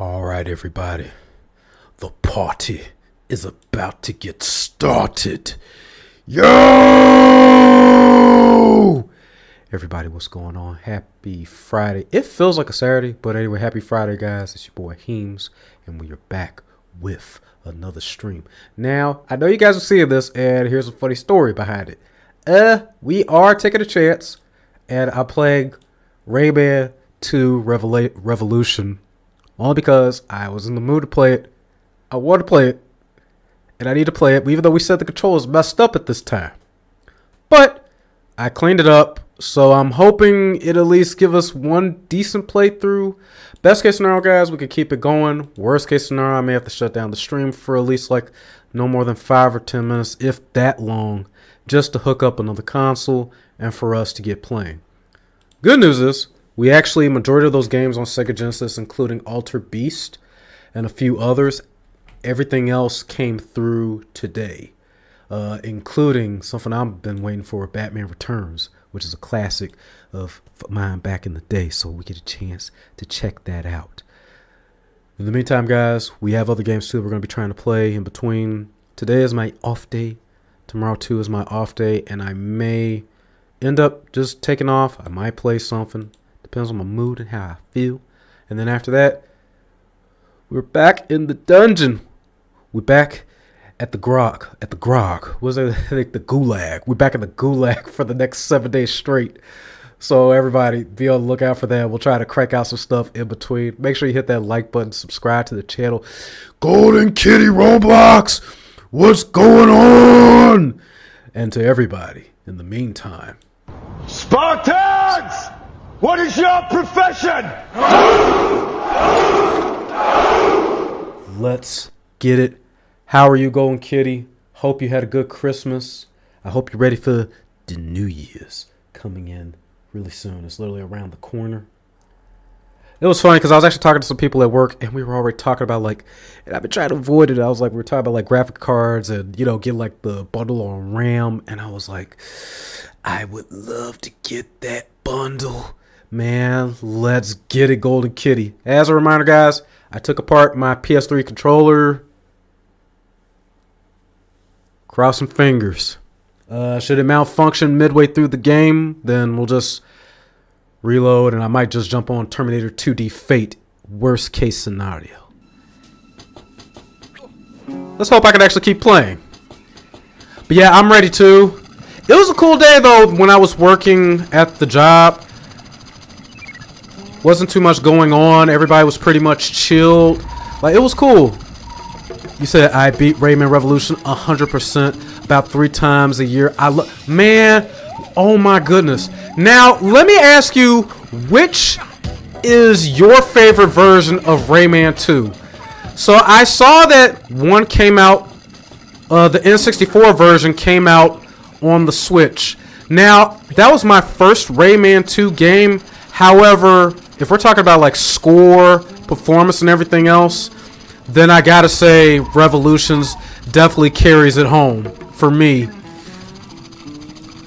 All right, everybody. The party is about to get started. Yo! Everybody, what's going on? Happy Friday. It feels like a Saturday, but anyway, happy Friday, guys. It's your boy Heems, and we are back with another stream. Now, I know you guys are seeing this, and here's a funny story behind it. We are taking a chance, and I'm playing Rayman 2 Revolution. Only because I was in the mood to play it. I want to play it. And I need to play it, even though we said the controls messed up at this time. But I cleaned it up. So I'm hoping it'll at least give us one decent playthrough. Best case scenario, guys, we could keep it going. Worst case scenario, I may have to shut down the stream for at least like no more than 5 or 10 minutes, if that long, just to hook up another console and for us to get playing. Good news is, we actually, majority of those games on Sega Genesis, including Alter Beast and a few others, everything else came through today, including something I've been waiting for, Batman Returns, which is a classic of mine back in the day, so we get a chance to check that out. In the meantime, guys, we have other games too we're going to be trying to play in between. Today is my off day. Tomorrow too is my off day, and I may end up just taking off. I might play something. Depends on my mood and how I feel. And then after that, we're back in the dungeon. We're back at the grog. What's that? I think the gulag. We're back in the gulag for the next 7 days straight. So everybody, be on the lookout for that. We'll try to crank out some stuff in between. Make sure you hit that like button, subscribe to the channel. Golden Kitty Roblox, what's going on? And to everybody, in the meantime, Spartans! What is your profession? Let's get it. How are you going, Kitty? Hope you had a good Christmas. I hope you're ready for the New Year's coming in really soon. It's literally around the corner. It was funny because I was actually talking to some people at work, and we were already talking about and I've been trying to avoid it. I was like, we were talking about graphic cards and, get like the bundle on RAM. And I was like, I would love to get that bundle. Man, let's get it, Golden Kitty. As a reminder, guys, I took apart my PS3 controller. Crossing fingers. Should it malfunction midway through the game, then we'll just reload, and I might just jump on Terminator 2D Fate. Worst case scenario. Let's hope I can actually keep playing. But yeah, I'm ready to. It was a cool day, though, when I was working at the job. Wasn't too much going on. Everybody was pretty much chilled. It was cool. You said I beat Rayman Revolution 100%, about 3 times a year. Man, oh my goodness. Now, let me ask you, which is your favorite version of Rayman 2? So I saw that one came out, the N64 version came out on the Switch. Now, that was my first Rayman 2 game. However, if we're talking about score, performance, and everything else, then I gotta say Revolutions definitely carries it home for me.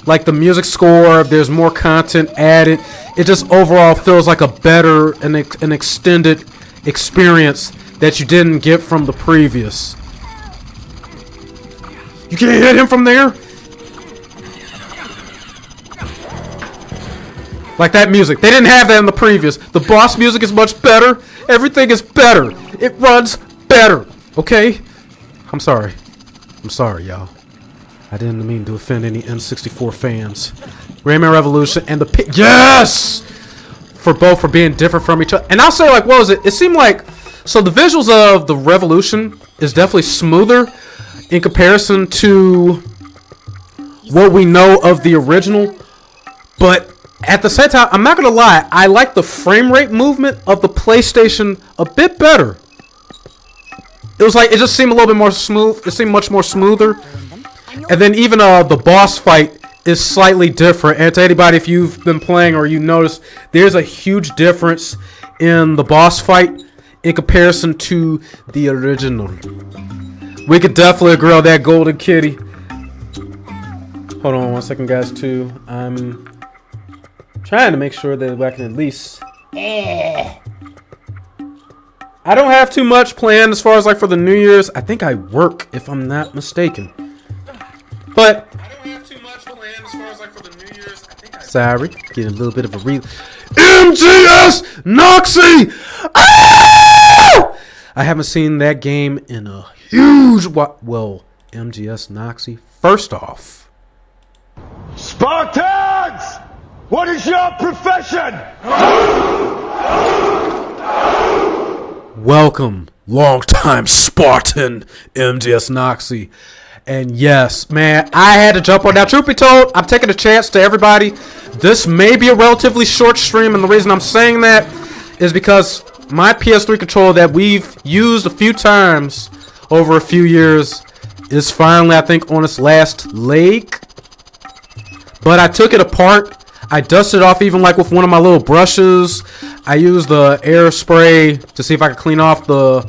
The music score, there's more content added. It just overall feels like a better and an extended experience that you didn't get from the previous. You can't hit him from there? That music. They didn't have that in the previous. The boss music is much better. Everything is better. It runs better. Okay? I'm sorry. I'm sorry, y'all. I didn't mean to offend any N64 fans. Rayman Revolution and the yes! For being different from each other. And I'll say, what was it? It seemed so the visuals of the Revolution is definitely smoother in comparison to what we know of the original. But at the same time, I'm not going to lie, I like the frame rate movement of the PlayStation a bit better. It was it just seemed a little bit more smooth. It seemed much more smoother. And then even the boss fight is slightly different. And to anybody, if you've been playing or you notice, there's a huge difference in the boss fight in comparison to the original. We could definitely agree on that, Golden Kitty. Hold on 1 second, guys, too. I'm trying to make sure that I can at least I don't have too much planned as far as like for the New Year's. I think I work, if I'm not mistaken. But I don't have too much planned as far as like for the New Year's. Sorry, getting a little bit of a MGS Noxie! Ah! I haven't seen that game in a huge well, MGS Noxie. First off, Spartans! What is your profession? welcome, longtime Spartan MGS Noxie. And yes, man, I had to jump on that. Truth be told, I'm taking a chance to everybody. This may be a relatively short stream, and the reason I'm saying that is because my PS3 controller that we've used a few times over a few years is finally, I think, on its last leg. But I took it apart. I dusted it off even like with one of my little brushes. I used the air spray to see if I could clean off the...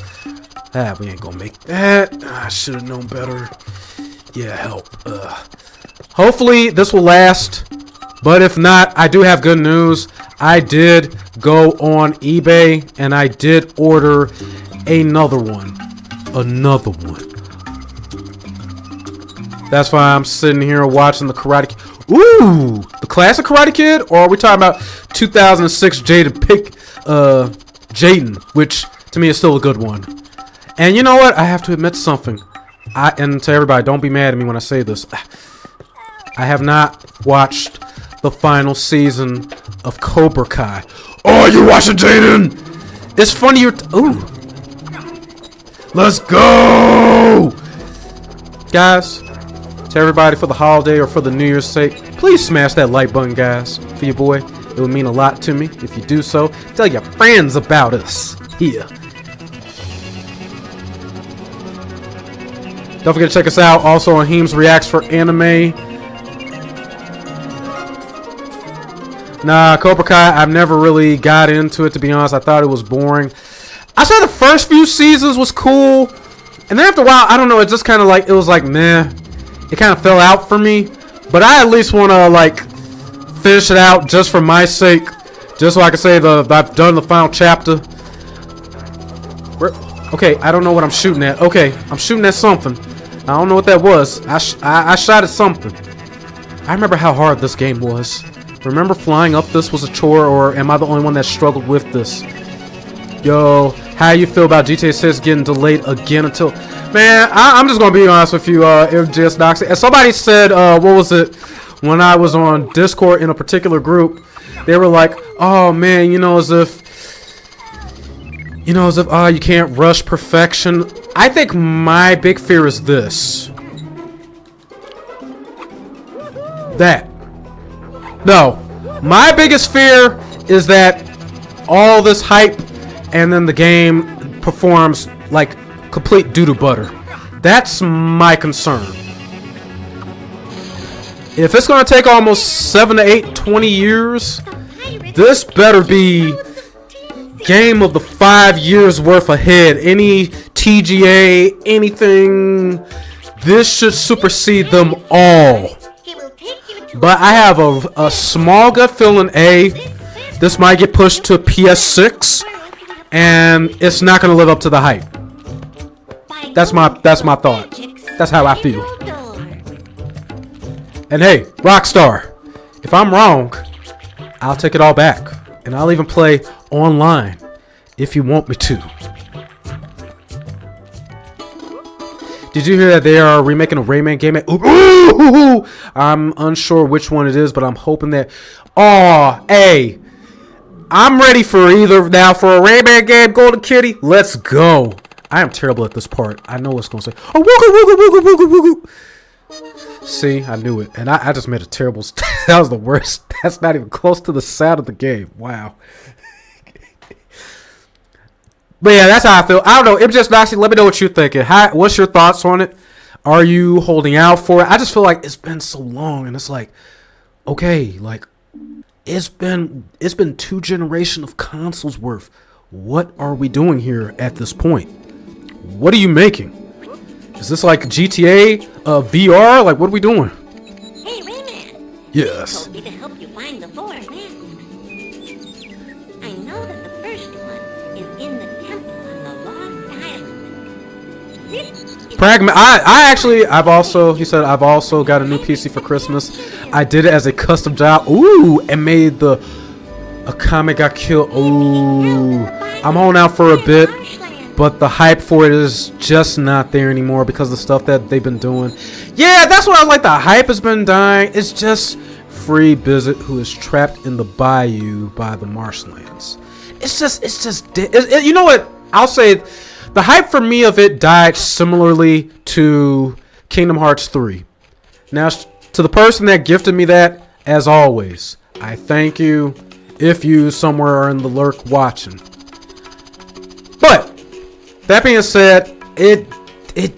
we ain't gonna make that. I should have known better. Yeah, help. Hopefully this will last. But if not, I do have good news. I did go on eBay and I did order another one. Another one. That's why I'm sitting here watching the Karate Kid. Ooh! The classic Karate Kid? Or are we talking about 2006 Jaden, which to me is still a good one. And you know what? I have to admit something. And to everybody, don't be mad at me when I say this. I have not watched the final season of Cobra Kai. Oh, you watching, Jaden? It's funny you're... Ooh. Let's go! Guys, to everybody for the holiday or for the New Year's sake, please smash that like button, guys, for your boy. It would mean a lot to me if you do so. Tell your friends about us here. Don't forget to check us out also on HeemzReacts for anime. Nah, Cobra Kai, I've never really got into it, to be honest. I thought it was boring. I saw the first few seasons was cool. And then after a while, I don't know, it just kind of like, it was like, meh. It kind of fell out for me. But I at least want to, like, finish it out just for my sake. Just so I can say I've done the final chapter. Okay, I don't know what I'm shooting at. Okay, I'm shooting at something. I don't know what that was. I shot at something. I remember how hard this game was. Remember flying up this was a chore, or am I the only one that struggled with this? Yo, how you feel about GTA 6 getting delayed again until... Man, I'm just going to be honest with you, MGS Noxie. And somebody said, what was it? When I was on Discord in a particular group, they were like, oh man, you know, as if you can't rush perfection. I think my big fear is this. No, my biggest fear is that all this hype and then the game performs like complete doo-doo butter. That's my concern. If it's going to take almost 7 to 8, 20 years, this better be game of the 5 years worth ahead. Any TGA, anything, this should supersede them all. But I have a small gut feeling this might get pushed to PS6 and it's not going to live up to the hype. That's my thought. That's how I feel. And hey, Rockstar, if I'm wrong, I'll take it all back. And I'll even play online if you want me to. Did you hear that they are remaking a Rayman game? Ooh, I'm unsure which one it is, but I'm hoping that... Oh, hey. I'm ready for either now for a Rayman game, Golden Kitty. Let's go. I am terrible at this part. I know what's going to say. Oh, wooga, wooga, wooga, wooga, wooga. See, I knew it. And I just made a terrible... That was the worst. That's not even close to the sound of the game. Wow. But yeah, that's how I feel. I don't know. MGS Noxie, let me know what you're thinking. What's your thoughts on it? Are you holding out for it? I just feel like it's been so long, and it's like, okay, like it's been 2 generations of consoles worth. What are we doing here at this point? What are you making? Is this like GTA VR? Like, what are we doing? Hey, Rayman. Yes. Told me to help you find the 4 man. I know that the first one is in the temple on the He said, I've also got a new PC for Christmas. I did it as a custom job. Ooh, and made a comic got killed. Ooh, I'm holding out for a bit, but the hype for it is just not there anymore because of the stuff that they've been doing. Yeah, that's what I was like. The hype has been dying. It's just Free Bizzet, who is trapped in the bayou by the marshlands. You know what? I'll say the hype for me of it died similarly to Kingdom Hearts 3. Now, to the person that gifted me that, as always, I thank you if you somewhere are in the lurk watching. But that being said, it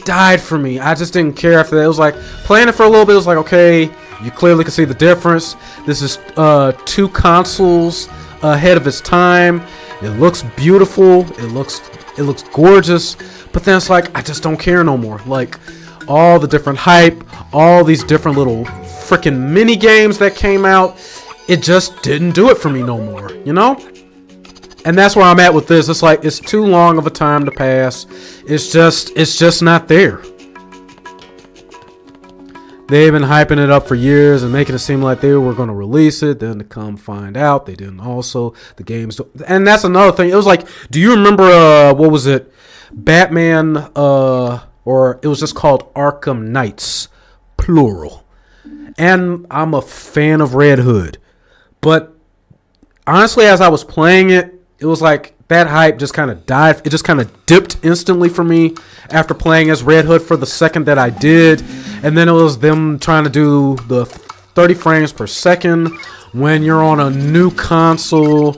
died for me. I just didn't care after that. It was like playing it for a little bit. It was like, okay, you clearly can see the difference. This is 2 consoles ahead of its time. It looks beautiful. It looks gorgeous. But then it's like I just don't care no more. Like all the different hype, all these different little freaking mini games that came out, it just didn't do it for me no more, you know? And that's where I'm at with this. It's like it's too long of a time to pass. It's just not there. They've been hyping it up for years and making it seem like they were going to release it. Then to come find out, they didn't also. The games. And that's another thing. It was like, do you remember, what was it? Batman, or it was just called Arkham Knights, plural. And I'm a fan of Red Hood. But honestly, as I was playing it, it was like that hype just kind of died. It just kind of dipped instantly for me after playing as Red Hood for the second that I did. And then it was them trying to do the 30 frames per second when you're on a new console.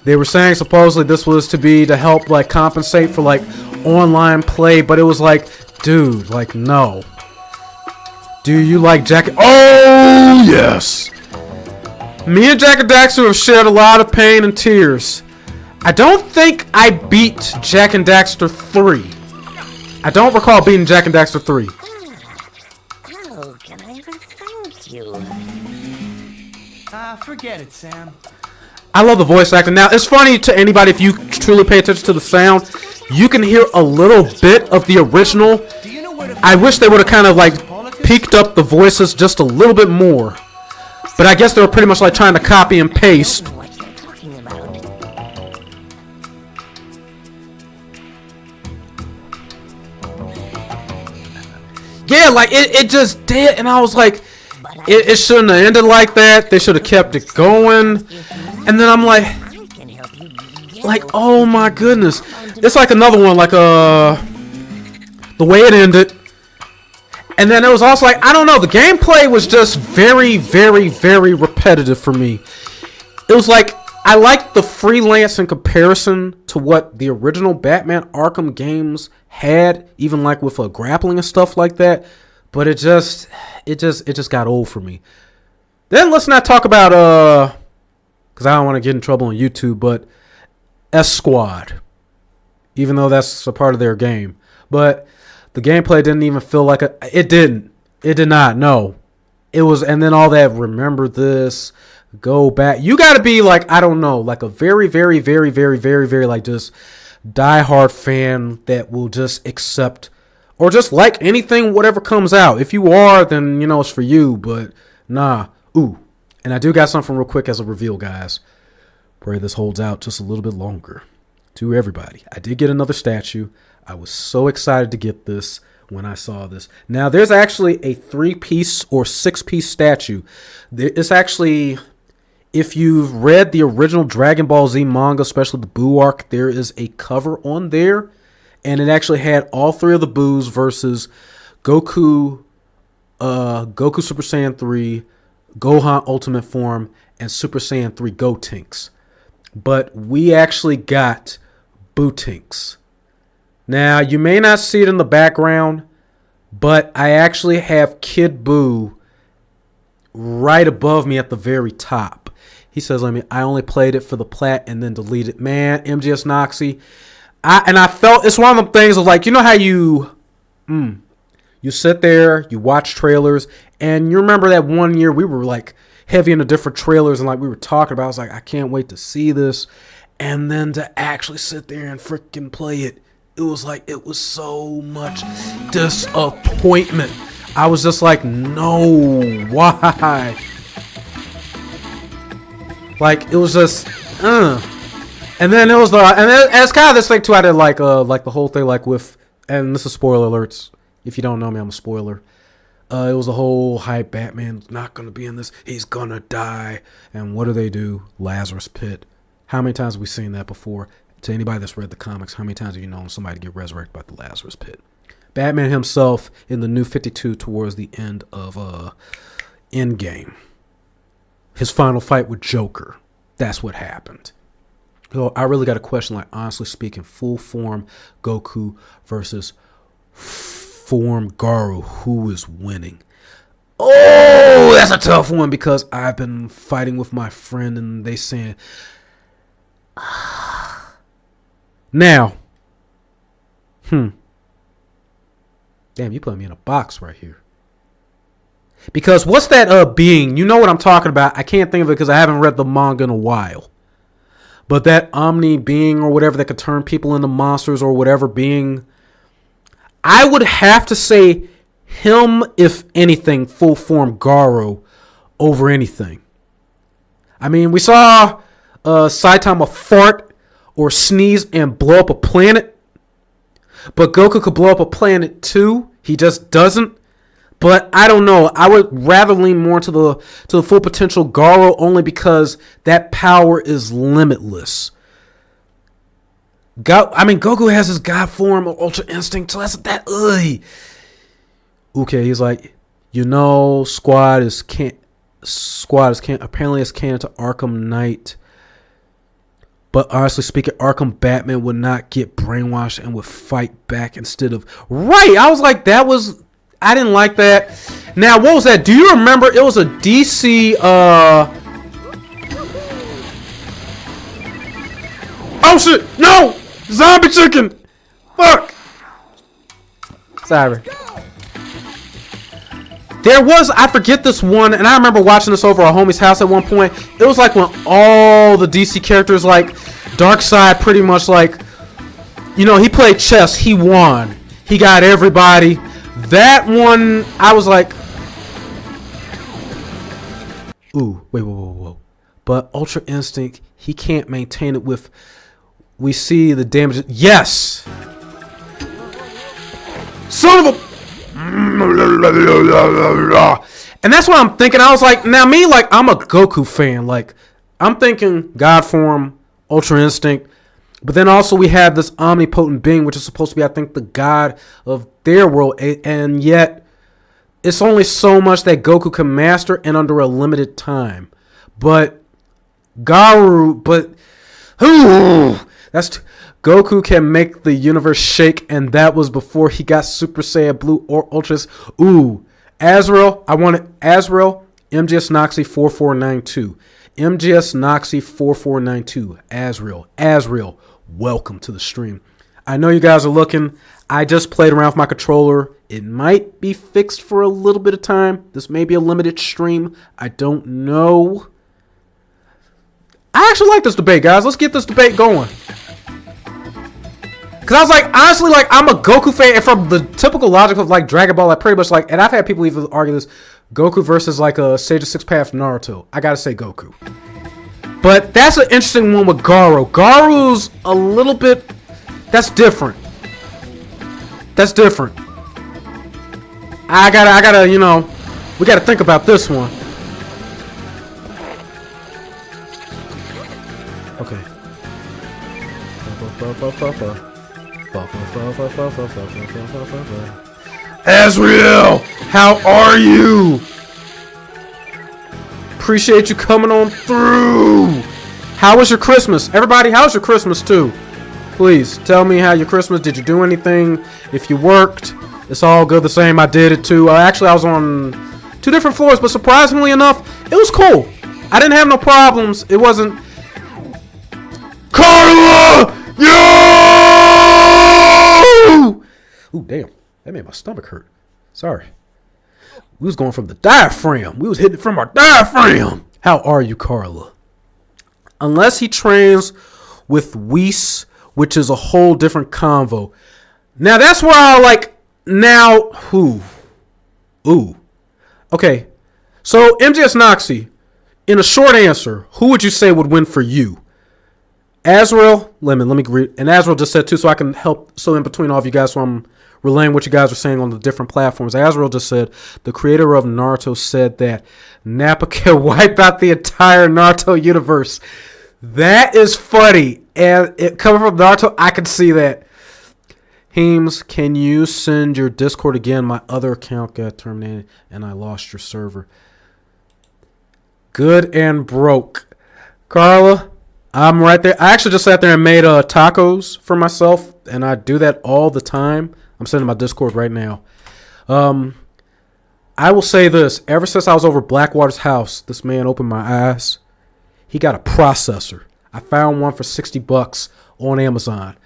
They were saying supposedly this was to help like compensate for like online play, but it was like, dude, like no. Do you like Jack? Oh yes. Me and Jak and Daxter have shared a lot of pain and tears. I don't think I beat Jak and Daxter 3. I don't recall beating Jak and Daxter 3. How can I thank you? Forget it, Sam. I love the voice acting. Now, it's funny to anybody if you truly pay attention to the sound. You can hear a little bit of the original. I wish they would have kind of like peaked up the voices just a little bit more. But I guess they were pretty much like trying to copy and paste. What you're talking about? Yeah, like it just did, and I was like, it shouldn't have ended like that. They should have kept it going. And then I'm like, I can help you get oh my goodness, it's like another one, like the way it ended. And then it was also like, I don't know, the gameplay was just very, very, very repetitive for me. It was like, I liked the freelance in comparison to what the original Batman Arkham games had, even like with grappling and stuff like that. But it just got old for me. Then let's not talk about, because I don't want to get in trouble on YouTube, but S Squad. Even though that's a part of their game. But the gameplay didn't even feel like it didn't. It did not, no. It was, and then all that, remember this, go back. You got to be like, I don't know, like a very, very, very, very, very, very, like just diehard fan that will just accept or just like anything, whatever comes out. If you are, then, you know, it's for you, but nah. Ooh, and I do got something real quick as a reveal, guys. Pray this holds out just a little bit longer. To everybody, I did get another statue. I was so excited to get this when I saw this. Now, there's actually a 3-piece or 6-piece statue. It's actually, if you've read the original Dragon Ball Z manga, especially the Buu arc, there is a cover on there. And it actually had all 3 of the Buus versus Goku, Goku Super Saiyan 3, Gohan Ultimate Form, and Super Saiyan 3 Gotenks. But we actually got Bootinks. Now, you may not see it in the background, but I actually have Kid Buu right above me at the very top. He says, I only played it for the plat and then deleted. Man, MGS Noxy. I felt, it's one of them things of like, you know how you sit there, you watch trailers, and you remember that one year we were like heavy into different trailers and like we were talking about, I was like, I can't wait to see this. And then to actually sit there and freaking play it it was so much disappointment. I was just like, no, why? Like, it was just, And then it was and it's kind of this thing too. I did like the whole thing like with, and this is spoiler alerts. If you don't know me, I'm a spoiler. It was a whole hype. Batman's not gonna be in this. He's gonna die. And what do? Lazarus Pit. How many times have we seen that before? To anybody that's read the comics, how many times have you known somebody get resurrected by the Lazarus Pit? Batman himself in the New 52 towards the end of Endgame. His final fight with Joker. That's what happened. So I really got a question, like, honestly speaking, full form Goku versus form Garou. Who is winning? Oh, that's a tough one because I've been fighting with my friend and they saying, now, damn, you put me in a box right here. Because what's that being? You know what I'm talking about. I can't think of it because I haven't read the manga in a while. But that Omni being or whatever that could turn people into monsters or whatever being, I would have to say him, if anything, full form Garou over anything. I mean, we saw Saitama fart or sneeze and blow up a planet. But Goku could blow up a planet too. He just doesn't. But I don't know. I would rather lean more to the full potential Garou only because that power is limitless. Goku has his God form of Ultra Instinct, so that's that. Okay, he's like, Squad is apparently it's canon to Arkham Knight. But honestly speaking, Arkham Batman would not get brainwashed and would fight back instead of right. I was like, I didn't like that. Now, what was that? Do you remember? It was a DC. Oh shit! No! Zombie chicken! Fuck! Sorry. There was, I forget this one, and I remember watching this over a homie's house at one point. It was like when all the DC characters, like Darkseid, pretty much like, he played chess. He won. He got everybody. That one, I was like, ooh, whoa. But Ultra Instinct, he can't maintain it with, we see the damage. Yes! Son of a... And that's what I'm thinking. I was like, now me, like, I'm a Goku fan. Like, I'm thinking God form, Ultra Instinct. But then also we have this omnipotent being, which is supposed to be, I think, the god of their world. And yet, it's only so much that Goku can master and under a limited time. But Garou, Goku can make the universe shake, and that was before he got Super Saiyan Blue or Ultras. Ooh, Azrael, MGS Noxy 4492. MGS Noxy 4492. Azrael, welcome to the stream. I know you guys are looking. I just played around with my controller. It might be fixed for a little bit of time. This may be a limited stream. I don't know. I actually like this debate, guys. Let's get this debate going. Because I was like, honestly, like, I'm a Goku fan. And from the typical logic of, like, Dragon Ball, I pretty much, like, and I've had people even argue this, Goku versus, like, a Sage of Six Paths Naruto. I gotta say Goku. But that's an interesting one with Garou. Garou's a little bit, that's different. I gotta, we gotta think about this one. Okay. Azrael, how are you? Appreciate you coming on through. How was your Christmas? Everybody, how's your Christmas too? Please tell me how your Christmas. Did you do anything? If you worked, it's all good the same. I did it too. Actually, I was on 2 different floors, but surprisingly enough, it was cool. I didn't have no problems. It wasn't. Carla! Yo! Ooh, damn. That made my stomach hurt. Sorry. We was going from the diaphragm. We was hitting it from our diaphragm. How are you, Carla? Unless he trains with Whis which is a whole different convo. Now that's where I like now. Ooh. Okay. So MGS Noxy, in a short answer, who would you say would win for you? Azrael, let me read. And Azrael just said too, so I can help. So in between all of you guys, so I'm relaying what you guys are saying on the different platforms. Azrael just said the creator of Naruto said that Nappa can wipe out the entire Naruto universe. That is funny, and it coming from Naruto, I can see that. Heems, can you send your Discord again? My other account got terminated, and I lost your server. Good and broke. Carla, I'm right there. I actually just sat there and made tacos for myself, and I do that all the time. I'm sending my Discord right now. I will say this. Ever since I was over Blackwater's house, this man opened my eyes. He got a processor. I found one for $60 on Amazon.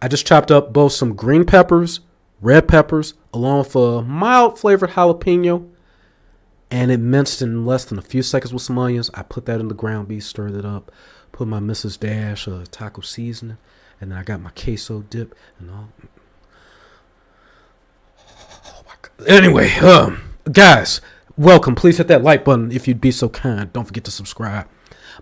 I just chopped up both some green peppers, red peppers, along with a mild flavored jalapeno, and it minced in less than a few seconds with some onions. I put that in the ground beef, stirred it up, put my Mrs. Dash taco seasoning, and then I got my queso dip and all. Oh my God. Anyway, guys, welcome. Please hit that like button if you'd be so kind. Don't forget to subscribe.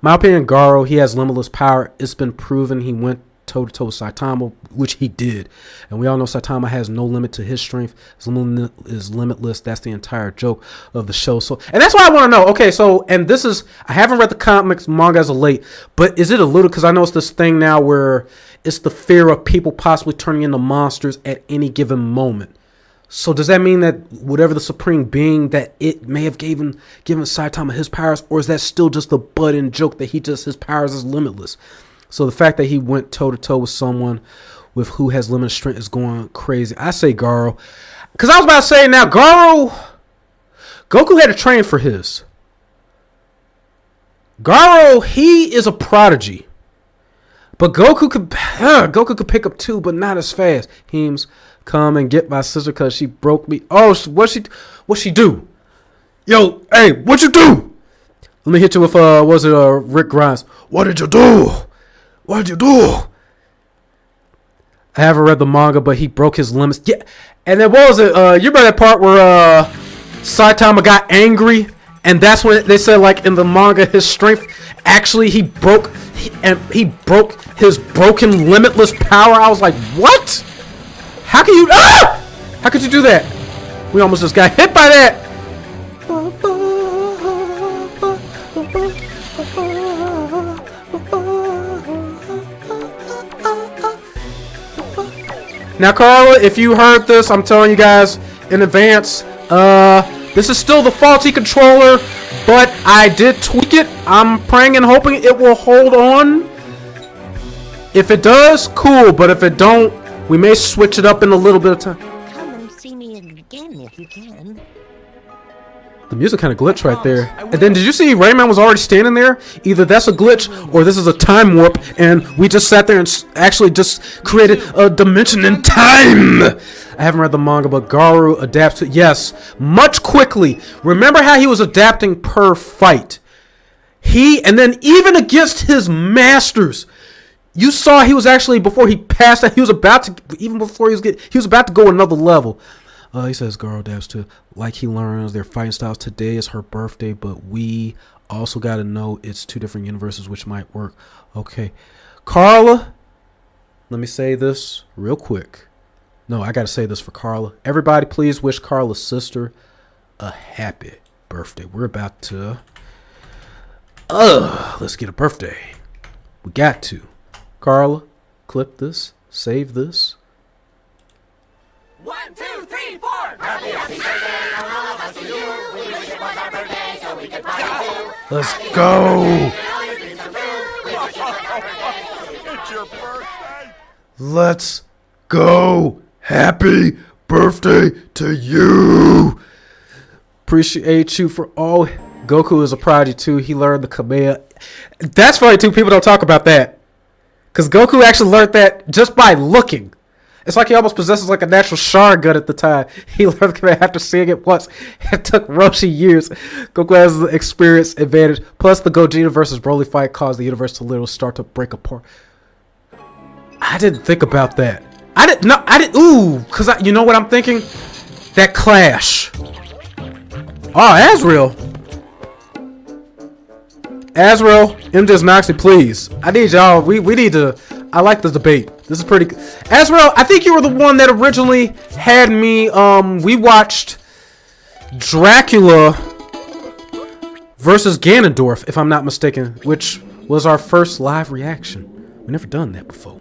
My opinion, Garo, he has limitless power. It's been proven he went toe-to-toe with Saitama, which he did. And we all know Saitama has no limit to his strength. His limit is limitless. That's the entire joke of the show. So, and that's why I want to know. Okay, so, and this is, I haven't read the comics, manga as of late, but is it alluded? Because I know it's this thing now where it's the fear of people possibly turning into monsters at any given moment. So does that mean that whatever the supreme being that it may have given Saitama his powers, or is that still just a butt-in joke that his powers is limitless? So the fact that he went toe-to-toe with someone with who has limited strength is going crazy. I say Garo. Because I was about to say now, Goku had to train for his. Garo, he is a prodigy. But Goku could pick up two, but not as fast. Heems, come and get my sister because she broke me. Oh, what she do? Yo, hey, what you do? Let me hit you with, Rick Grimes. What did you do? What did you do? I haven't read the manga, but he broke his limits. Yeah, and then what was it? You remember that part where Saitama got angry, and that's when they said, like in the manga, his strength actually he broke his broken limitless power. I was like, what? How can you? How could you do that? We almost just got hit by that. Now, Carla, if you heard this, I'm telling you guys in advance, this is still the faulty controller, but I did tweak it. I'm praying and hoping it will hold on. If it does, cool, but if it don't, we may switch it up in a little bit of time. Come and see me again if you can. The music kind of glitched right there. And then did you see Rayman was already standing there? Either that's a glitch or this is a time warp and we just sat there and actually just created a dimension in time. I haven't read the manga, but Garu adapts to, yes, much quickly. Remember how he was adapting per fight. And then even against his masters, you saw he was actually, before he passed that, he was about to, even before he was about to go another level. He says Garo adapts to, like he learns their fighting styles. Today is her birthday, but we also got to know it's two different universes, which might work. Okay. Carla, let me say this real quick. No, I got to say this for Carla. Everybody, please wish Carla's sister a happy birthday. We're about to, let's get a birthday. We got to. Carla, clip this, save this. 1, 2, 3, 4. Happy birthday from all of us to you. We wish it was our birthday so we could party too. Let's go. It's your birthday. Let's go. Happy birthday to you. Appreciate you for all. Goku is a prodigy too. He learned the Kamehameha. That's funny too. People don't talk about that. Because Goku actually learned that just by looking. It's like he almost possesses like a natural Sharingan at the time. He learned it after seeing it once. It took Roshi years. Goku has the experience advantage. Plus the Gogeta versus Broly fight caused the universe to literally start to break apart. I didn't think about that. I didn't. No, I didn't. Ooh, cause you know what I'm thinking? That clash. Oh, Azrael, HeemzReacts, please. I need y'all. We need to. I like this debate. This is pretty. Azrael, I think you were the one that originally had me. We watched Dracula versus Ganondorf, if I'm not mistaken, which was our first live reaction. We never done that before.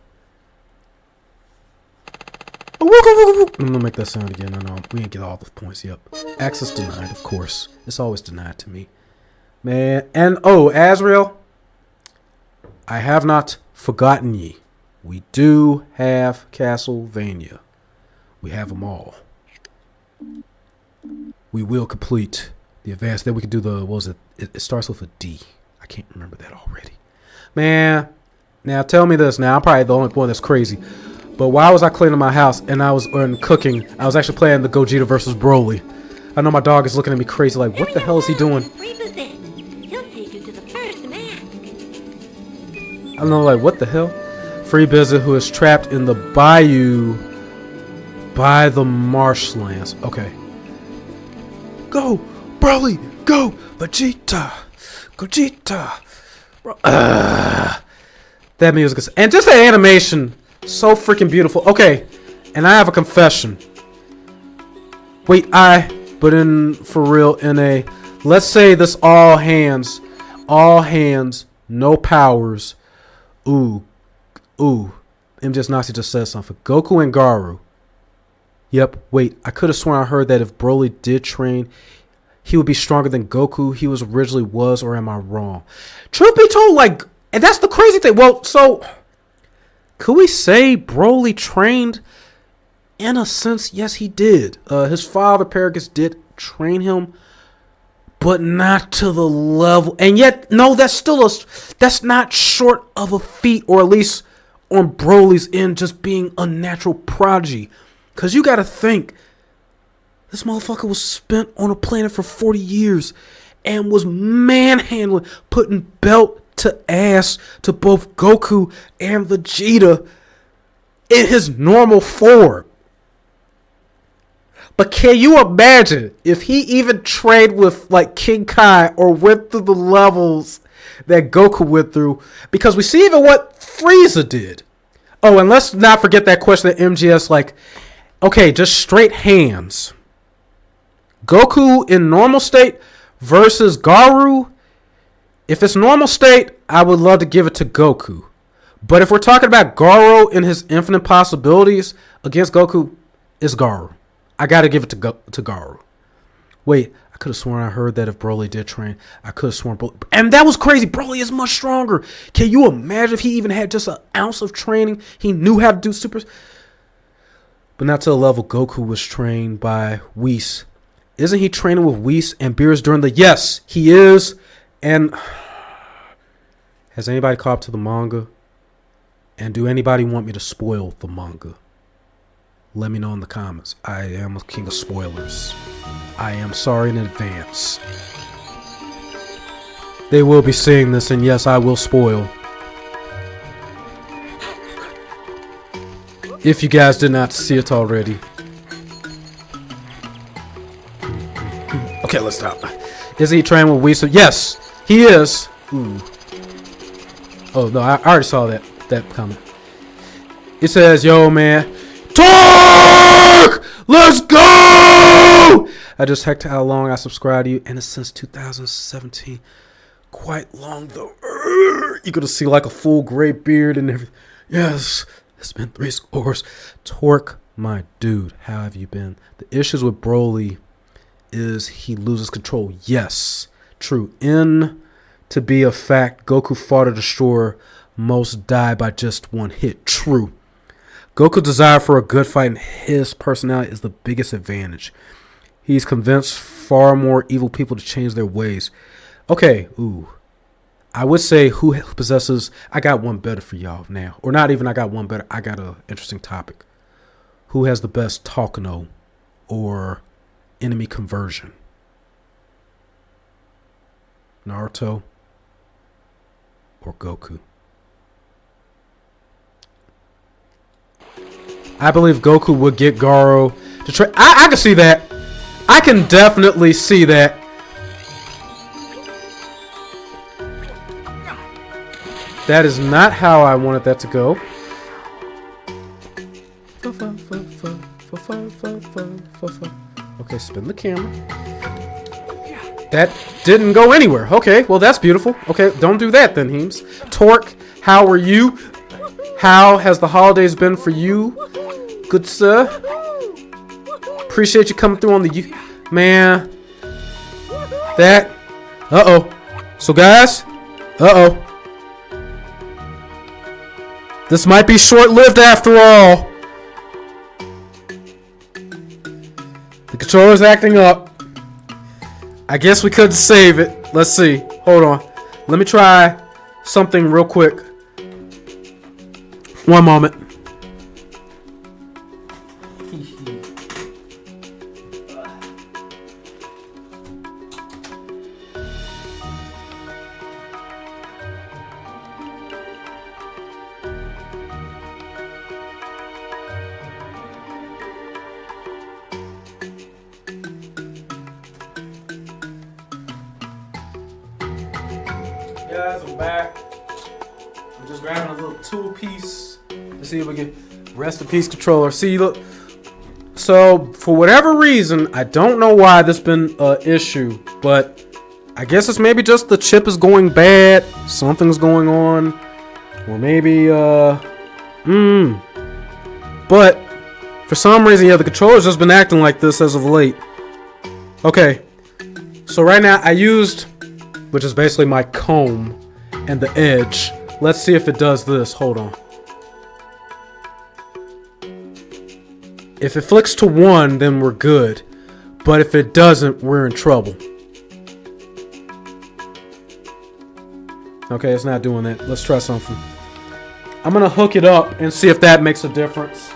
I'm gonna make that sound again. No, we didn't get all the points yet. Access denied, of course. It's always denied to me. Man, and oh, Azrael, I have not forgotten ye. We do have Castlevania. We have them all. We will complete the advance. Then we can do the, what was it? It starts with a D. I can't remember that already. Man, now tell me this. Now, I'm probably the only one that's crazy. But while I was cleaning my house and I was cooking, I was actually playing the Gogeta versus Broly. I know my dog is looking at me crazy like, what the hell is he doing? I don't know, like, what the hell? Free Visit, who is trapped in the bayou by the marshlands. Okay. Go, Broly, go, Vegeta, Gogeta. That music is, and just that animation, so freaking beautiful. Okay, and I have a confession. Wait, but for real, in a, let's say this all hands, no powers. Ooh, HeemzReacts just said something. Goku and Garu. Yep, wait, I could have sworn I heard that if Broly did train, he would be stronger than Goku he originally was, or am I wrong? Truth be told, like, and that's the crazy thing. Well, so, could we say Broly trained? In a sense, yes, he did. His father, Paragus, did train him, but not to the level. And yet, no, that's not short of a feat, or at least on Broly's end, just being a natural prodigy. Because you got to think, this motherfucker was spent on a planet for 40 years and was manhandling, putting belt to ass to both Goku and Vegeta in his normal form. But can you imagine if he even trained with like King Kai or went through the levels that Goku went through? Because we see even what Frieza did. Oh, and let's not forget that question that MGS, like, okay, just straight hands. Goku in normal state versus Garu. If it's normal state, I would love to give it to Goku. But if we're talking about Garu and his infinite possibilities against Goku, it's Garu. I got to give it to Garu. Wait, I could have sworn I heard that if Broly did train, I could have sworn Broly. And that was crazy. Broly is much stronger. Can you imagine if he even had just an ounce of training? He knew how to do supers. But not to the level Goku was trained by Whis. Isn't he training with Whis and Beerus during the... Yes, he is. And has anybody caught up to the manga? And do anybody want me to spoil the manga? Let me know in the comments. I am a king of spoilers. I am sorry in advance. They will be seeing this, and yes, I will spoil. If you guys did not see it already. Okay, let's stop. Is he training with Whis? Yes, he is. Ooh. Oh, no, I already saw that comment. It says, yo, man. Talk! Let's go! I just checked how long I subscribed to you, and it's since 2017. Quite long, though. You're going to see like a full gray beard and everything. Yes, it's been 3 scores. Torque, my dude, how have you been? The issues with Broly is he loses control. Yes, true. To be a fact, Goku fought a destroyer. Most die by just one hit. True. Goku's desire for a good fight and his personality is the biggest advantage. He's convinced far more evil people to change their ways. Okay, ooh. I would say who possesses... I got one better for y'all now. Or not even I got one better. I got an interesting topic. Who has the best Takano or enemy conversion? Naruto or Goku? I believe Goku would get Garo to try. I can see that. I can definitely see that. That is not how I wanted that to go. Okay, spin the camera. That didn't go anywhere. Okay, well that's beautiful. Okay, don't do that then, Heems. Torque, how are you? How has the holidays been for you, good sir? Appreciate you coming through on the man. That. Uh-oh. So guys. Uh-oh. This might be short-lived after all. The controller's acting up. I guess we couldn't save it. Let's see. Hold on. Let me try something real quick. One moment. Guys, I'm back. I'm just grabbing a little tool piece to see if we can rest in peace controller. See, look. So for whatever reason, I don't know why this been an issue, but I guess it's maybe just the chip is going bad. Something's going on, or maybe But for some reason, yeah, the controller's just been acting like this as of late. Okay, so right now I used, which is basically my comb and the edge. Let's see if it does this. Hold on. If it flicks to 1, then we're good. But if it doesn't, we're in trouble. Okay, it's not doing that. Let's try something. I'm gonna hook it up and see if that makes a difference.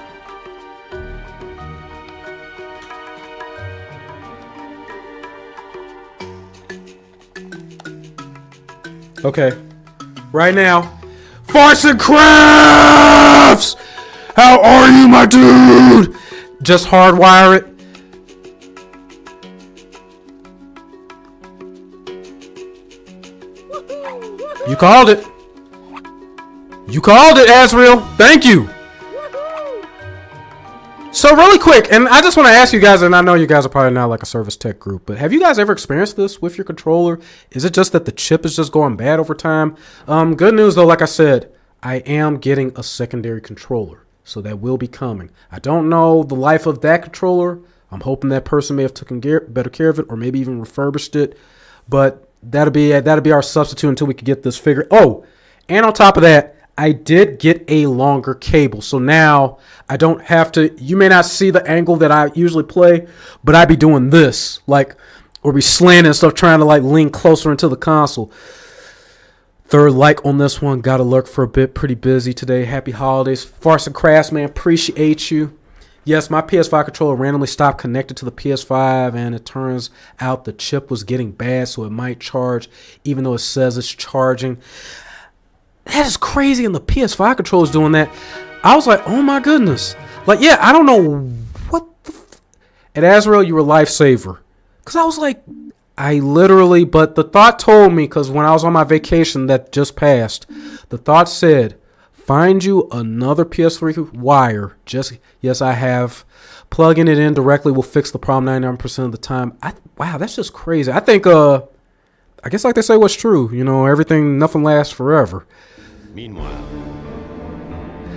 Okay, right now, Farce and Crafts! How are you, my dude? Just hardwire it. You called it. You called it, Azrael. Thank you. So really quick, and I just want to ask you guys, and I know you guys are probably not like a service tech group, but have you guys ever experienced this with your controller? Is it just that the chip is just going bad over time? Good news though, like I said, I am getting a secondary controller, so that will be coming. I don't know the life of that controller. I'm hoping that person may have taken better care of it, or maybe even refurbished it. But that'll be our substitute until we can get this figured. Oh, and on top of that, I did get a longer cable, so now I don't have to. You may not see the angle that I usually play, but I be doing this, like, or be slanting and stuff, trying to like lean closer into the console. Third like on this one. Gotta lurk for a bit. Pretty busy today. Happy holidays. Farce and Crafts, man. Appreciate you. Yes, my PS5 controller randomly stopped connected to the PS5, and it turns out the chip was getting bad, so it might charge, even though it says it's charging. That is crazy, and the PS5 controller is doing that. I was like, oh my goodness. Like, yeah, I don't know what the and Azrael, you were a lifesaver. Because I was like, I literally, but the thought told me, because when I was on my vacation that just passed, the thought said, find you another PS3 wire. Yes, I have. Plugging it in directly will fix the problem 99% of the time. Wow, that's just crazy. I think, I guess like they say what's true. You know, nothing lasts forever. Meanwhile,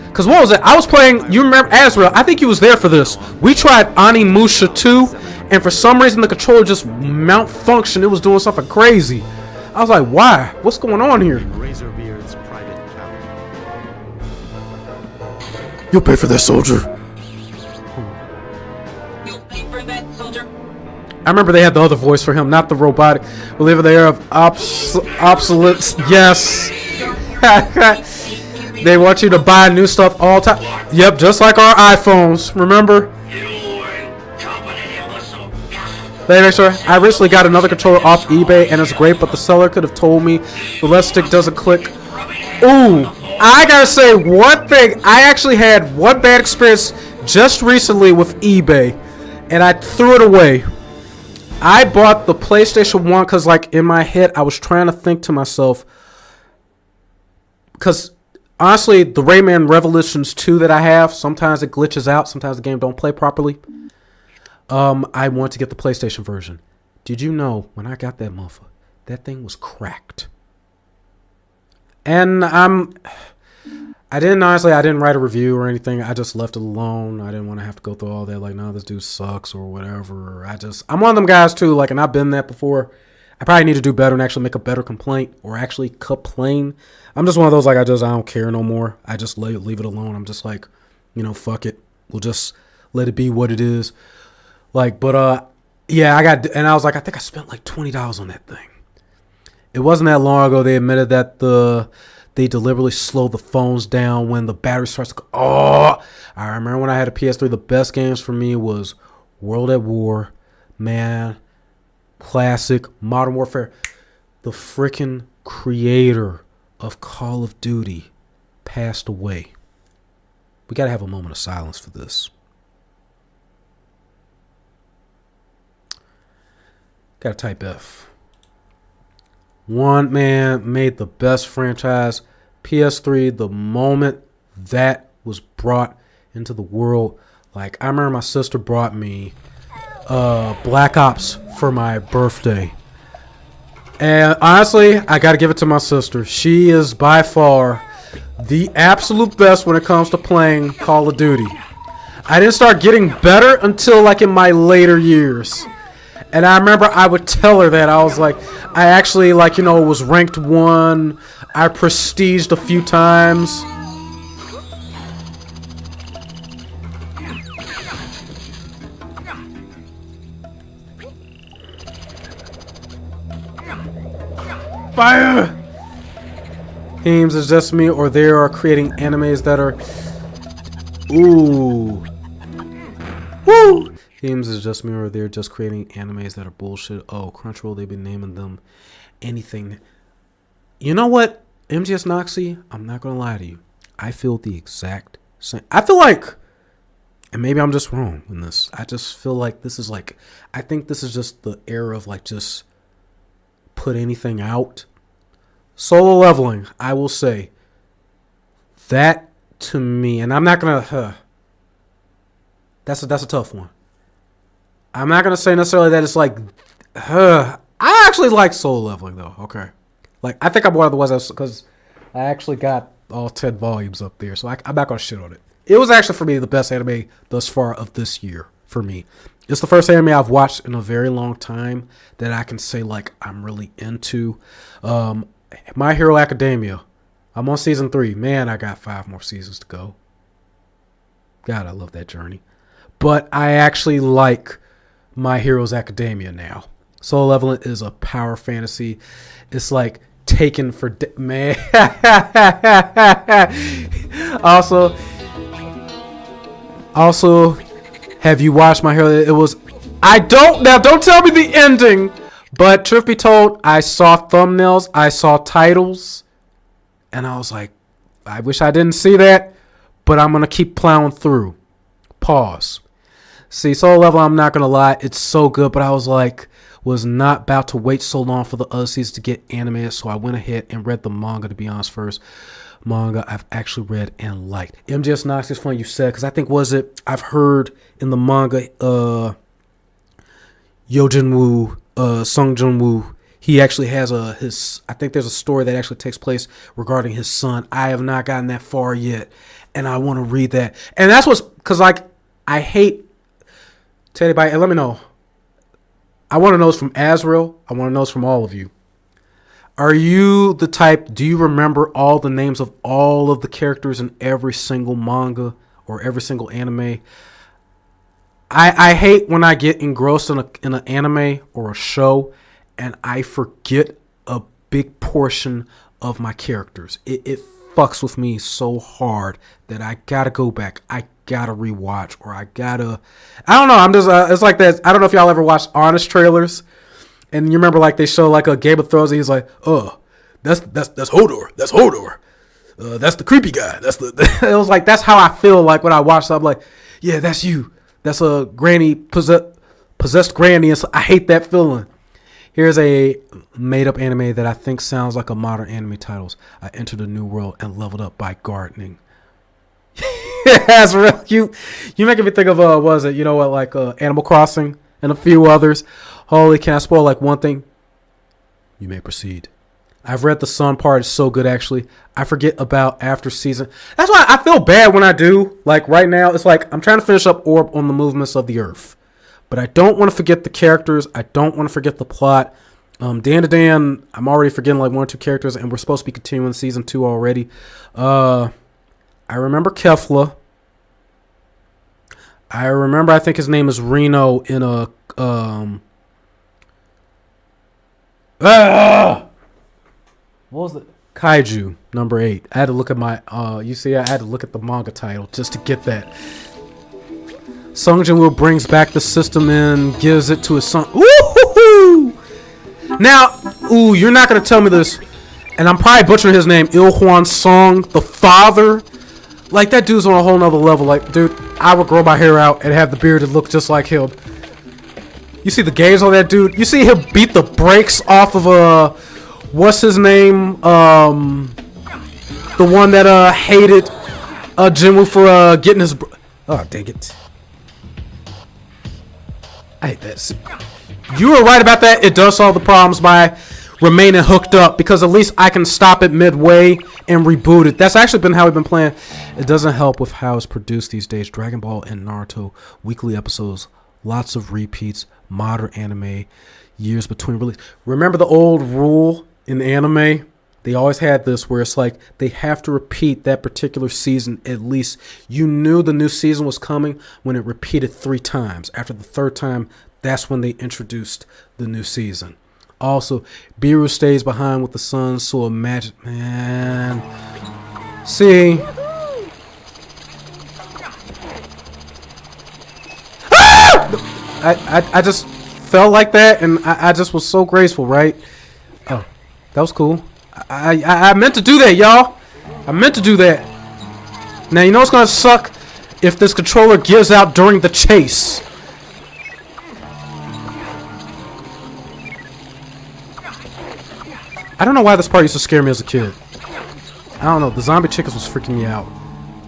because what was it? I was playing, you remember Azrael, I think you was there for this. We tried Onimusha 2, and for some reason the controller just malfunctioned. It was doing something crazy. I was like, why? What's going on here? Razorbeard's private cabinet. You'll pay for that, soldier. You'll pay for that, soldier. I remember they had the other voice for him, not the robotic. We live in the era of obsolete. Yes. They want you to buy new stuff all the time. Yep, just like our iPhones. Remember? Let me make sure. I recently got another controller off eBay, and it's great, but the seller could have told me the left stick doesn't click. Ooh, I gotta say one thing. I actually had one bad experience just recently with eBay, and I threw it away. I bought the PlayStation 1 because, like, in my head, I was trying to think to myself, because honestly, the Rayman Revolutions 2 that I have, sometimes it glitches out, sometimes the game don't play properly. I want to get the PlayStation version. Did you know when I got that motherfucker, that thing was cracked? And I didn't write a review or anything. I just left it alone. I didn't want to have to go through all that. Like, no, this dude sucks or whatever. I'm one of them guys too. Like, and I've been that before. I probably need to do better and actually make a better complaint or actually complain. I'm just one of those, like, I don't care no more. I just leave it alone. I'm just like, fuck it. We'll just let it be what it is. Like, but, yeah, I was like, I think I spent like $20 on that thing. It wasn't that long ago they admitted that they deliberately slow the phones down when the battery starts to go. Oh, I remember when I had a PS3, the best games for me was World at War, man, classic, Modern Warfare. The freaking creator of Call of Duty passed away. We got to have a moment of silence for this. Got to type F. One man made the best franchise. PS3, the moment that was brought into the world. Like, I remember my sister brought me Black Ops for my birthday. And honestly, I got to give it to my sister. She is by far the absolute best when it comes to playing Call of Duty. I didn't start getting better until like in my later years. And I remember I would tell her that. I was like, I actually, like, was ranked 1. I prestiged a few times. Fire! Heems is just me, or they are creating animes that are... Ooh. Woo! Heems is just me, or they're just creating animes that are bullshit. Oh, Crunchyroll, they've been naming them anything. You know what, MGS Noxy, I'm not going to lie to you. I feel the exact same. I feel like, and maybe I'm just wrong in this, I just feel like this is like, I think this is just the era of like just put anything out. Solo Leveling, I will say, that to me, and I'm not going to, that's a tough one. I'm not going to say necessarily that it's like, I actually like Solo Leveling though, okay? Like, I think I'm one of the ones because I actually got all 10 volumes up there, so I'm not going to shit on it. It was actually, for me, the best anime thus far of this year, for me. It's the first anime I've watched in a very long time that I can say, like, I'm really into. My Hero Academia. I'm on season 3. Man, I got 5 more seasons to go. God, I love that journey. But I actually like My Hero's Academia now. Solo Leveling is a power fantasy. It's like taken for man. also, have you watched My Hero? It was. Don't tell me the ending. But truth be told, I saw thumbnails, I saw titles, and I was like, I wish I didn't see that, but I'm gonna keep plowing through. Pause. See, Solo Level, I'm not gonna lie, it's so good, but I was like, was not about to wait so long for the other seasons to get animated, so I went ahead and read the manga, to be honest, first. Manga I've actually read and liked. MGS Nox is funny you said, because I think, I've heard in the manga, Yojinwoo, Sung Jin-woo, he actually has I think there's a story that actually takes place regarding his son. I have not gotten that far yet, and I want to read that. And that's because, like, I hate, tell anybody, and let me know. I want to know this from Azrael. I want to know this from all of you. Are you the type, do you remember all the names of all of the characters in every single manga or every single anime? I hate when I get engrossed in an anime or a show and I forget a big portion of my characters. It fucks with me so hard that I gotta go back. I gotta rewatch, or I don't know. I'm just it's like that. I don't know if y'all ever watched Honest trailers, and you remember like they show like a Game of Thrones, and he's like, oh, that's Hodor. That's Hodor. That's the creepy guy. It was like that's how I feel like when I watch. So I'm like, Yeah, that's you. That's a granny possessed granny. And so I hate that feeling. Here's a made-up anime that I think sounds like a modern anime titles. I entered a new world and leveled up by gardening. That's real cute. You making me think of what was it? You know what, like Animal Crossing and a few others. Holy, can I spoil like one thing? You may proceed. I've read the Sun part. It's so good, actually. I forget about after season. That's why I feel bad when I do. Like right now, it's like I'm trying to finish up Orb on the movements of the Earth. But I don't want to forget the characters. I don't want to forget the plot. Dan to Dan, I'm already forgetting like 1 or 2 characters, and we're supposed to be continuing season 2 already. I remember Kefla. I think his name is Reno in a... What was it? Kaiju number 8. I had to look at my I had to look at the manga title just to get that. Sung Jin-woo brings back the system and gives it to his son. Ooh! Now, you're not gonna tell me this, and I'm probably butchering his name. Il Hwan Song, the father. Like that dude's on a whole nother level. Like, dude, I would grow my hair out and have the beard that look just like him. You see the gaze on that dude? You see him beat the brakes off of what's his name? The one that hated Jinwoo for getting his. Oh, dang it! I hate that. You were right about that. It does solve the problems by remaining hooked up, because at least I can stop it midway and reboot it. That's actually been how we've been playing. It doesn't help with how it's produced these days. Dragon Ball and Naruto weekly episodes, lots of repeats, modern anime, years between release. Remember the old rule in anime? They always had this where it's like they have to repeat that particular season at least. You knew the new season was coming when it repeated 3 times. After the 3rd time, that's when they introduced the new season. Also, Biru stays behind with the sun, so imagine, man. See? I just felt like that, and I just was so graceful, right? Oh, that was cool. I meant to do that, y'all. I meant to do that. Now, you know what's going to suck? If this controller gives out during the chase. I don't know why this part used to scare me as a kid. I don't know. The zombie chickens was freaking me out.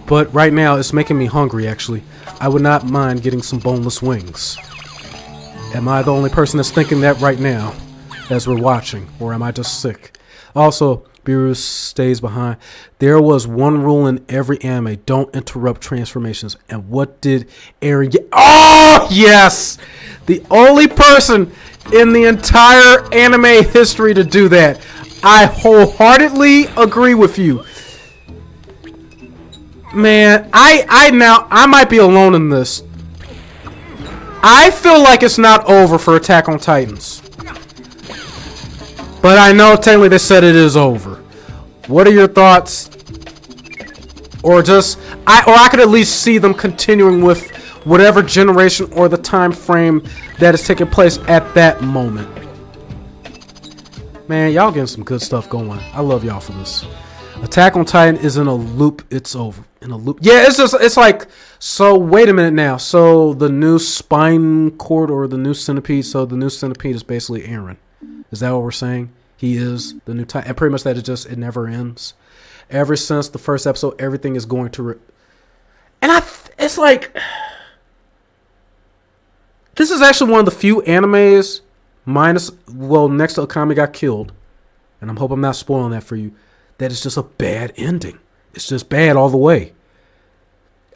But right now, it's making me hungry, actually. I would not mind getting some boneless wings. Am I the only person that's thinking that right now as we're watching? Or am I just sick? Also, Biru stays behind. There was one rule in every anime. Don't interrupt transformations. And what did Eren get? Oh, yes! The only person in the entire anime history to do that. I wholeheartedly agree with you. Man, I might be alone in this. I feel like it's not over for Attack on Titans. But I know technically they said it is over. What are your thoughts? Or just I could at least see them continuing with whatever generation or the time frame that is taking place at that moment. Man, y'all getting some good stuff going. I love y'all for this. Attack on Titan is in a loop. It's over. In a loop. Yeah, it's like, so wait a minute now. So the new spine cord or the new centipede. So the new centipede is basically Eren. Is that what we're saying? He is the new Titan. And pretty much that it never ends. Ever since the first episode, everything is going to... And it's like... This is actually one of the few animes, next to Akame got killed. And I'm hoping I'm not spoiling that for you. That is just a bad ending. It's just bad all the way.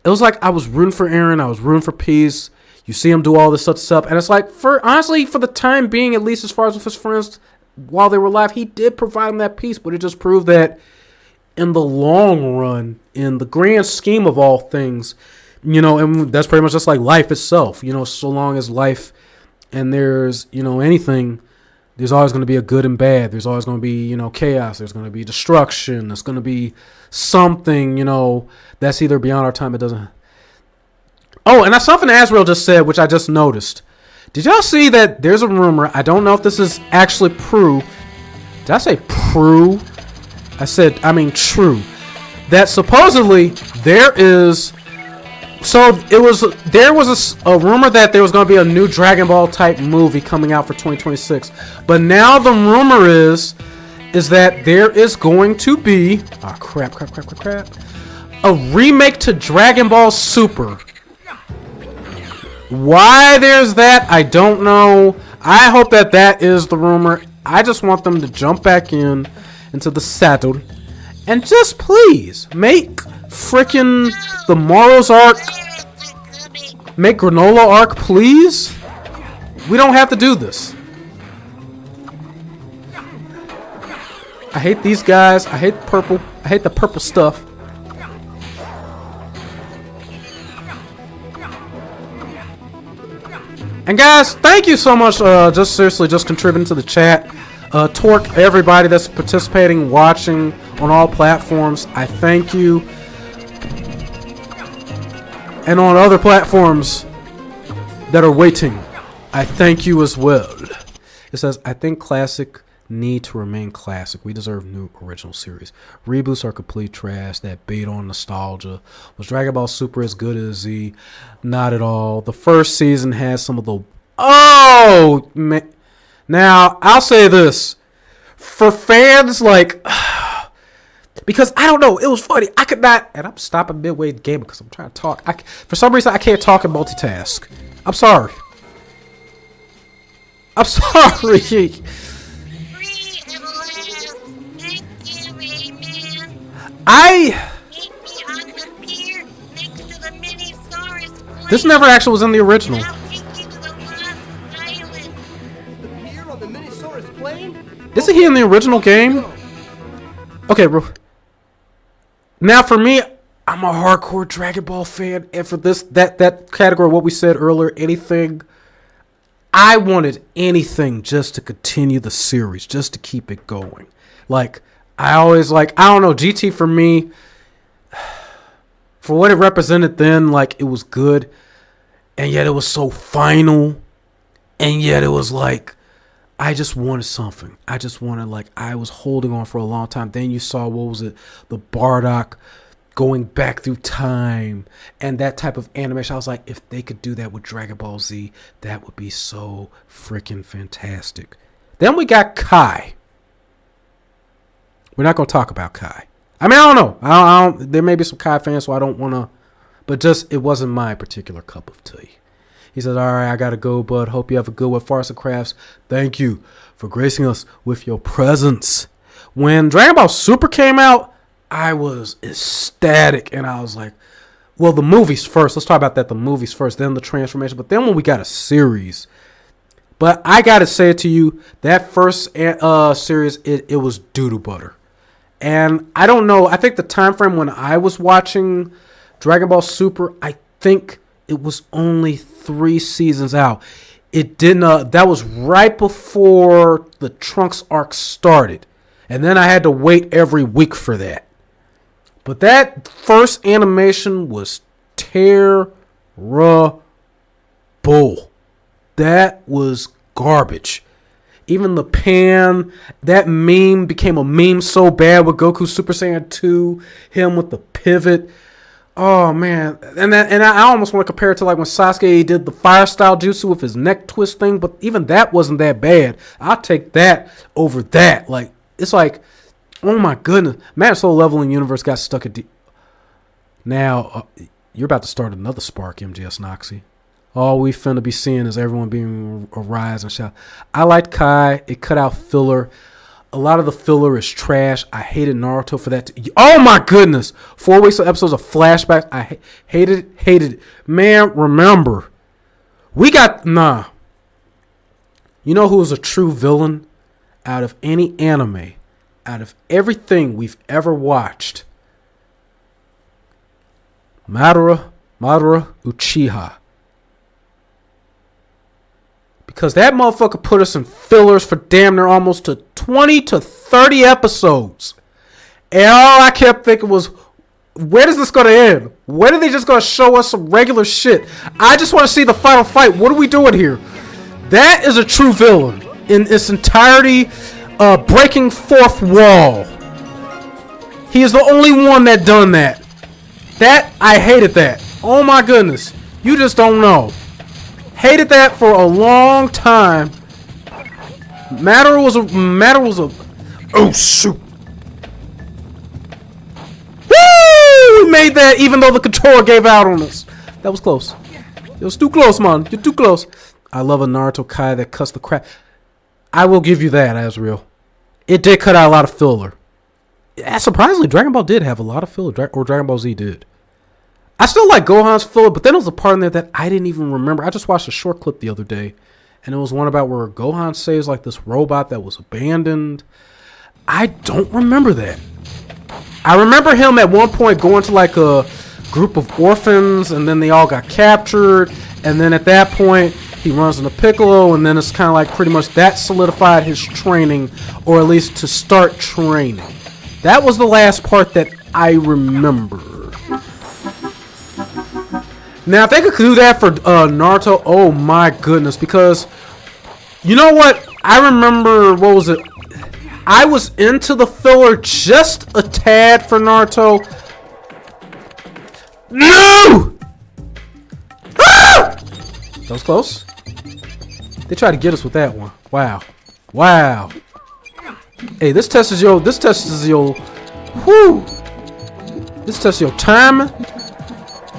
It was like I was rooting for Eren. I was rooting for peace. You see him do all this stuff. And it's like, honestly, for the time being, at least as far as with his friends, while they were alive, he did provide him that peace. But it just proved that in the long run, in the grand scheme of all things, you know, and that's pretty much just like life itself. You know, so long as life and there's, you know, anything, there's always going to be a good and bad. There's always going to be, you know, chaos. There's going to be destruction. There's going to be something, you know, that's either beyond our time. It doesn't. Oh, and that's something Azrael just said, which I just noticed. Did y'all see that there's a rumor? I don't know if this is actually true. Did I say true? I mean true. That supposedly there is So there was a rumor that there was going to be a new Dragon Ball type movie coming out for 2026, but now the rumor is that there is going to be a remake to Dragon Ball Super. Why there's that, I don't know. I hope that is the rumor. I just want them to jump back into the saddle and just please make freaking the Morals arc, make Granola arc, please. We don't have to do this. I hate these guys. I hate purple. I hate the purple stuff. And guys, thank you so much. Just seriously, just contributing to the chat. Torque, everybody that's participating, watching on all platforms. I thank you. And on other platforms that are waiting, I thank you as well. It says, I think classic need to remain classic. We deserve new original series. Reboots are complete trash that bait on nostalgia. Was Dragon Ball Super as good as Z? Not at all. The first season has some of the... Oh! Man. Now, I'll say this. For fans, like... Because, I don't know, it was funny. I could not... And I'm stopping midway game because I'm trying to talk. For some reason, I can't talk and multitask. I'm sorry. I'm sorry. This never actually was in the original. Isn't he in the original game? Okay, bro. Now for me, I'm a hardcore Dragon Ball fan, and for this that category, what we said earlier, anything, I wanted anything just to continue the series, just to keep it going. Like I always I don't know, GT for me, for what it represented then, like it was good, and yet it was so final, and yet it was like I just wanted something. I just wanted, I was holding on for a long time. Then you saw, what was it? The Bardock going back through time and that type of animation. I was like, if they could do that with Dragon Ball Z, that would be so freaking fantastic. Then we got Kai. We're not going to talk about Kai. I mean, I don't know. I don't, there may be some Kai fans, so I don't want to. But just, it wasn't my particular cup of tea. He said, all right, I got to go, bud. Hope you have a good one. Farce and Crafts, thank you for gracing us with your presence. When Dragon Ball Super came out, I was ecstatic. And I was like, well, the movies first. Let's talk about that. The movies first, then the transformation. But then when we got a series. But I got to say it to you, that first series, it was doo-doo butter. And I don't know. I think the time frame when I was watching Dragon Ball Super, I think it was only 3 seasons out. It didn't. That was right before the Trunks arc started, and then I had to wait every week for that. But that first animation was terrible. That was garbage. Even the pan, that meme became a meme so bad with Goku Super Saiyan 2, him with the pivot. Oh man, and I almost want to compare it to like when Sasuke did the fire style jutsu with his neck twist thing, but even that wasn't that bad. I'll take that over that. Like it's like, oh my goodness, man, Soul Leveling Universe got stuck at now. You're about to start another spark, MGS Noxy. All we finna be seeing is everyone being a rise and shout. I liked Kai. It cut out filler. A lot of the filler is trash. I hated Naruto for that. Oh my goodness. 4 weeks of episodes of flashbacks. I hated it. Man, remember. We got, You know who is a true villain? Out of any anime, out of everything we've ever watched. Madara Uchiha. Because that motherfucker put us in fillers for damn near almost to 20 to 30 episodes. And all I kept thinking was, where is this going to end? When are they just going to show us some regular shit? I just want to see the final fight. What are we doing here? That is a true villain in its entirety, breaking fourth wall. He is the only one that done that. I hated that. Oh my goodness. You just don't know. Hated that for a long time. Matter was a oh shoot. Woo! We made that even though the controller gave out on us. That was close. It was too close, man. You're too close. I love a Naruto Kai that cuts the crap. I will give you that, Azrael. It did cut out a lot of filler. Yeah, surprisingly, Dragon Ball did have a lot of filler, or Dragon Ball Z did. I still like Gohan's filler, but then there was a part in there that I didn't even remember. I just watched a short clip the other day, and it was one about where Gohan saves like this robot that was abandoned. I don't remember that. I remember him at one point going to like a group of orphans, and then they all got captured, and then at that point he runs into Piccolo, and then it's kind of like pretty much that solidified his training, or at least to start training. That was the last part that I remember. Now, if they could do that for Naruto, oh my goodness, because you know what? I remember, what was it? I was into the filler just a tad for Naruto. No! Ah! That was close. They tried to get us with that one. Wow. Wow. Hey, this tests your, whoo. This tests your timing,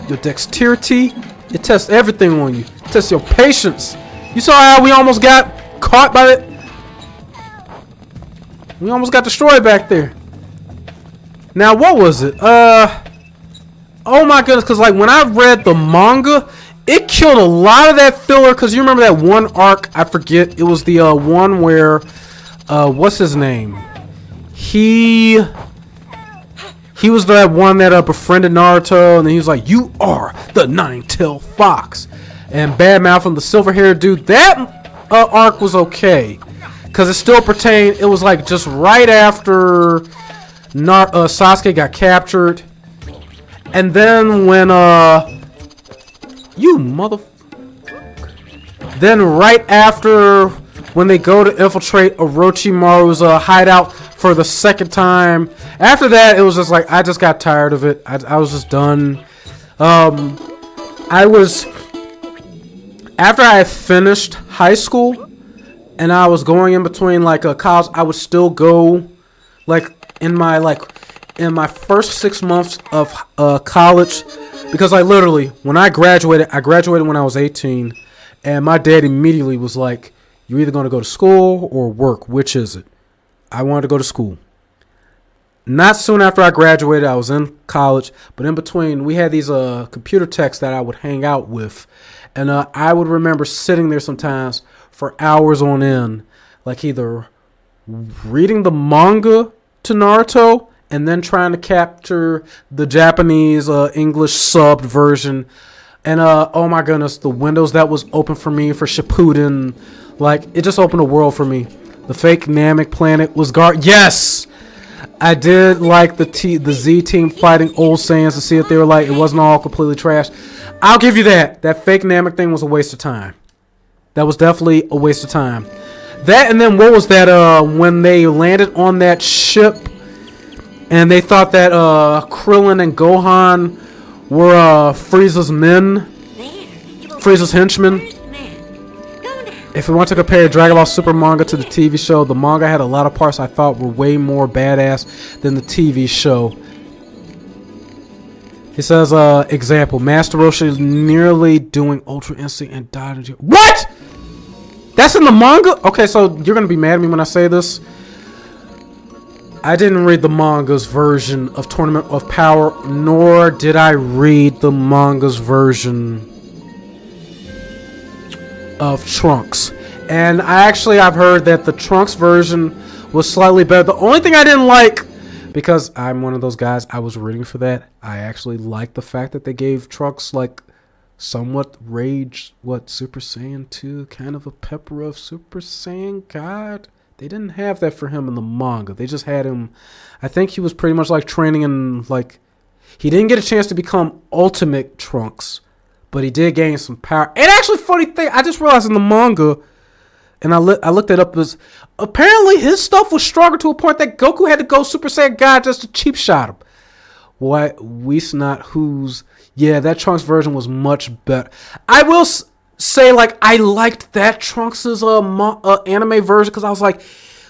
your dexterity. It tests everything on you. It tests your patience. You saw how we almost got caught by it? We almost got destroyed back there. Now, what was it? Oh my goodness, because like when I read the manga, it killed a lot of that filler, because you remember that one arc, I forget, it was the one where, what's his name? He was that one that befriended Naruto, and then he was like, you are the nine-tailed fox. And Badmouth from the silver-haired dude, that arc was okay, because it still pertained, it was like just right after Sasuke got captured. And then when, you motherfucker. Then right after, when they go to infiltrate Orochimaru's hideout for the second time. After that, it was just like, I just got tired of it. I was just done. After I had finished high school, and I was going in between like college, I would still go, in my first 6 months of college, because I literally, when I graduated when I was 18, and my dad immediately was like, you're either going to go to school or work. Which is it? I wanted to go to school. Not soon after I graduated, I was in college, but in between, we had these computer techs that I would hang out with, and I would remember sitting there sometimes for hours on end, like either reading the manga to Naruto, and then trying to capture the Japanese English subbed version. And oh my goodness, the windows that was open for me for Shippuden, like it just opened a world for me. The fake Namek planet was yes, I did like the Z team fighting old Saiyans to see if they were like, it wasn't all completely trash. I'll give you that. That fake Namek thing was a waste of time. That was definitely a waste of time. That, and then what was that? When they landed on that ship, and they thought that Krillin and Gohan were Frieza's men, Frieza's henchmen. If we want to compare Dragon Ball Super manga to the TV show, the manga had a lot of parts I thought were way more badass than the TV show. He says, example, Master Roshi nearly doing Ultra Instinct and died in jail. What? That's in the manga? Okay, so you're going to be mad at me when I say this. I didn't read the manga's version of Tournament of Power, nor did I read the manga's version of Trunks. And I've heard that the Trunks version was slightly better. The only thing I didn't like, because I'm one of those guys, I was rooting for that. I actually liked the fact that they gave Trunks like somewhat Super Saiyan 2, kind of a pepper of Super Saiyan God. They didn't have that for him in the manga. They just had him, I think he was pretty much like training in like, he didn't get a chance to become Ultimate Trunks, but he did gain some power. And actually, funny thing, I just realized in the manga, and I looked it up, is apparently his stuff was stronger to a point that Goku had to go Super Saiyan God just to cheap shot him. What we not who's yeah, that Trunks version was much better. I will say like I liked that Trunks's anime version because I was like,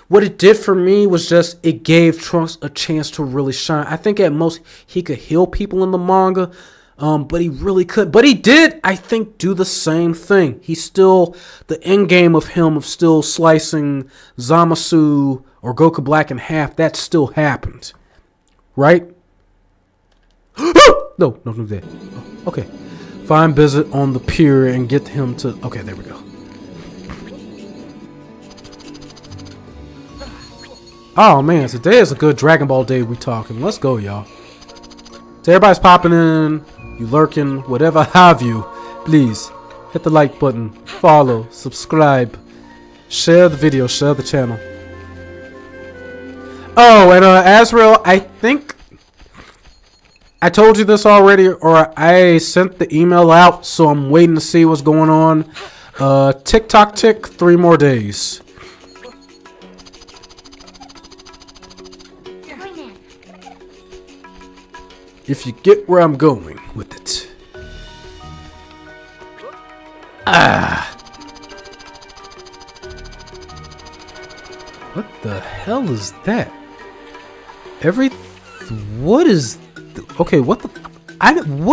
what it did for me was just it gave Trunks a chance to really shine. I think at most he could heal people in the manga, but he really could. But he did, I think, do the same thing. He still the end game of him of still slicing Zamasu or Goku Black in half. That still happened, right? No, don't do that. Oh, okay. Find Bizet on the pier and get him to... Okay, there we go. Oh, man. Today is a good Dragon Ball day we talking. Let's go, y'all. So everybody's popping in. You lurking. Whatever have you. Please, hit the like button. Follow. Subscribe. Share the video. Share the channel. Oh, and Azrael, I think... I told you this already, or I sent the email out, so I'm waiting to see what's going on. TikTok tick, 3 more days. If you get where I'm going with it. What the hell is that? What is... Okay, what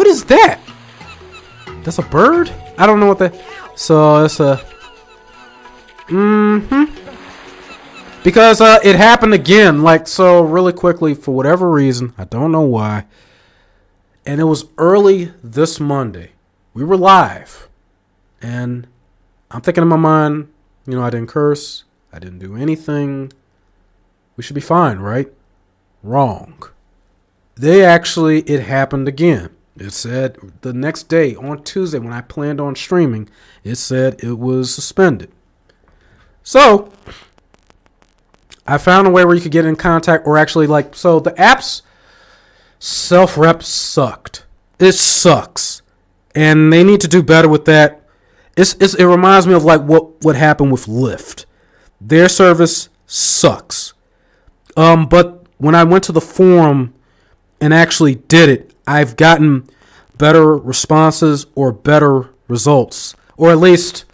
is that? That's a bird? I don't know what that... So, it's a... Because it happened again. Like, so really quickly, for whatever reason, I don't know why. And it was early this Monday. We were live. And I'm thinking in my mind, you know, I didn't curse. I didn't do anything. We should be fine, right? Wrong. It happened again. It said the next day on Tuesday when I planned on streaming, it said it was suspended. So I found a way where you could get in contact or actually so the app's self-rep sucked. It sucks. And they need to do better with that. It reminds me of like what happened with Lyft. Their service sucks. But when I went to the forum and actually did it, I've gotten better responses or better results, or at least,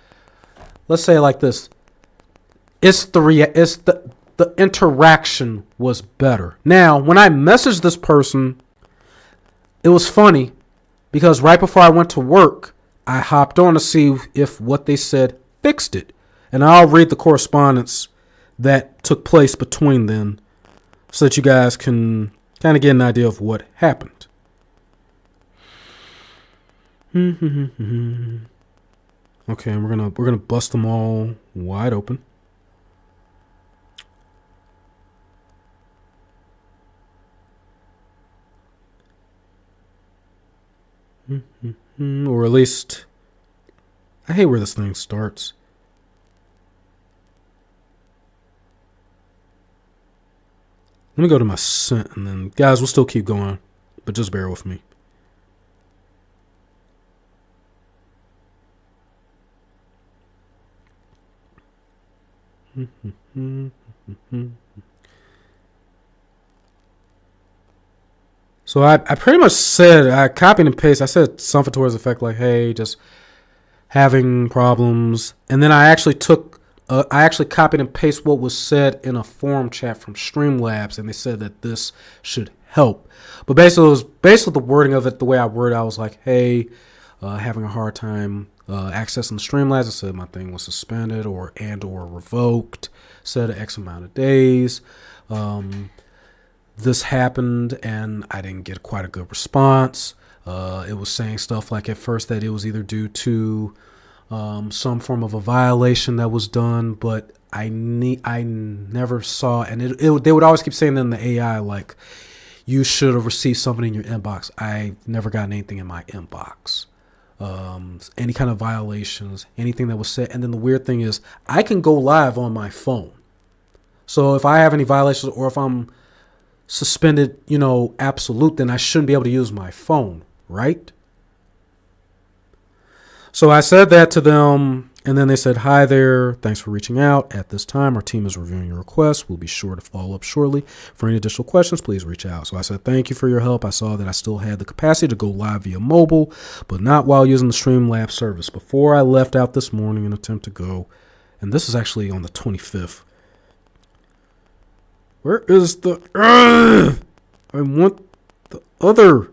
let's say it like this: the interaction was better. Now, when I messaged this person, it was funny because right before I went to work, I hopped on to see if what they said fixed it, and I'll read the correspondence that took place between them so that you guys can kind of get an idea of what happened. Okay, and we're gonna bust them all wide open. Or at least, I hate where this thing starts. Let me go to my sent, and then, guys, we'll still keep going, but just bear with me. So I pretty much said, I copied and pasted, I said something towards the effect like, hey, just having problems. And then I actually copied and pasted what was said in a forum chat from Streamlabs, and they said that this should help. But basically, it was basically the wording of it, the way I worded, I was like, hey, having a hard time accessing the Streamlabs. I said my thing was suspended or revoked, said X amount of days. This happened, and I didn't get quite a good response. It was saying stuff like at first that it was either due to some form of a violation that was done, but I never saw, and they would always keep saying in the AI like, you should have received something in your inbox. I've never gotten anything in my inbox. Any kind of violations, anything that was said. And then the weird thing is I can go live on my phone. So if I have any violations or if I'm suspended, absolute, then I shouldn't be able to use my phone, right? So I said that to them, And then they said, hi there. Thanks for reaching out. At this time, our team is reviewing your request. We'll be sure to follow up shortly. For any additional questions, please reach out. So I said, thank you for your help. I saw that I still had the capacity to go live via mobile, but not while using the Streamlabs service. Before I left out this morning in an attempt to go, and this is actually on the 25th. Where is the... I want the other...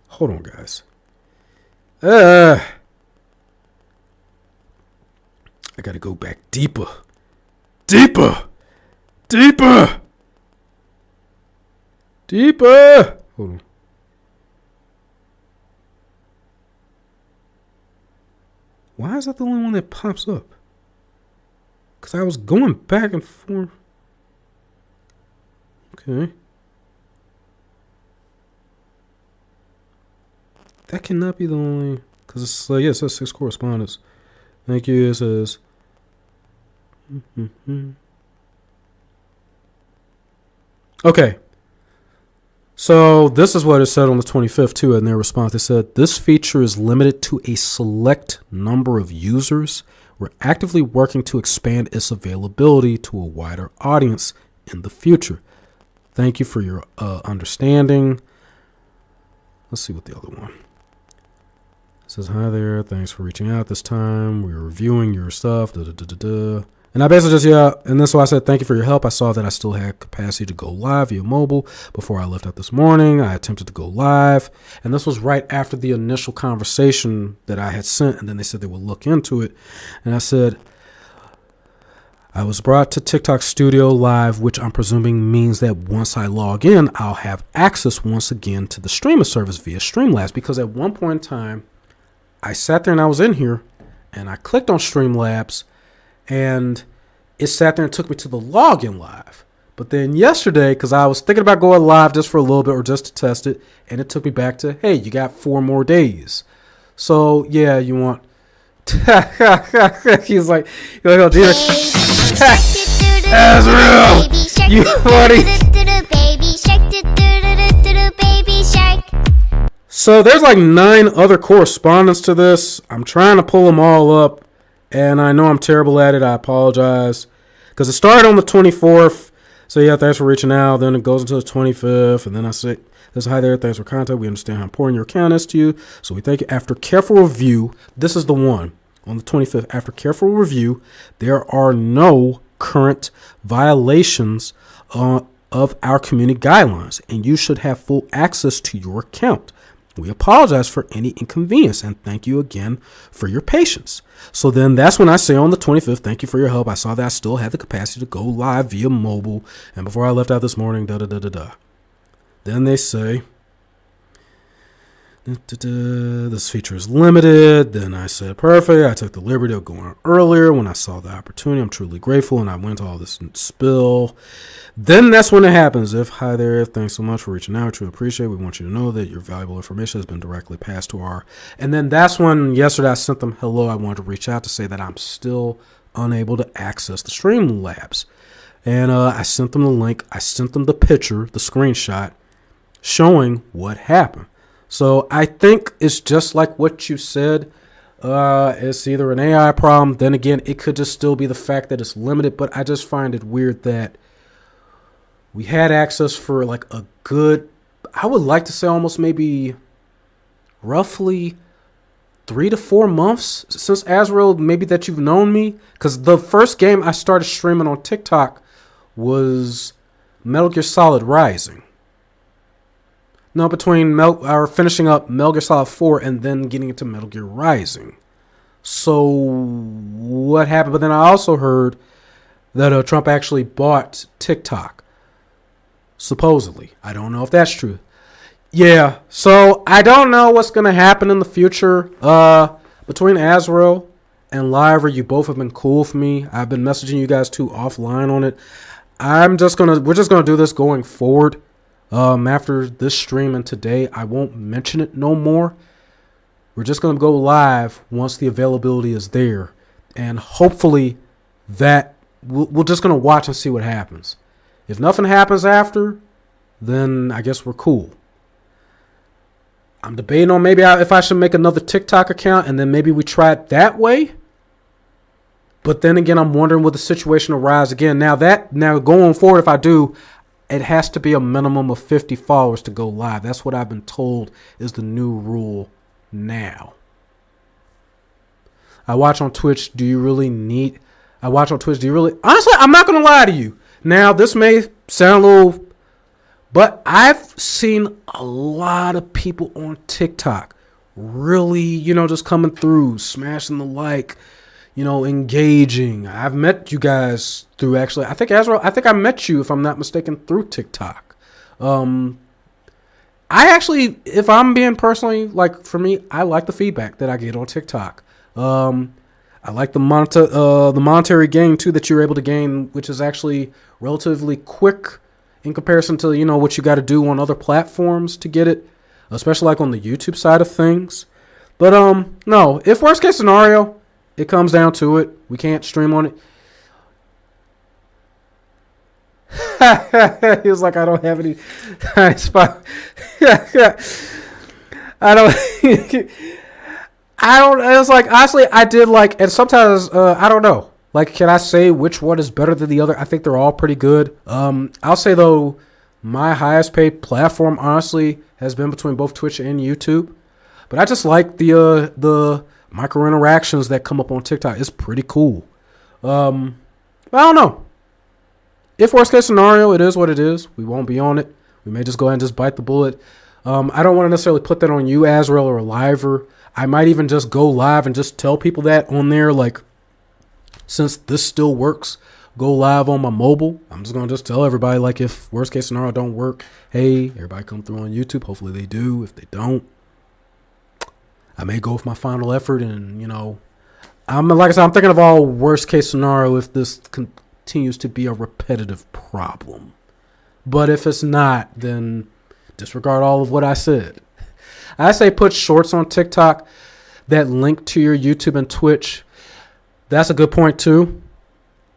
Hold on, guys. I gotta go back deeper. Deeper! Deeper! Deeper! Hold on. Why is that the only one that pops up? Because I was going back and forth. Okay. That cannot be the only... Because it's like, yeah, it says 6 correspondents. Thank you, it says... Okay. So this is what it said on the 25th too. In their response, they said, this feature is limited to a select number of users. We're actively working to expand its availability to a wider audience in the future. Thank you for your understanding. Let's see what the other one says. Hi there. Thanks for reaching out this time. We're reviewing your stuff. And I basically just, yeah. And then so I said, thank you for your help. I saw that I still had capacity to go live via mobile. Before I left out this morning, I attempted to go live. And this was right after the initial conversation that I had sent. And then they said they would look into it. And I said, I was brought to TikTok Studio Live, which I'm presuming means that once I log in, I'll have access once again to the streaming service via Streamlabs. Because at one point in time, I sat there and I was in here and I clicked on Streamlabs and it sat there and took me to the login live. But then yesterday, because I was thinking about going live just for a little bit or just to test it, and it took me back to, hey, you got 4 more days. So, yeah, you want... He's like, oh, dear. Azrael! You funny! So there's like 9 other correspondents to this. I'm trying to pull them all up. And I know I'm terrible at it. I apologize. Because it started on the 24th. So, yeah, thanks for reaching out. Then it goes into the 25th. And then I say, hi there. Thanks for contact. We understand how important your account is to you. So we thank you. After careful review, this is the one on the 25th. After careful review, there are no current violations of our community guidelines. And you should have full access to your account. We apologize for any inconvenience and thank you again for your patience. So then that's when I say on the 25th, thank you for your help. I saw that I still had the capacity to go live via mobile. And before I left out this morning, Then they say, this feature is limited. Then I said, perfect. I took the liberty of going earlier when I saw the opportunity. I'm truly grateful. And I went to all this spill. Then that's when it happens. Hi there. Thanks so much for reaching out. I truly appreciate it. We want you to know that your valuable information has been directly passed to our... And then that's when yesterday I sent them hello. I wanted to reach out to say that I'm still unable to access the Streamlabs. And I sent them the link. I sent them the picture, the screenshot, showing what happened. So I think it's just like what you said. It's either an AI problem. Then again, it could just still be the fact that it's limited. But I just find it weird that we had access for like a good, I would like to say almost maybe roughly 3 to 4 months since Azrael, maybe that you've known me. Because the first game I started streaming on TikTok was Metal Gear Solid Rising. No, between finishing up Metal Gear Solid 4 and then getting into Metal Gear Rising. So what happened? But then I also heard that Trump actually bought TikTok. Supposedly. I don't know if that's true. Yeah, so I don't know what's going to happen in the future. Between Azrael and Liver, you both have been cool for me. I've been messaging you guys too offline on it. We're just gonna do this going forward. After this stream and today, I won't mention it no more. We're just gonna go live once the availability is there, and hopefully that we're just gonna watch and see what happens. If nothing happens after, then I guess we're cool. I'm debating on maybe if I should make another TikTok account and then maybe we try it that way. But then again, I'm wondering will the situation arise again. Now going forward, if I do, it has to be a minimum of 50 followers to go live. That's what I've been told is the new rule now. I watch on Twitch. Do you really? Honestly, I'm not going to lie to you. Now, this may sound a little, but I've seen a lot of people on TikTok really, just coming through, smashing the like, engaging. I've met you guys through I think I met you, if I'm not mistaken, through TikTok. I actually, if I'm being personally, like for me, I like the feedback that I get on TikTok. I like the monetary gain too that you're able to gain, which is actually relatively quick in comparison to, what you got to do on other platforms to get it, especially like on the YouTube side of things. But no, if worst case scenario, it comes down to it, we can't stream on it. He was like, I don't have any spot. I don't. It's like, honestly, I did like, and sometimes, I don't know. Like, can I say which one is better than the other? I think they're all pretty good. I'll say, though, my highest paid platform, honestly, has been between both Twitch and YouTube. But I just like the micro interactions that come up on TikTok. It's pretty cool. But I don't know. If worst case scenario, it is what it is. We won't be on it. We may just go ahead and just bite the bullet. I don't want to necessarily put that on you, Azrael, or Liver. I might even just go live and just tell people that on there, like, since this still works, go live on my mobile. I'm just going to just tell everybody, like, if worst case scenario don't work, hey, everybody come through on YouTube. Hopefully they do. If they don't, I may go with my final effort and, like I said, I'm thinking of all worst case scenario if this continues to be a repetitive problem. But if it's not, then disregard all of what I said. I say put shorts on TikTok that link to your YouTube and Twitch. That's a good point too,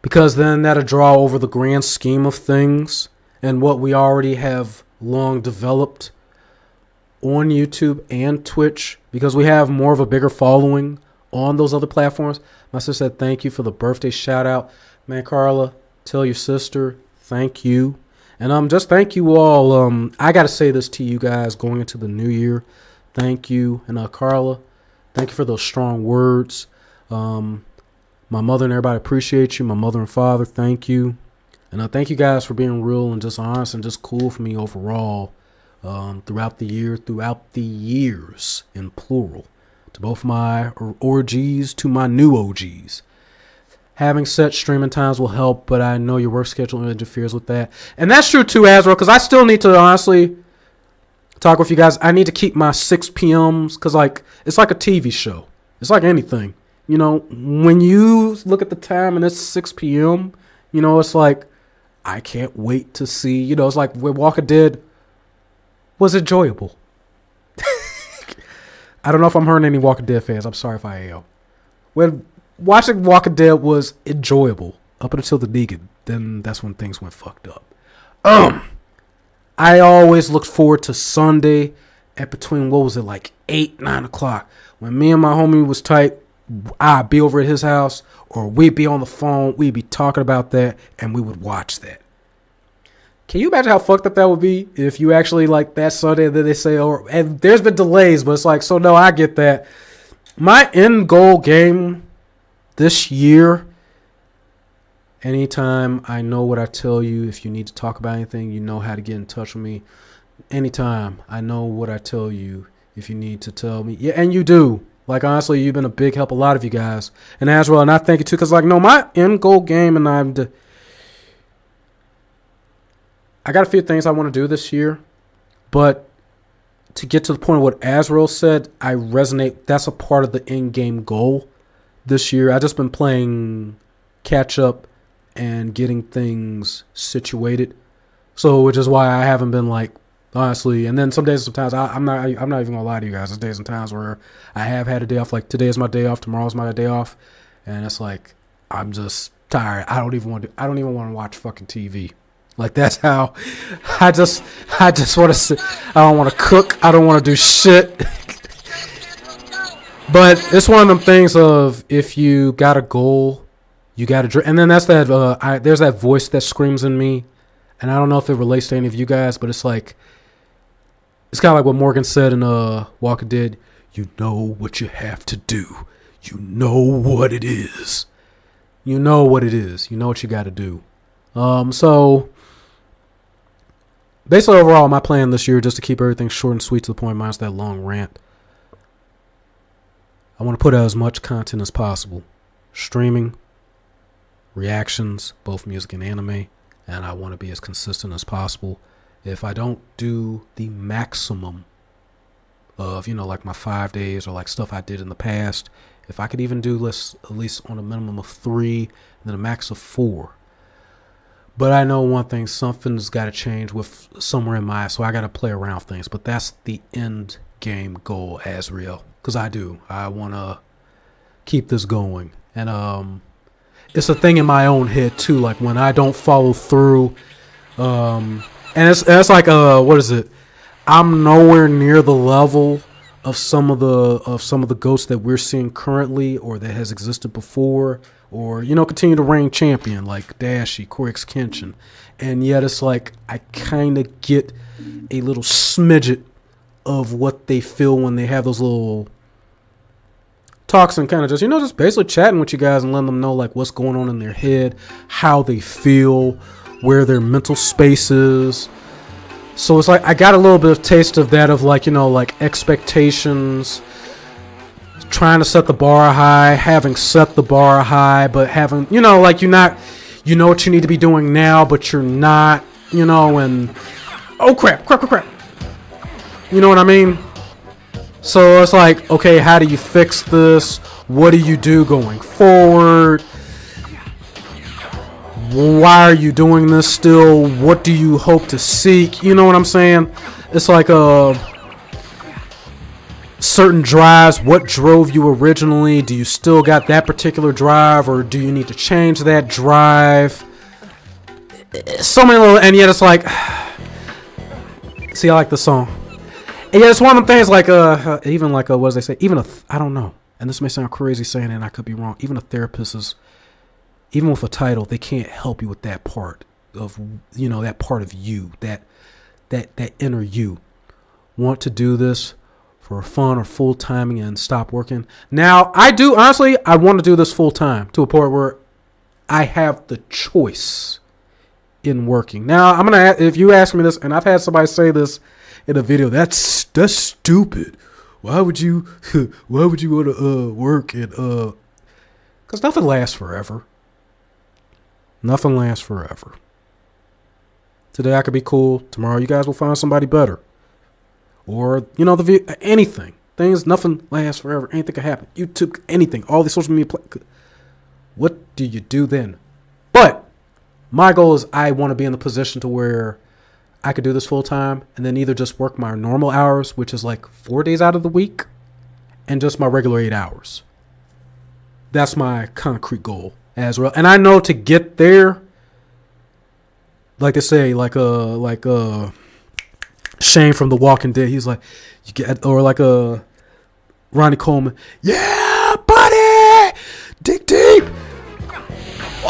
because then that'll draw over the grand scheme of things and what we already have long developed on YouTube and Twitch, because we have more of a bigger following on those other platforms. My sister said thank you for the birthday shout out. Man, Carla, tell your sister thank you. And just thank you all. I got to say this to you guys going into the new year. Thank you. And Carla, thank you for those strong words. My mother and everybody appreciate you. My mother and father, thank you. And thank you guys for being real and just honest and just cool for me overall throughout the years in plural. To both my OGs to my new OGs. Having set streaming times will help, but I know your work schedule interferes with that. And that's true too, Azrael, because I still need to honestly talk with you guys. I need to keep my 6 p.m.s because it's like a TV show. It's like anything. When you look at the time and it's 6 p.m., it's like, I can't wait to see, it's like where Walking Dead was enjoyable. I don't know if I'm hurting any Walking Dead fans. I'm sorry if I am. When watching Walking Dead was enjoyable up until the Negan. Then that's when things went fucked up. I always looked forward to Sunday at between, 8, 9 o'clock. When me and my homie was tight, I'd be over at his house or we'd be on the phone. We'd be talking about that and we would watch that. Can you imagine how fucked up that would be if you actually that Sunday that they say, and there's been delays, but it's like, so no, I get that. My end goal game this year, anytime I know what I tell you, if you need to talk about anything, you know how to get in touch with me. Anytime I know what I tell you, if you need to tell me. Yeah, and you do. Honestly, you've been a big help, a lot of you guys. And Azrael, and I thank you too, because my end goal game, and I got a few things I want to do this year, but to get to the point of what Azrael said, I resonate. That's a part of the end game goal this year. I just been playing catch up and getting things situated. So, which is why I haven't been honestly, and then sometimes I'm not even gonna lie to you guys. There's days and times where I have had a day off. Today is my day off, tomorrow's my day off, and it's I'm just tired. I don't even want to watch fucking TV. That's how I just want to sit. I don't want to cook. I don't want to do shit. But it's one of them things of if you got a goal You got to, and then that's that. There's that voice that screams in me, and I don't know if it relates to any of you guys, but it's like, it's kind of like what Morgan said in Walking Dead. You know what you have to do. You know what it is. You know what it is. You know what you got to do. So basically, overall, my plan this year, just to keep everything short and sweet to the point, minus that long rant, I want to put out as much content as possible. Streaming, reactions, both music and anime, and I want to be as consistent as possible. If I don't do the maximum of, like my 5 days or like stuff I did in the past, if I could even do this at least on a minimum of 3 and then a max of 4. But I know one thing, something's got to change with somewhere in my, so I got to play around with things. But that's the end game goal, as real, because I want to keep this going. And it's a thing in my own head too, like when I don't follow through, and it's like what is it? I'm nowhere near the level of some of the ghosts that we're seeing currently, or that has existed before, or continue to reign champion like Dashi, Korix Kenshin, and yet it's like I kind of get a little smidget of what they feel when they have those little talks and kind of just basically chatting with you guys and letting them know like what's going on in their head, how they feel, where their mental space is. So it's like I got a little bit of taste of that, of like like expectations, trying to set the bar high, having set the bar high, but having like you're not, what you need to be doing now, but you're not, and oh crap, you know what I mean? So it's like, okay, how do you fix this? What do you do going forward? Why are you doing this still? What do you hope to seek? You know what I'm saying? It's like certain drives. What drove you originally? Do you still got that particular drive, or do you need to change that drive? So many little, and yet it's like, see, I like the song. And yeah, it's one of them things like even like what does they say? Even I don't know, and this may sound crazy saying it, and I could be wrong. Even a therapist is, even with a title, they can't help you with that part of that part of you, that inner you. Want to do this for fun or full timing and stop working. Now I do honestly, I want to do this full time to a point where I have the choice in working. Now I'm gonna, if you ask me this, and I've had somebody say this in a video, that's stupid. Why would you want to work and because nothing lasts forever. Nothing lasts forever. Today I could be cool. Tomorrow you guys will find somebody better. Or anything. Things, nothing lasts forever. Anything can happen. YouTube, anything. All these social media. What do you do then? But my goal is I want to be in the position to where I could do this full time and then either just work my normal hours, which is like 4 days out of the week, and just my regular 8 hours. That's my concrete goal as well. And I know to get there, like they say, like Shane from The Walking Dead, he's like, you get, or like Ronnie Coleman, yeah, buddy, dig deep.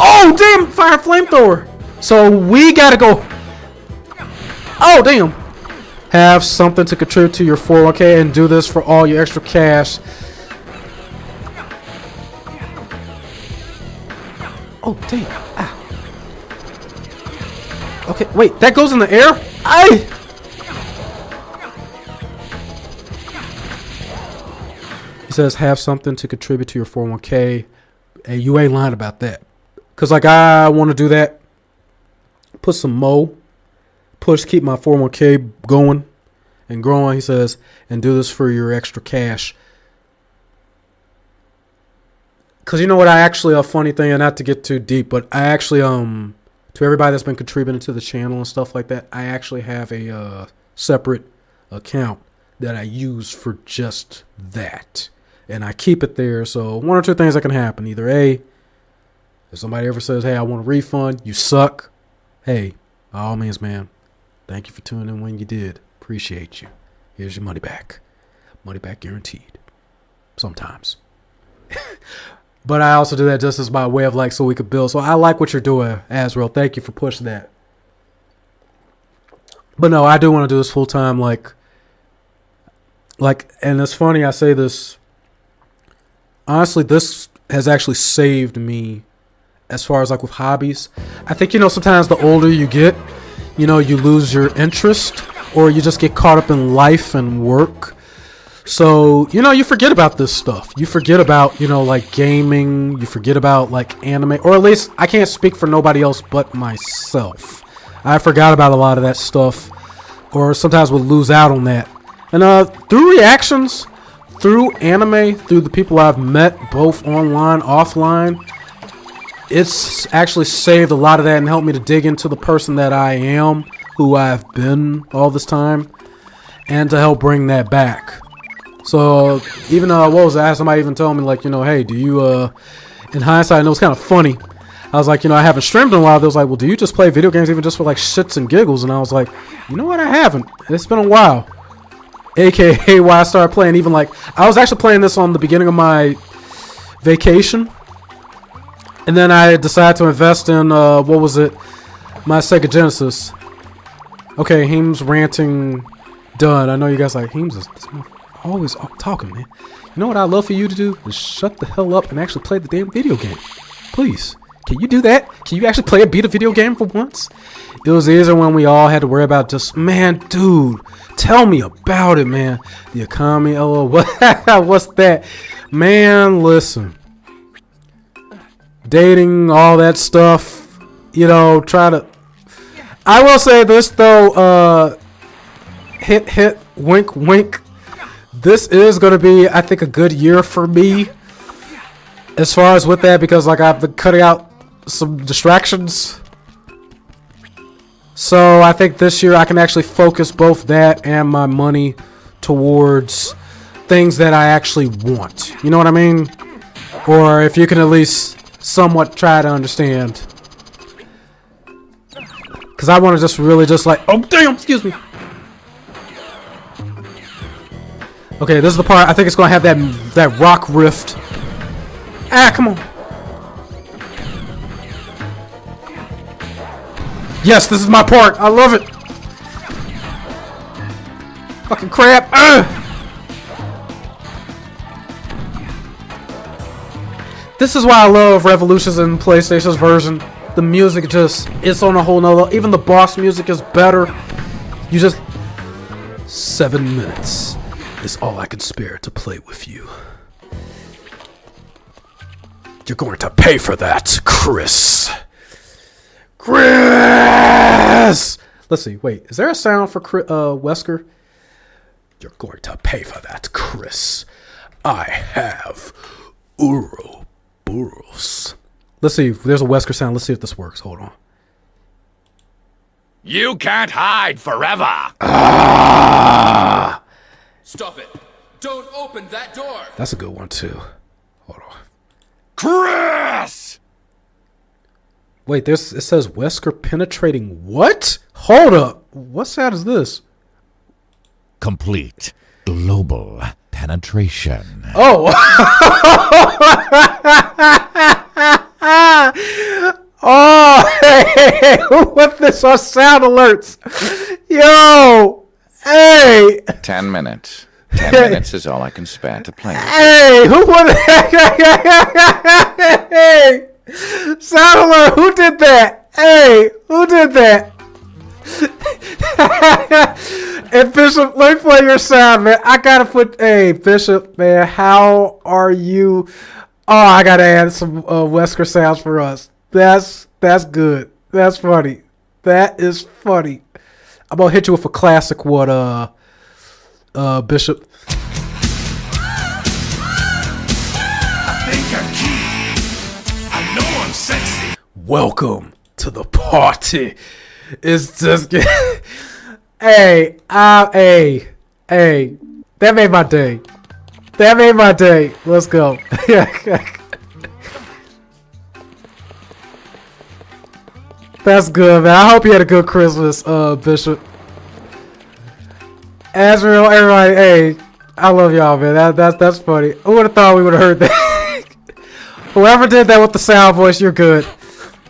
Oh damn, fire flamethrower. So we gotta go. Oh damn. Have something to contribute to your 401k and do this for all your extra cash. Oh damn. Ah. Okay, wait, that goes in the air? He says have something to contribute to your 401k. And you ain't lying about that. Cause like I want to do that. Put some keep my 401k going and growing, he says, and do this for your extra cash. Cause you know what, I actually, a funny thing, and not to get too deep, but I actually to everybody that's been contributing to the channel and stuff like that, I actually have a separate account that I use for just that. And I keep it there. So one or two things that can happen. Either A, if somebody ever says, hey, I want a refund, you suck. Hey, by all means, man, thank you for tuning in when you did. Appreciate you. Here's your money back. Money back guaranteed. Sometimes. But I also do that just as my way of like so we could build. So I like what you're doing, Azrael. Thank you for pushing that. But no, I do want to do this full time. Like, and it's funny I say this. Honestly, this has actually saved me as far as like with hobbies. I think, you know, sometimes the older you get, you know, you lose your interest or you just get caught up in life and work. So, you know, you forget about this stuff. You forget about, you know, like gaming. You forget about like anime, or at least I can't speak for nobody else but myself. I forgot about a lot of that stuff, or sometimes would lose out on that. And through reactions, through anime, through the people I've met, both online, offline, it's actually saved a lot of that and helped me to dig into the person that I am, who I've been all this time, and to help bring that back. So even what was that? Somebody even told me like, you know, hey, do you in hindsight, I know it's kind of funny. I was like, you know, I haven't streamed in a while. They was like, well, do you just play video games even just for like shits and giggles? And I was like, you know what? I haven't. It's been a while. AKA why I started playing even like, I was actually playing this on the beginning of my vacation. And then I decided to invest in, what was it? My Sega Genesis. Okay, Heems ranting done. I know you guys like, Heems is always talking, man. You know what I'd love for you to do? Is shut the hell up and actually play the damn video game. Please. Can you do that? Can you actually beat a video game for once? It was easier when we all had to worry about just, man, dude, tell me about it, man. The economy, what's that? Man, listen. Dating, all that stuff, you know, I will say this, though, hit, wink, wink. This is going to be, I think, a good year for me as far as with that, because like I've been cutting out some distractions. So I think this year I can actually focus both that and my money towards things that I actually want. You know what I mean? Or if you can at least somewhat try to understand. Because I want to just really just like, oh damn, excuse me. Okay, this is the part I think it's gonna have that rock rift. Ah, come on. Yes, this is my part. I love it. Fucking crap. This is why I love Revolutions in PlayStation's version. The music just, it's on a whole nother. Even the boss music is better. You just 7 minutes is all I can spare to play with you. You're going to pay for that, Chris. Chris! Let's see. Wait, is there a sound for Wesker? You're going to pay for that, Chris. I have Ouroboros. Let's see. There's a Wesker sound. Let's see if this works. Hold on. You can't hide forever! Ah! Stop it! Don't open that door! That's a good one, too. Hold on. Chris! Wait, it says Wesker penetrating what? Hold up. What sound is this? Complete global penetration. Oh. Oh, hey, what this on sound alerts? Yo, hey. 10 minutes. 10 minutes is all I can spare to play. Hey, who would? Hey, sound alert. Who did that? Hey, who did that? And Bishop, let me play your sound, man. I gotta put. Hey, Bishop, man, how are you? Oh, I gotta add some Wesker sounds for us. That's good. That's funny. That is funny. I'm gonna hit you with a classic one, Bishop. I think I'm cute. I know I'm sexy. Welcome to the party. It's just hey, that made my day. That made my day. Let's go. That's good, man. I hope you had a good Christmas, Bishop. Azrael, everybody, hey, I love y'all, man. That's funny. Who would have thought we would have heard that? Whoever did that with the sound voice, you're good.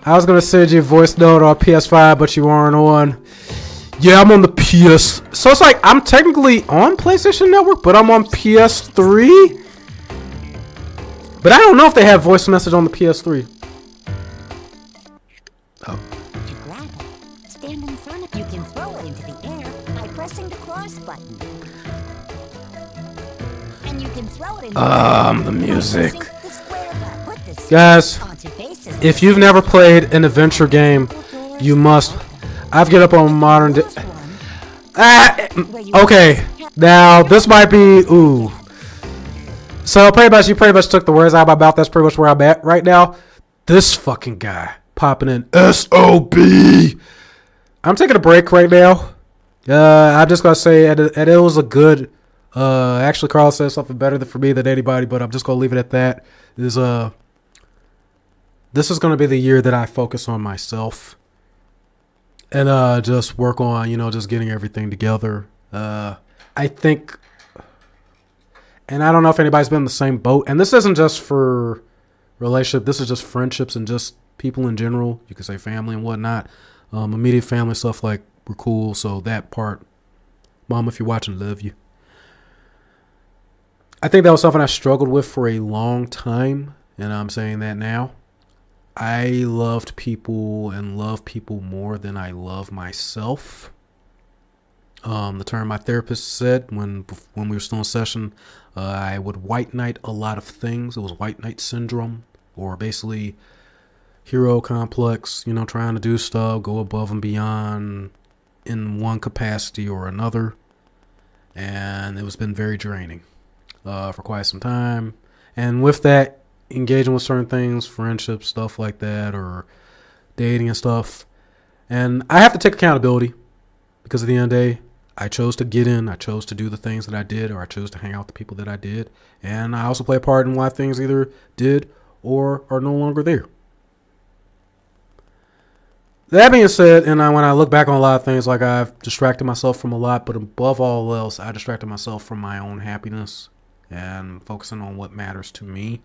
I was gonna send you a voice note on PS5, but you weren't on. Yeah, I'm on the PS. So it's like I'm technically on PlayStation Network, but I'm on PS3. But I don't know if they have voice message on the PS3. Oh. You grab it, stand in front of you can throw it into the air by pressing the cross button. And you can throw it in The music. the square button. Put the Guys, onto bases. if you've never played an adventure game, you must. I've get up on modern day. Okay, now this might be ooh. So you pretty much took the words out of my mouth. That's pretty much where I'm at right now. This fucking guy popping in SOB. I'm taking a break right now. I'm just gonna say, and it was a good. Actually, Carl said something better for me than anybody, but I'm just gonna leave it at that. This is gonna be the year that I focus on myself. And just work on, just getting everything together. I think, and I don't know if anybody's been in the same boat. And this isn't just for relationship. This is just friendships and just people in general. You could say family and whatnot. Immediate family stuff, like, we're cool. So that part, Mom, if you're watching, love you. I think that was something I struggled with for a long time. And I'm saying that now. I loved people and love people more than I love myself. The term my therapist said when we were still in session, I would white knight a lot of things. It was white knight syndrome, or basically hero complex, trying to do stuff, go above and beyond in one capacity or another. And it was been very draining for quite some time. And with that, engaging with certain things, friendships, stuff like that, or dating and stuff. And I have to take accountability because at the end of the day, I chose to get in. I chose to do the things that I did, or I chose to hang out with the people that I did. And I also play a part in why things either did or are no longer there. That being said, and when I look back on a lot of things, like, I've distracted myself from a lot, but above all else, I distracted myself from my own happiness and focusing on what matters to me.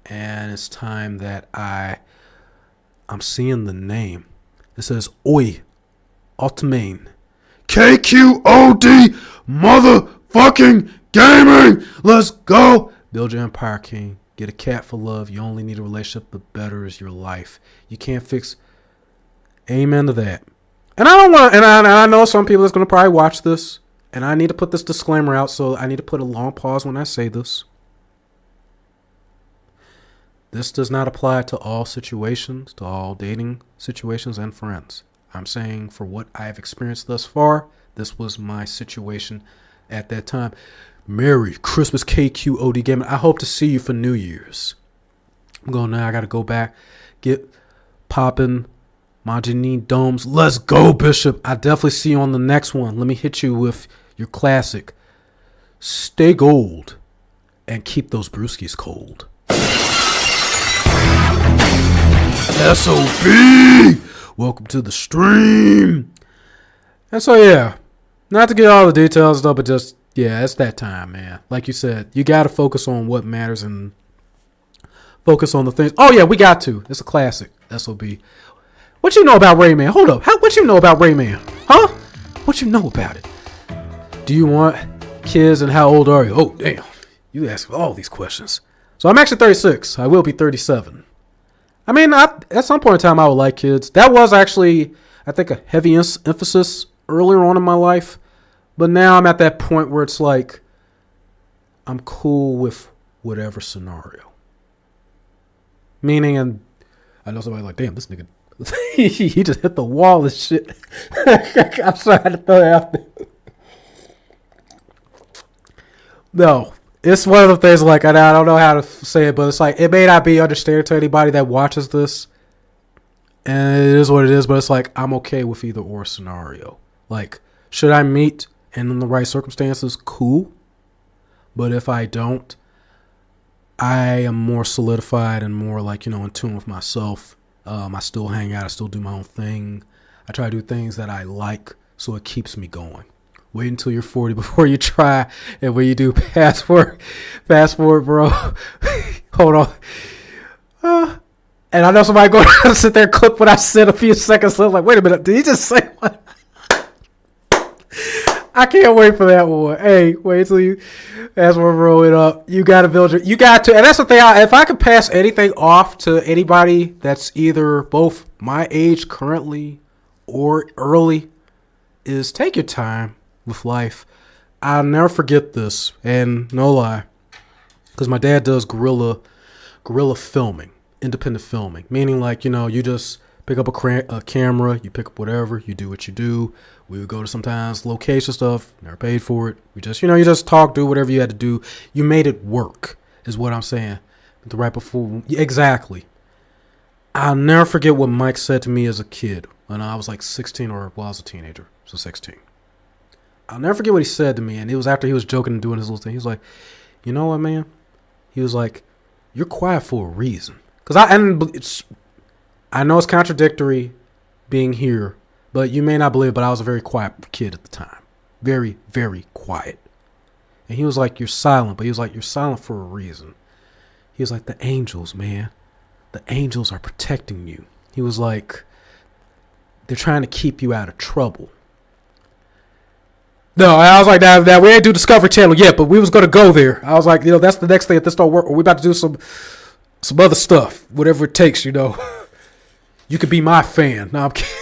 And it's time that I'm seeing the name. It says Oi Ultimane KQOD motherfucking gaming. Let's go. Build your empire, king. Get a cat for love. You only need a relationship. The better is your life. You can't fix. Amen to that. And I don't want. And I know some people that's gonna probably watch this. And I need to put this disclaimer out. So I need to put a long pause when I say this. This does not apply to all situations, to all dating situations and friends. I'm saying for what I've experienced thus far, this was my situation at that time. Merry Christmas, KQOD Gaming. I hope to see you for New Year's. I'm going now. I got to go back, get popping my Janine Domes. Let's go, Bishop. I definitely see you on the next one. Let me hit you with your classic. Stay gold and keep those brewskis cold. SOB! Welcome to the stream. And so, yeah, not to get all the details though, but just, yeah, it's that time, man. Like you said, you got to focus on what matters and focus on the things. Oh, yeah, we got to. It's a classic. SOB. What you know about Rayman? Hold up. What you know about Rayman? Huh? What you know about it? Do you want kids and how old are you? Oh, damn. You ask all these questions. So I'm actually 36. I will be 37. I mean, at some point in time, I would like kids. That was actually, I think, a heavy emphasis earlier on in my life. But now I'm at that point where it's like, I'm cool with whatever scenario. Meaning, and I know somebody's like, damn, this nigga, he just hit the wall and shit. I'm sorry, I had to throw that out there. No. It's one of the things, like, I don't know how to say it, but it's like, it may not be understanding to anybody that watches this, and it is what it is, but it's like, I'm okay with either or scenario. Like, should I meet and in the right circumstances? Cool. But if I don't, I am more solidified and more, like, in tune with myself. I still hang out. I still do my own thing. I try to do things that I like, so it keeps me going. Wait until you're 40 before you try. And when you do, fast forward, bro. Hold on. And I know somebody going to sit there and clip what I said a few seconds. So I was like, wait a minute, did he just say what? I can't wait for that one. Hey, wait till you, as we're rolling up, you got to build your, you got to, and that's the thing. If I could pass anything off to anybody that's either both my age currently or early, is take your time with life. I'll never forget this, and no lie, because my dad does guerrilla filming, independent filming, meaning like, you know, you just pick up a camera, you pick up whatever, you do what you do. We would go to sometimes location stuff, never paid for it. We just, you know, you just talk, do whatever you had to do. You made it work, is what I'm saying. Right before, exactly. I'll never forget what Mike said to me as a kid when I was like 16, or well, I was a teenager, so 16. I'll never forget what he said to me, and it was after he was joking and doing his little thing. He was like, you know what, man? He was like, you're quiet for a reason. Because I know it's contradictory being here, but you may not believe it, but I was a very quiet kid at the time. Very, very quiet. And he was like, you're silent, but he was like, you're silent for a reason. He was like, the angels, man. The angels are protecting you. He was like, they're trying to keep you out of trouble. No, I was like, that we ain't do Discovery Channel yet, but we was going to go there. I was like, you know, that's the next thing if this don't work. Or we about to do some other stuff, whatever it takes, you know. You could be my fan. No, I'm kidding.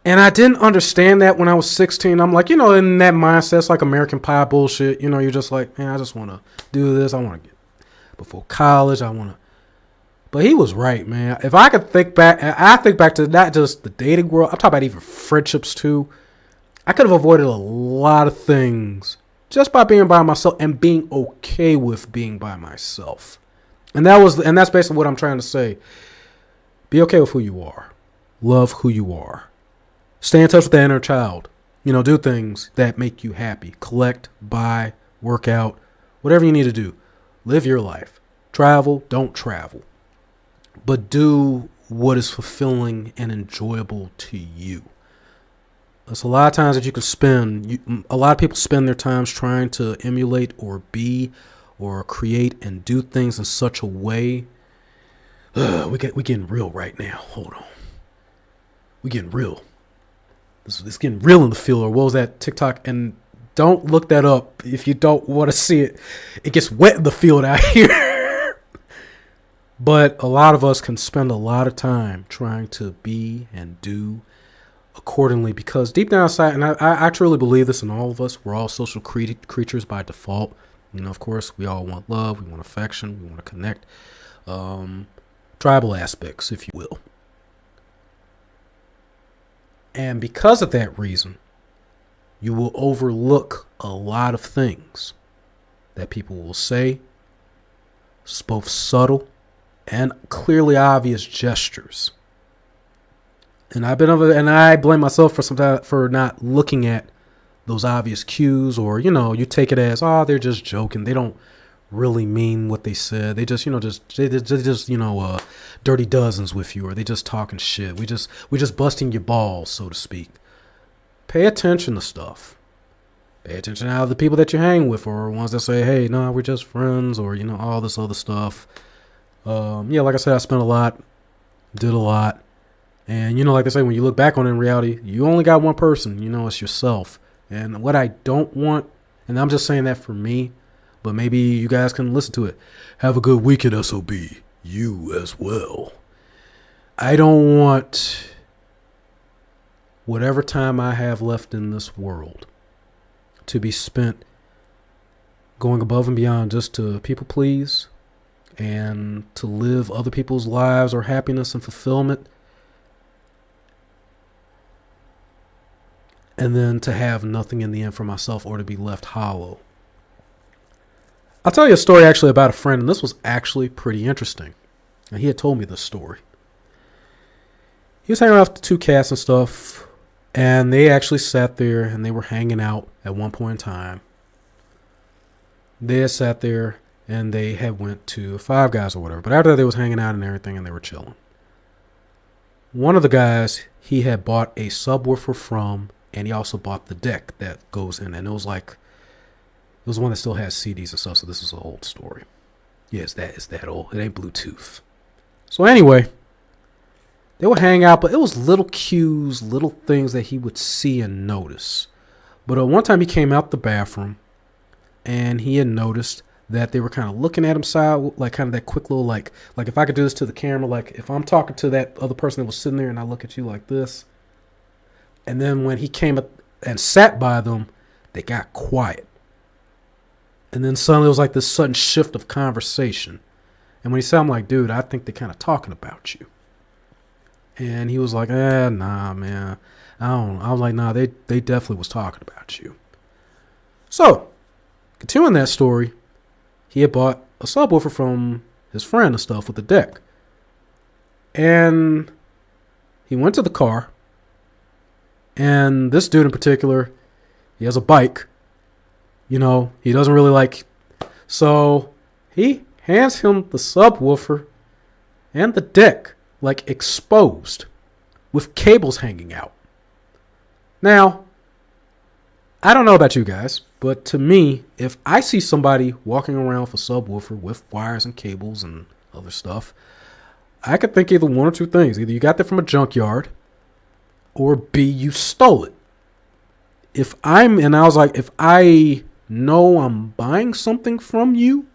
And I didn't understand that when I was 16. I'm like, you know, in that mindset, it's like American Pie bullshit. You know, you're just like, man, I just want to do this. I want to get before college. I want to. But he was right, man. If I could think back, I think back to not just the dating world. I'm talking about even friendships too. I could have avoided a lot of things just by being by myself and being okay with being by myself. And that's basically what I'm trying to say. Be okay with who you are. Love who you are. Stay in touch with the inner child. You know, do things that make you happy. Collect, buy, work out, whatever you need to do. Live your life. Travel, don't travel. But do what is fulfilling and enjoyable to you. There's a lot of times that you can spend. A lot of people spend their times trying to emulate or be or create and do things in such a way. We getting real right now. Hold on. We getting real. It's getting real in the field. Or what was that TikTok? And don't look that up if you don't want to see it. It gets wet in the field out here. But a lot of us can spend a lot of time trying to be and do accordingly, because deep down inside, and I truly believe this in all of us, we're all social creatures by default. You know, of course, we all want love, we want affection, we want to connect. Tribal aspects, if you will. And because of that reason, you will overlook a lot of things that people will say. It's both subtle and clearly obvious gestures. And I blame myself for not looking at those obvious cues, or, you know, you take it as, oh, they're just joking. They don't really mean what they said. They just, you know, dirty dozens with you, or they just talking shit. We just busting your balls, so to speak. Pay attention to stuff. Pay attention to how the people that you hang with, or ones that say, hey, no, we're just friends, or, you know, all this other stuff. Yeah, like I said, I spent a lot, did a lot. And, you know, like I say, when you look back on it in reality, you only got one person, you know, it's yourself. And what I don't want, and I'm just saying that for me, but maybe you guys can listen to it. Have a good weekend, SOB. You as well. I don't want whatever time I have left in this world to be spent going above and beyond just to people please and to live other people's lives or happiness and fulfillment. And then to have nothing in the end for myself, or to be left hollow. I'll tell you a story actually about a friend, and this was actually pretty interesting. And he had told me this story. He was hanging out with the two cats and stuff, and they actually sat there and they were hanging out at one point in time. They had sat there and they had went to Five Guys or whatever. But after that, they was hanging out and everything, and they were chilling. One of the guys he had bought a subwoofer from, and he also bought the deck that goes in. And it was one that still has CDs and stuff, so this is an old story. Yeah, it's that old. It ain't Bluetooth. So anyway, they would hang out, but it was little cues, little things that he would see and notice. But one time he came out the bathroom, and he had noticed that they were kind of looking at him side, like kind of that quick little, like if I could do this to the camera, like if I'm talking to that other person that was sitting there and I look at you like this. And then when he came up and sat by them, they got quiet. And then suddenly it was like this sudden shift of conversation. And when he said, I'm like, dude, I think they're kind of talking about you. And he was like, nah, man. I don't know. I was like, nah, they definitely was talking about you. So, continuing that story, he had bought a subwoofer from his friend and stuff with the deck. And he went to the car. And this dude in particular, he has a bike. You know, he doesn't really like. So he hands him the subwoofer and the deck, like exposed, with cables hanging out. Now, I don't know about you guys, but to me, if I see somebody walking around with a subwoofer with wires and cables and other stuff, I could think either one or two things. Either you got that from a junkyard, or B, you stole it. If I know I'm buying something from you,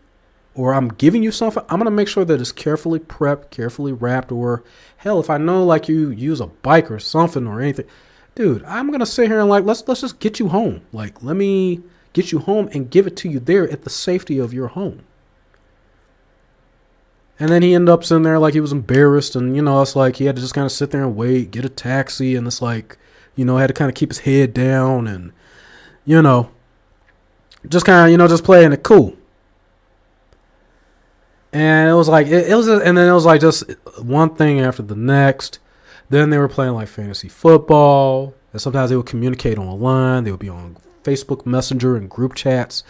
or I'm giving you something, I'm going to make sure that it's carefully prepped, carefully wrapped, or hell, if I know like you use a bike or something or anything, dude, I'm going to sit here and like, let's just get you home. Like, let me get you home and give it to you there at the safety of your home. And then he ended up sitting there like he was embarrassed. And, you know, it's like he had to just kind of sit there and wait, get a taxi. And it's like, you know, had to kind of keep his head down and, you know, just kind of, you know, just playing it cool. And it was like, and then it was like just one thing after the next. Then they were playing like fantasy football. And sometimes they would communicate online. They would be on Facebook Messenger and group chats.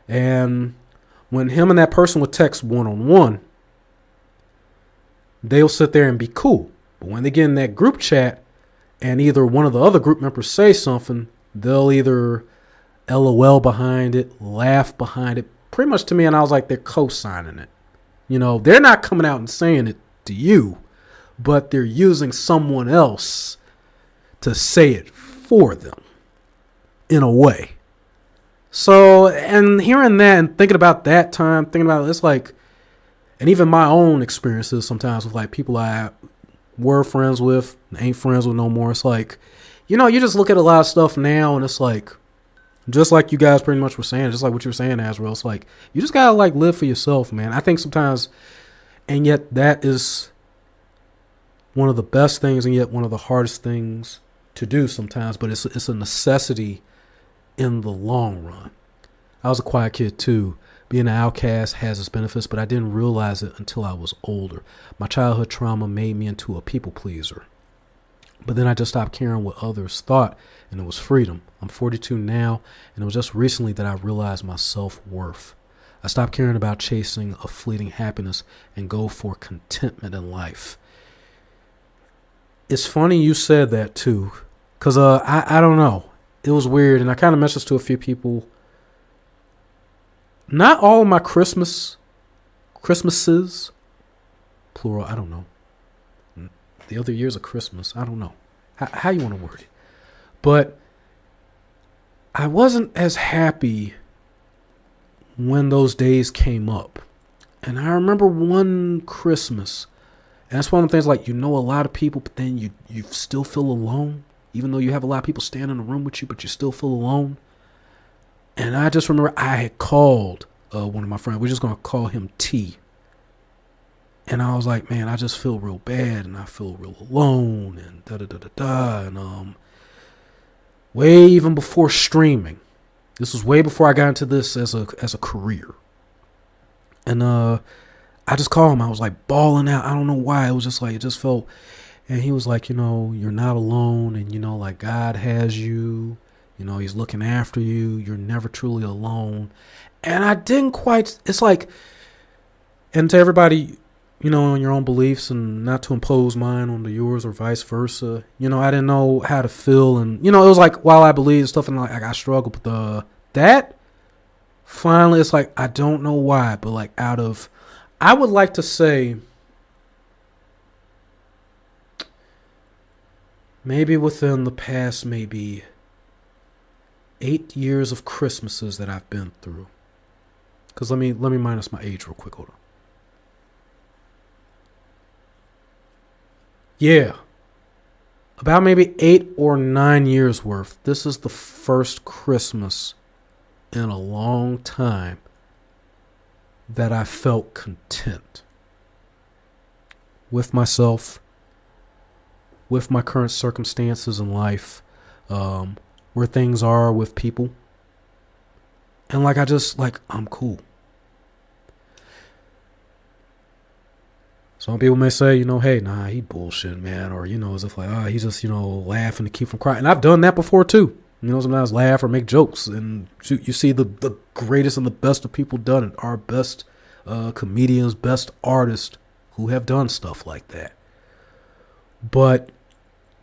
And when him and that person would text one-on-one, they'll sit there and be cool. But when they get in that group chat and either one of the other group members say something, they'll either LOL behind it, laugh behind it. Pretty much to me, and I was like, they're co-signing it. You know, they're not coming out and saying it to you, but they're using someone else to say it for them in a way. So, and hearing that and thinking about that time, thinking about it, it's like, and even my own experiences sometimes with like people I were friends with, ain't friends with no more. It's like, you know, you just look at a lot of stuff now and it's like, just like you guys pretty much were saying, just like what you were saying, Azrael, it's like, you just gotta like live for yourself, man. I think sometimes, and yet that is one of the best things and yet one of the hardest things to do sometimes, but it's a necessity in the long run. I was a quiet kid too. Being an outcast has its benefits, but I didn't realize it until I was older. My childhood trauma made me into a people pleaser. But then I just stopped caring what others thought, and it was freedom. I'm 42 now, and it was just recently that I realized my self-worth. I stopped caring about chasing a fleeting happiness and go for contentment in life. It's funny you said that too, because I don't know. It was weird, and I kind of mentioned this to a few people. Not all of my Christmases, plural, I don't know. The other years of Christmas, I don't know. How you want to word it. But I wasn't as happy when those days came up. And I remember one Christmas, and that's one of the things like, you know a lot of people, but then you still feel alone. Even though you have a lot of people standing in the room with you, but you still feel alone. And I just remember I had called one of my friends. We're just going to call him T. And I was like, man, I just feel real bad and I feel real alone and da-da-da-da-da. And way even before streaming. This was way before I got into this as a career. And I just called him. I was like bawling out. I don't know why. It was just like, it just felt. And he was like, you know, you're not alone. And, you know, like God has you. You know, he's looking after you. You're never truly alone. And I didn't quite, it's like, and to everybody, you know, on your own beliefs and not to impose mine onto yours or vice versa. You know, I didn't know how to feel. And, you know, it was like, while I believe stuff and like I struggled with that, finally, it's like, I don't know why, but like out of I would like to say maybe within the past maybe 8 years of Christmases that I've been through. Because let me minus my age real quick. Hold on. Yeah. About maybe 8 or 9 years worth. This is the first Christmas in a long time that I felt content with myself, with my current circumstances in life, where things are with people. And like, I'm cool. Some people may say, hey, nah, he bullshit, man. Or, as if like, he's just, laughing to keep from crying. And I've done that before too. Sometimes laugh or make jokes. And you see the greatest and the best of people done it. Our best comedians, best artists who have done stuff like that. But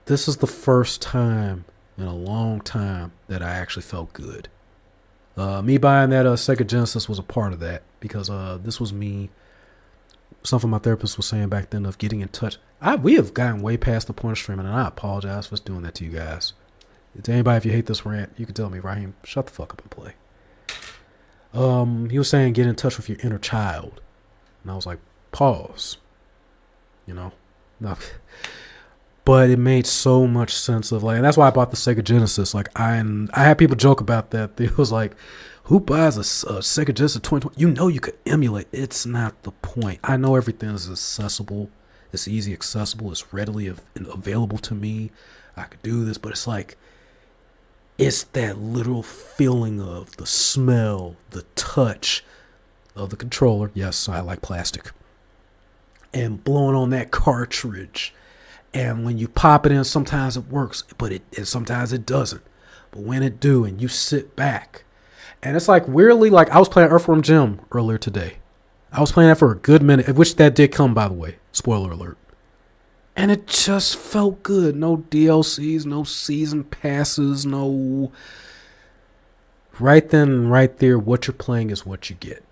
this is the first time in a long time that I actually felt good. Me buying that Sega Genesis was a part of that, because this was me. Something my therapist was saying back then of getting in touch. We have gotten way past the point of streaming, and I apologize for doing that to you guys. To anybody, if you hate this rant, you can tell me, Raheem, shut the fuck up and play. He was saying get in touch with your inner child. And I was like, pause. No. But it made so much sense of and that's why I bought the Sega Genesis. I had people joke about that. It was like, who buys a Sega Genesis 2020? You could emulate. It's not the point. I know everything is accessible. It's easy accessible. It's readily available to me. I could do this, but it's that literal feeling of the smell, the touch of the controller. Yes, I like plastic. And blowing on that cartridge. And when you pop it in, sometimes it works, but sometimes it doesn't. But when it do, and you sit back, and it's weirdly, I was playing Earthworm Jim earlier today. I was playing that for a good minute, which that did come, by the way. Spoiler alert. And it just felt good. No DLCs, no season passes, no. Right then and right there, what you're playing is what you get.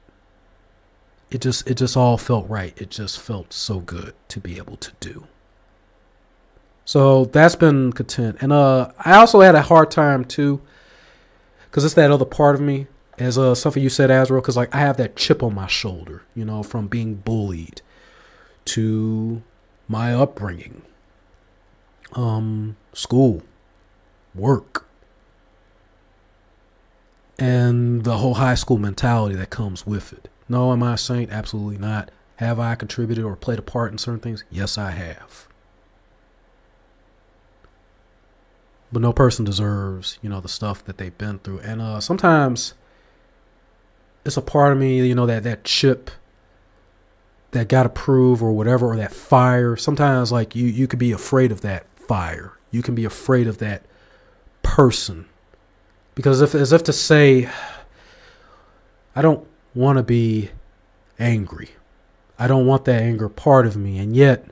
It just all felt right. It just felt so good to be able to do. So that's been content. And I also had a hard time too, because it's that other part of me, as something you said, Azrael, because I have that chip on my shoulder, from being bullied to my upbringing, school, work, and the whole high school mentality that comes with it. No, am I a saint? Absolutely not. Have I contributed or played a part in certain things? Yes, I have. But no person deserves, the stuff that they've been through. And sometimes it's a part of me, that chip that got approved or whatever, or that fire. Sometimes you could be afraid of that fire. You can be afraid of that person. Because as if to say, I don't want to be angry. I don't want that anger part of me. And yet,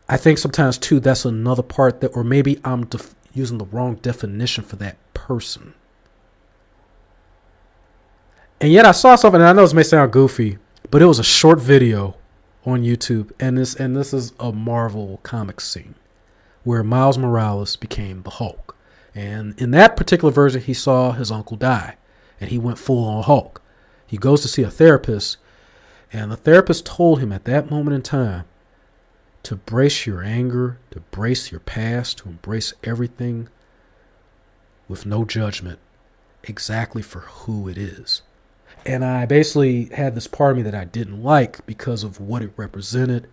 I think sometimes too, that's another part that, or maybe I'm using the wrong definition for that person. And yet I saw something, and I know this may sound goofy, but it was a short video on YouTube, and this is a Marvel comic scene where Miles Morales became the Hulk. And in that particular version, he saw his uncle die, and he went full on Hulk. He goes to see a therapist, and the therapist told him at that moment in time to brace your anger, to brace your past, to embrace everything with no judgment, exactly for who it is. And I basically had this part of me that I didn't like because of what it represented,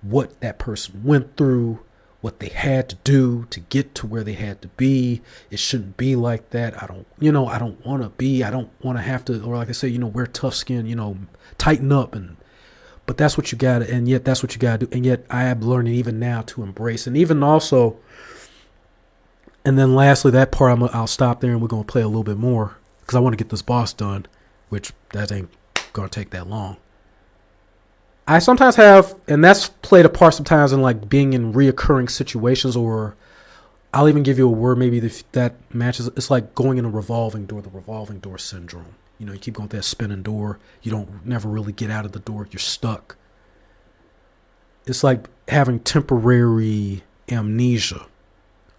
what that person went through, what they had to do to get to where they had to be. It shouldn't be like that. I don't want to be, I don't want to have to, or like I say, wear tough skin, tighten up, but that's what you got to, and yet that's what you got to do. And yet I am learning even now to embrace, and even also, and then lastly, that part I'll stop there and we're going to play a little bit more because I want to get this boss done, which that ain't going to take that long. I sometimes have, and that's played a part sometimes in being in reoccurring situations, or I'll even give you a word maybe that matches. It's like going in a revolving door, the revolving door syndrome. You know, you keep going with that spinning door. You don't never really get out of the door. You're stuck. It's like having temporary amnesia,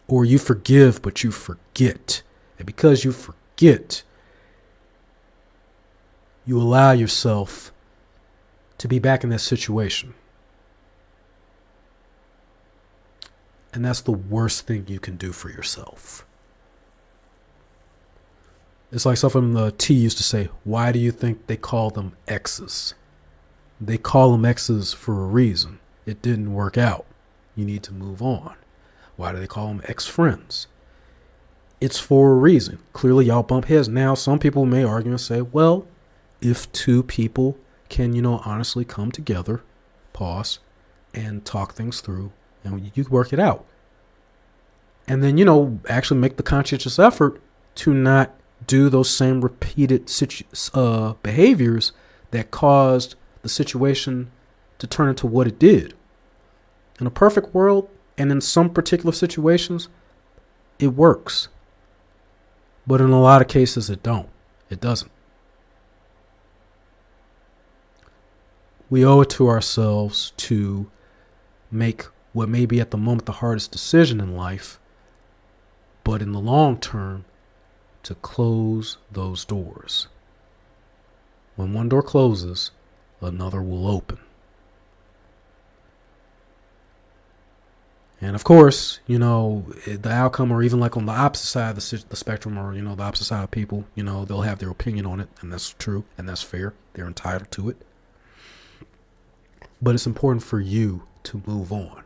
or you forgive, but you forget. And because you forget, you allow yourself to be back in that situation. And that's the worst thing you can do for yourself. It's like something the T used to say, why do you think they call them exes? They call them exes for a reason. It didn't work out. You need to move on. Why do they call them ex-friends? It's for a reason. Clearly, y'all bump heads. Now, some people may argue and say, well, if two people can, honestly come together, pause, and talk things through, and you work it out. And then, actually make the conscientious effort to not do those same repeated behaviors that caused the situation to turn into what it did. In a perfect world, and in some particular situations, it works. But in a lot of cases, it doesn't. We owe it to ourselves to make what may be at the moment the hardest decision in life, but in the long term, to close those doors. When one door closes, another will open. And of course, the outcome, or even like on the opposite side of the spectrum, or, the opposite side of people, they'll have their opinion on it, and that's true, and that's fair. They're entitled to it. But it's important for you to move on.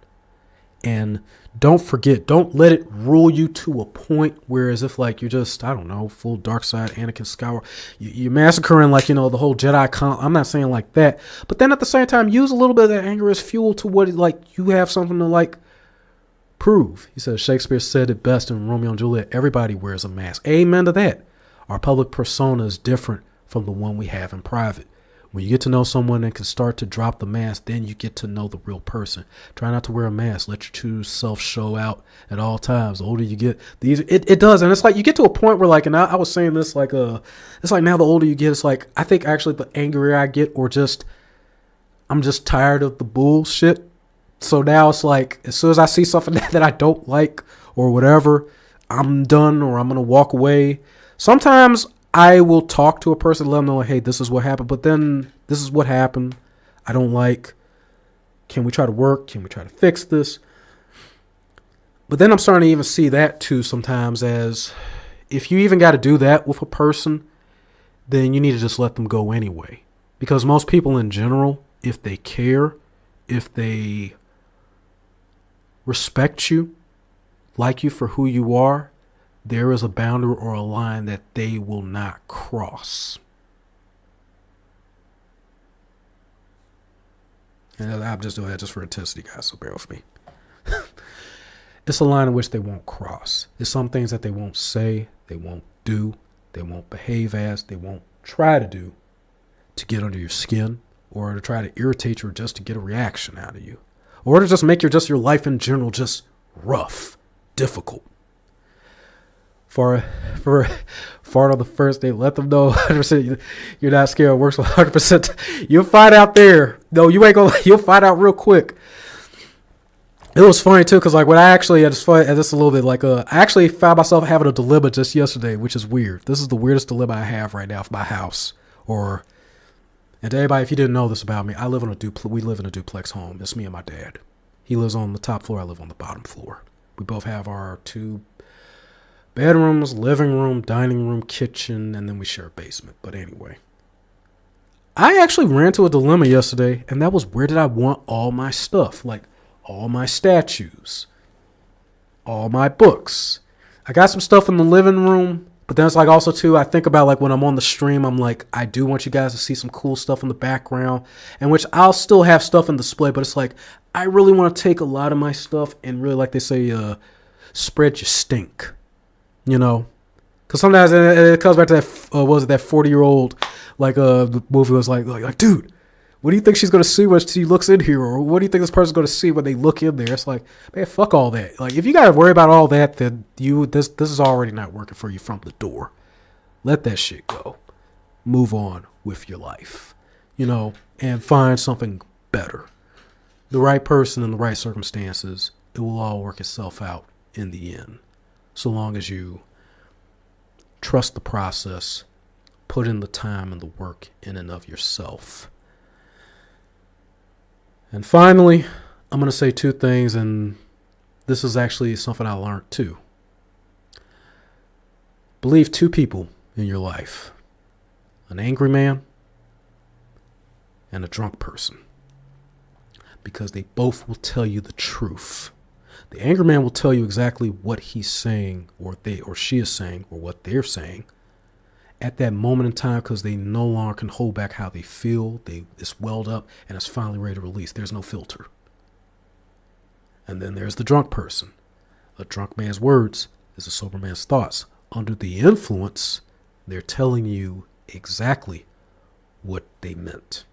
And don't forget, don't let it rule you to a point where as if like you're just, full dark side Anakin Skywalker. You're massacring like, the whole Jedi I'm not saying like that. But then at the same time, use a little bit of that anger as fuel to what like you have something to like prove. He said Shakespeare said it best in Romeo and Juliet. Everybody wears a mask. Amen to that. Our public persona is different from the one we have in private. When you get to know someone and can start to drop the mask, then you get to know the real person. Try not to wear a mask. Let your true self show out at all times. The older you get, it does. And it's like you get to a point where like, and I was saying this like, it's like now the older you get, it's like, I think actually the angrier I get, or just, I'm just tired of the bullshit. So now it's like, as soon as I see something that I don't like or whatever, I'm done, or I'm going to walk away. Sometimes I will talk to a person, let them know, hey, this is what happened. But then this is what happened. I don't like. Can we try to work? Can we try to fix this? But then I'm starting to even see that too sometimes as if you even got to do that with a person, then you need to just let them go anyway. Because most people in general, if they care, if they respect you, like you for who you are, there is a boundary or a line that they will not cross. And I'm just doing that just for intensity, guys, so bear with me. It's a line in which they won't cross. There's some things that they won't say, they won't do, they won't behave as, they won't try to do to get under your skin, or to try to irritate you, or just to get a reaction out of you, or to just make your life in general just rough, difficult. For on the first day, let them know 100% you're not scared. It works 100%. You'll find out there. No, you ain't gonna. You'll find out real quick. It was funny too, because like when I actually, it's funny, and just a little bit like I actually found myself having a dilemma just yesterday, which is weird. This is the weirdest dilemma I have right now for my house. And to everybody, if you didn't know this about me, we live in a duplex home. It's me and my dad. He lives on the top floor. I live on the bottom floor. We both have our 2 bedrooms, living room, dining room, kitchen, and then we share a basement. But anyway, I actually ran into a dilemma yesterday, and that was, where did I want all my stuff? Like all my statues, all my books. I got some stuff in the living room, but then it's like also too, I think about like when I'm on the stream, I'm like, I do want you guys to see some cool stuff in the background, and which I'll still have stuff in display, but it's like, I really want to take a lot of my stuff and really, like they say, spread your stink. Because sometimes it comes back to that, that 40-year-old, like, the movie was like, dude, what do you think she's going to see when she looks in here? Or what do you think this person's going to see when they look in there? It's like, man, fuck all that. Like, if you got to worry about all that, then this is already not working for you from the door. Let that shit go. move on with your life, and find something better. The right person in the right circumstances, it will all work itself out in the end. So long as you trust the process, put in the time and the work in and of yourself. And finally, I'm going to say 2 things, and this is actually something I learned too. Believe 2 people in your life: an angry man and a drunk person, because they both will tell you the truth. The angry man will tell you exactly what he's saying, or she is saying, or what they're saying at that moment in time, because they no longer can hold back how they feel. It's welled up and it's finally ready to release. There's no filter. And then there's the drunk person. A drunk man's words is a sober man's thoughts. Under the influence, they're telling you exactly what they meant.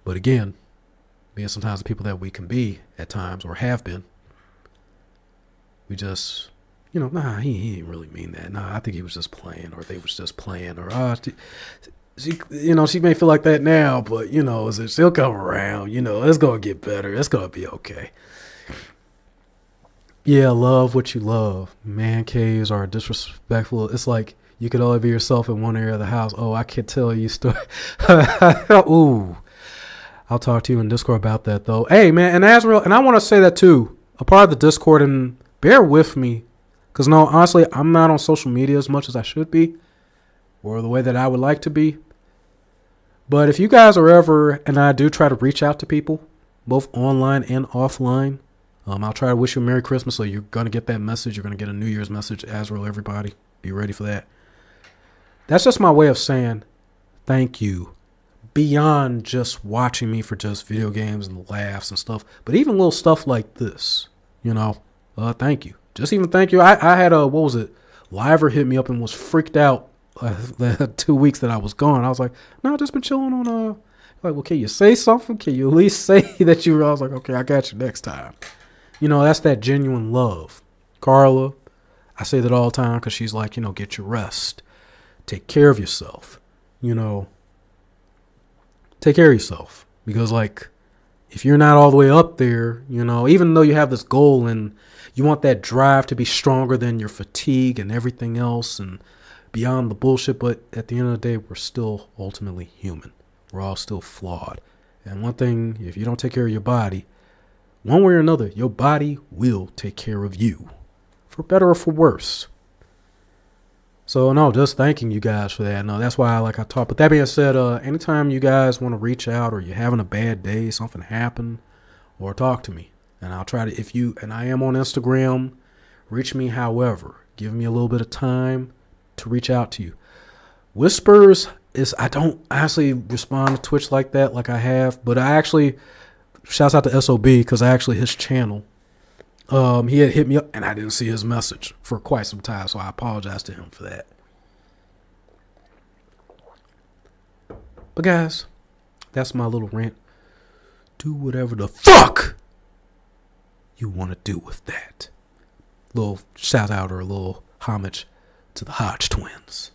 But again, being sometimes the people that we can be at times, or have been, we just, nah, he didn't really mean that. Nah, I think he was just playing, or they was just playing, or she may feel like that now, but she'll come around. It's gonna get better. It's gonna be okay. Yeah, love what you love. Man caves are disrespectful. It's like you could only be yourself in one area of the house. Oh, I can't tell you story. Ooh. I'll talk to you in Discord about that, though. Hey, man, and Azrael, and I want to say that, too. A part of the Discord, and bear with me. Because, no, honestly, I'm not on social media as much as I should be. Or the way that I would like to be. But if you guys are ever, and I do try to reach out to people, both online and offline, I'll try to wish you a Merry Christmas. So you're going to get that message. You're going to get a New Year's message. Azrael, everybody, be ready for that. That's just my way of saying thank you. Beyond just watching me for just video games and laughs and stuff, but even little stuff like this, thank you. Just even thank you. I had Liver hit me up and was freaked out the 2 weeks that I was gone. I was like, no, I've just been chilling on like, well, can you say something? Can you at least say that I was like, okay, I got you next time. That's that genuine love. Carla, I say that all the time because she's like, get your rest. Take care of yourself. Take care of yourself, because if you're not all the way up there, even though you have this goal and you want that drive to be stronger than your fatigue and everything else and beyond the bullshit, but at the end of the day, we're still ultimately human. We're all still flawed. And one thing, if you don't take care of your body, one way or another, your body will take care of you, for better or for worse. So, no, just thanking you guys for that. No, that's why I talk. But that being said, anytime you guys want to reach out, or you're having a bad day, something happened, or talk to me. And I'll try to, and I am on Instagram, reach me however. Give me a little bit of time to reach out to you. Whispers I don't actually respond to Twitch like that, like I have. But I actually, shouts out to SOB, because his channel. He had hit me up and I didn't see his message for quite some time, so I apologize to him for that. But guys, that's my little rant. Do whatever the fuck you want to do with that. Little shout out or a little homage to the Hodge twins.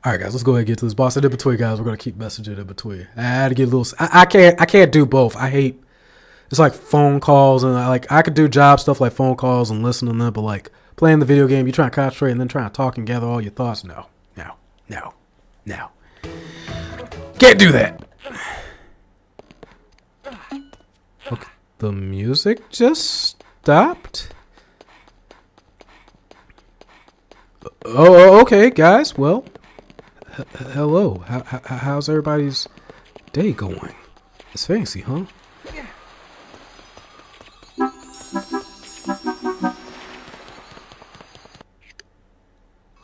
All right, guys, let's go ahead and get to this boss. In between, guys, we're gonna keep messaging in between. I had to get a little. I can't do both. I hate. It's like phone calls, and I could do job stuff like phone calls and listen to them, but playing the video game, you try to concentrate and then try to talk and gather all your thoughts. No. Can't do that. Okay, the music just stopped. Oh, okay, guys. Well, hello. How's everybody's day going? It's fancy, huh?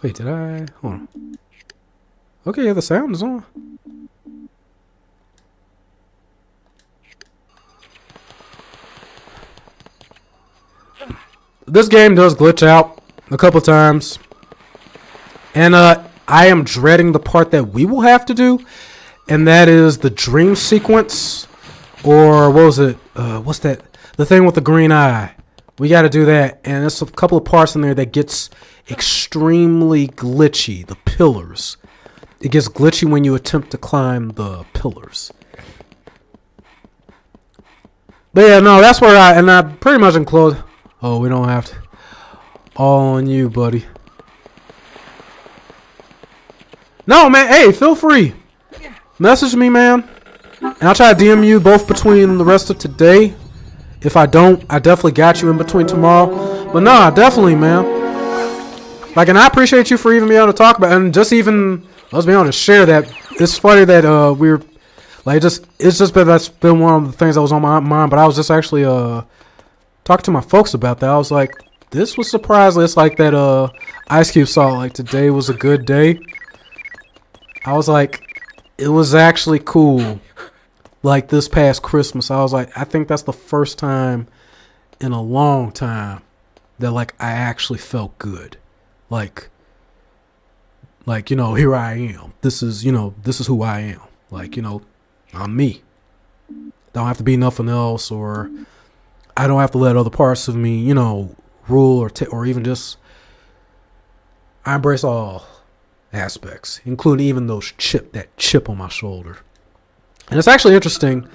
Wait, did I? Hold on. Okay, yeah, the sound is on. This game does glitch out a couple times. And I am dreading the part that we will have to do. And that is the dream sequence. Or what was it? What's that? The thing with the green eye. We got to do that. And there's a couple of parts in there that gets extremely glitchy. The pillars. It gets glitchy when you attempt to climb the pillars. But yeah, no, that's where I pretty much enclosed. Oh, we don't have to. All on you, buddy. No, man. Hey, feel free. Message me, man. And I'll try to DM you both between the rest of today. If I don't, I definitely got you in between tomorrow. But nah, definitely, man. Like, and I appreciate you for even being able to talk about it. And just even us being able to share that. It's funny that we're like, it's just been, that's been one of the things that was on my mind. But I was just actually talking to my folks about that. I was like, this was surprising. It's like that Ice Cube song, like, today was a good day. I was like, it was actually cool. Like this past Christmas, I was like, I think that's the first time in a long time that like I actually felt good. Like, you know, here I am. This is who I am. Like, you know, I'm me. Don't have to be nothing else, or I don't have to let other parts of me, you know, rule or even just. I embrace all aspects, including even those that chip on my shoulder. And it's actually interesting.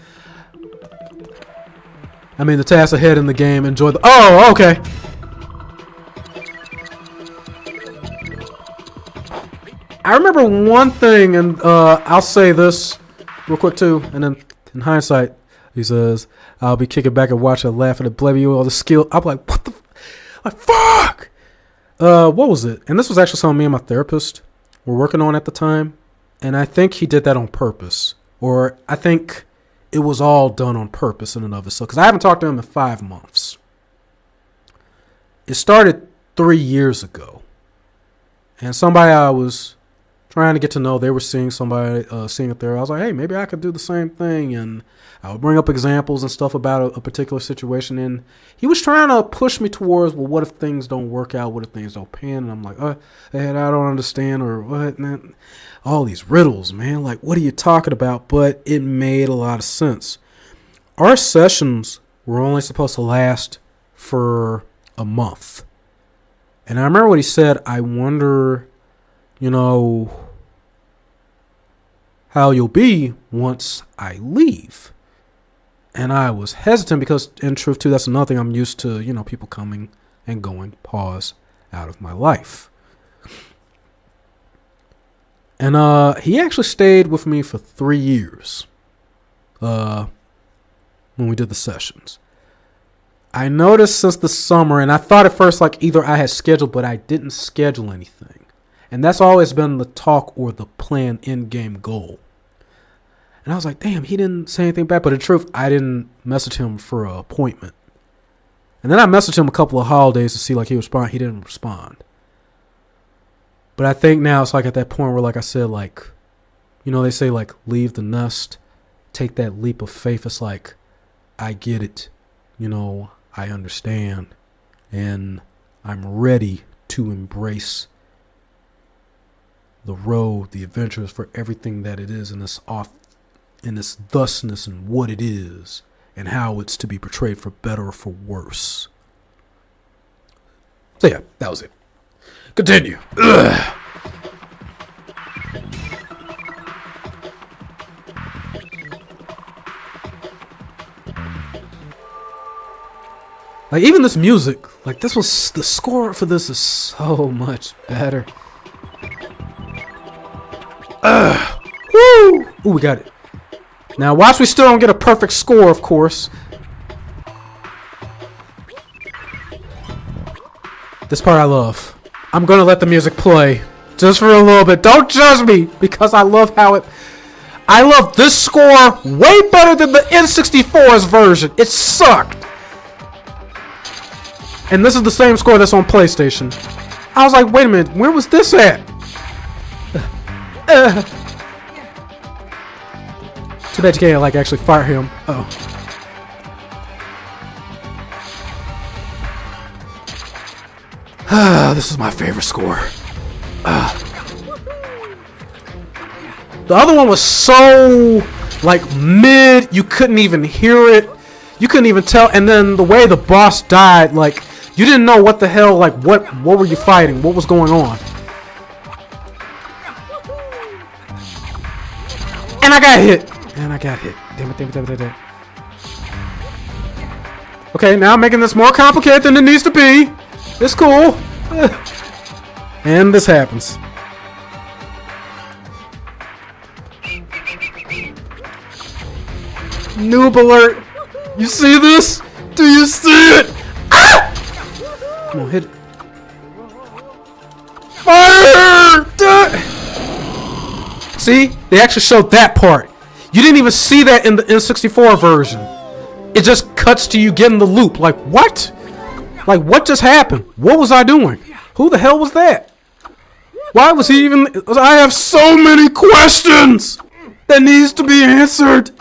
I mean, the task ahead in the game, enjoy the... Oh, okay. I remember one thing, and I'll say this real quick too, and then in hindsight, he says, I'll be kicking back and watching and laughing and blaming you all the skill. I'm like, what the... Like, fuck! What was it? And this was actually something me and my therapist were working on at the time, and I think he did that on purpose. Or I think it was all done on purpose in and of itself. Because I haven't talked to him in 5 months. It started 3 years ago. And somebody I was trying to get to know, they were seeing somebody, seeing it there. I was like, hey, maybe I could do the same thing. And I would bring up examples and stuff about a particular situation. And he was trying to push me towards, well, what if things don't work out? What if things don't pan? And I'm like, hey, I don't understand. Or what, man? All these riddles, man. Like, what are you talking about? But it made a lot of sense. Our sessions were only supposed to last for a month. And I remember what he said. I wonder, you know, how you'll be once I leave. And I was hesitant because, in truth, too, that's another thing I'm used to, you know, people coming and going, pause, out of my life. And he actually stayed with me for 3 years when we did the sessions. I noticed since the summer, and I thought at first like either I had scheduled, but I didn't schedule anything. And that's always been the talk or the plan in-game goal. And I was like, damn, he didn't say anything back. But in truth, I didn't message him for an appointment. And then I messaged him a couple of holidays to see like he would respond. He didn't respond. But I think now it's like at that point where, like I said, like, you know, they say like leave the nest, take that leap of faith. It's like, I get it. You know, I understand. And I'm ready to embrace the road, the adventures for everything that it is in this thusness and what it is and how it's to be portrayed for better or for worse. So yeah, that was it. Continue. Ugh. Like, even this music, like, this was, the score for this is so much better. Woo! Ooh, we got it. Now, watch, we still don't get a perfect score, of course. This part I love. I'm gonna let the music play just for a little bit. Don't judge me, because I love how it... I love this score way better than the N64's version. It sucked. And this is the same score that's on PlayStation. I was like, wait a minute, where was this at? Too bad you can't, like, actually fire him. Uh-oh. This is my favorite score. The other one was so, like, mid, you couldn't even hear it. you couldn't even tell. And then the way the boss died, like, you didn't know what the hell, like, what were you fighting? What was going on? And I got hit. Damn it. Okay, now I'm making this more complicated than it needs to be. It's cool. And this happens. Noob alert. You see this? Do you see it? Ah! Come on, hit it. Fire! See? They actually showed that part. You didn't even see that in the N64 version. It just cuts to you getting the loop. Like, what? Like, what just happened? What was I doing? Who the hell was that? Why was he even... I have so many questions that needs to be answered.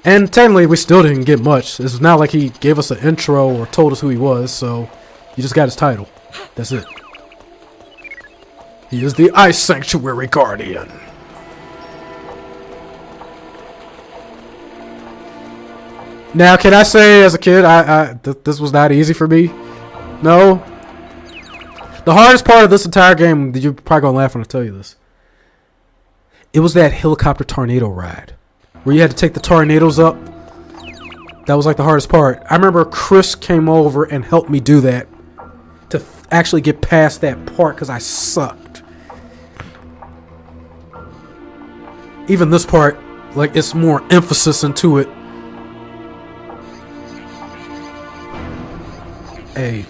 And technically, we still didn't get much. It's not like he gave us an intro or told us who he was, so you just got his title. That's it. He is the Ice Sanctuary Guardian. Now, can I say, as a kid, this was not easy for me? No. The hardest part of this entire game, you're probably gonna laugh when I tell you this. It was that helicopter tornado ride, where you had to take the tornadoes up. That was like the hardest part. I remember Chris came over and helped me do that to actually get past that part because I sucked. Even this part, like, it's more emphasis into it. Hey.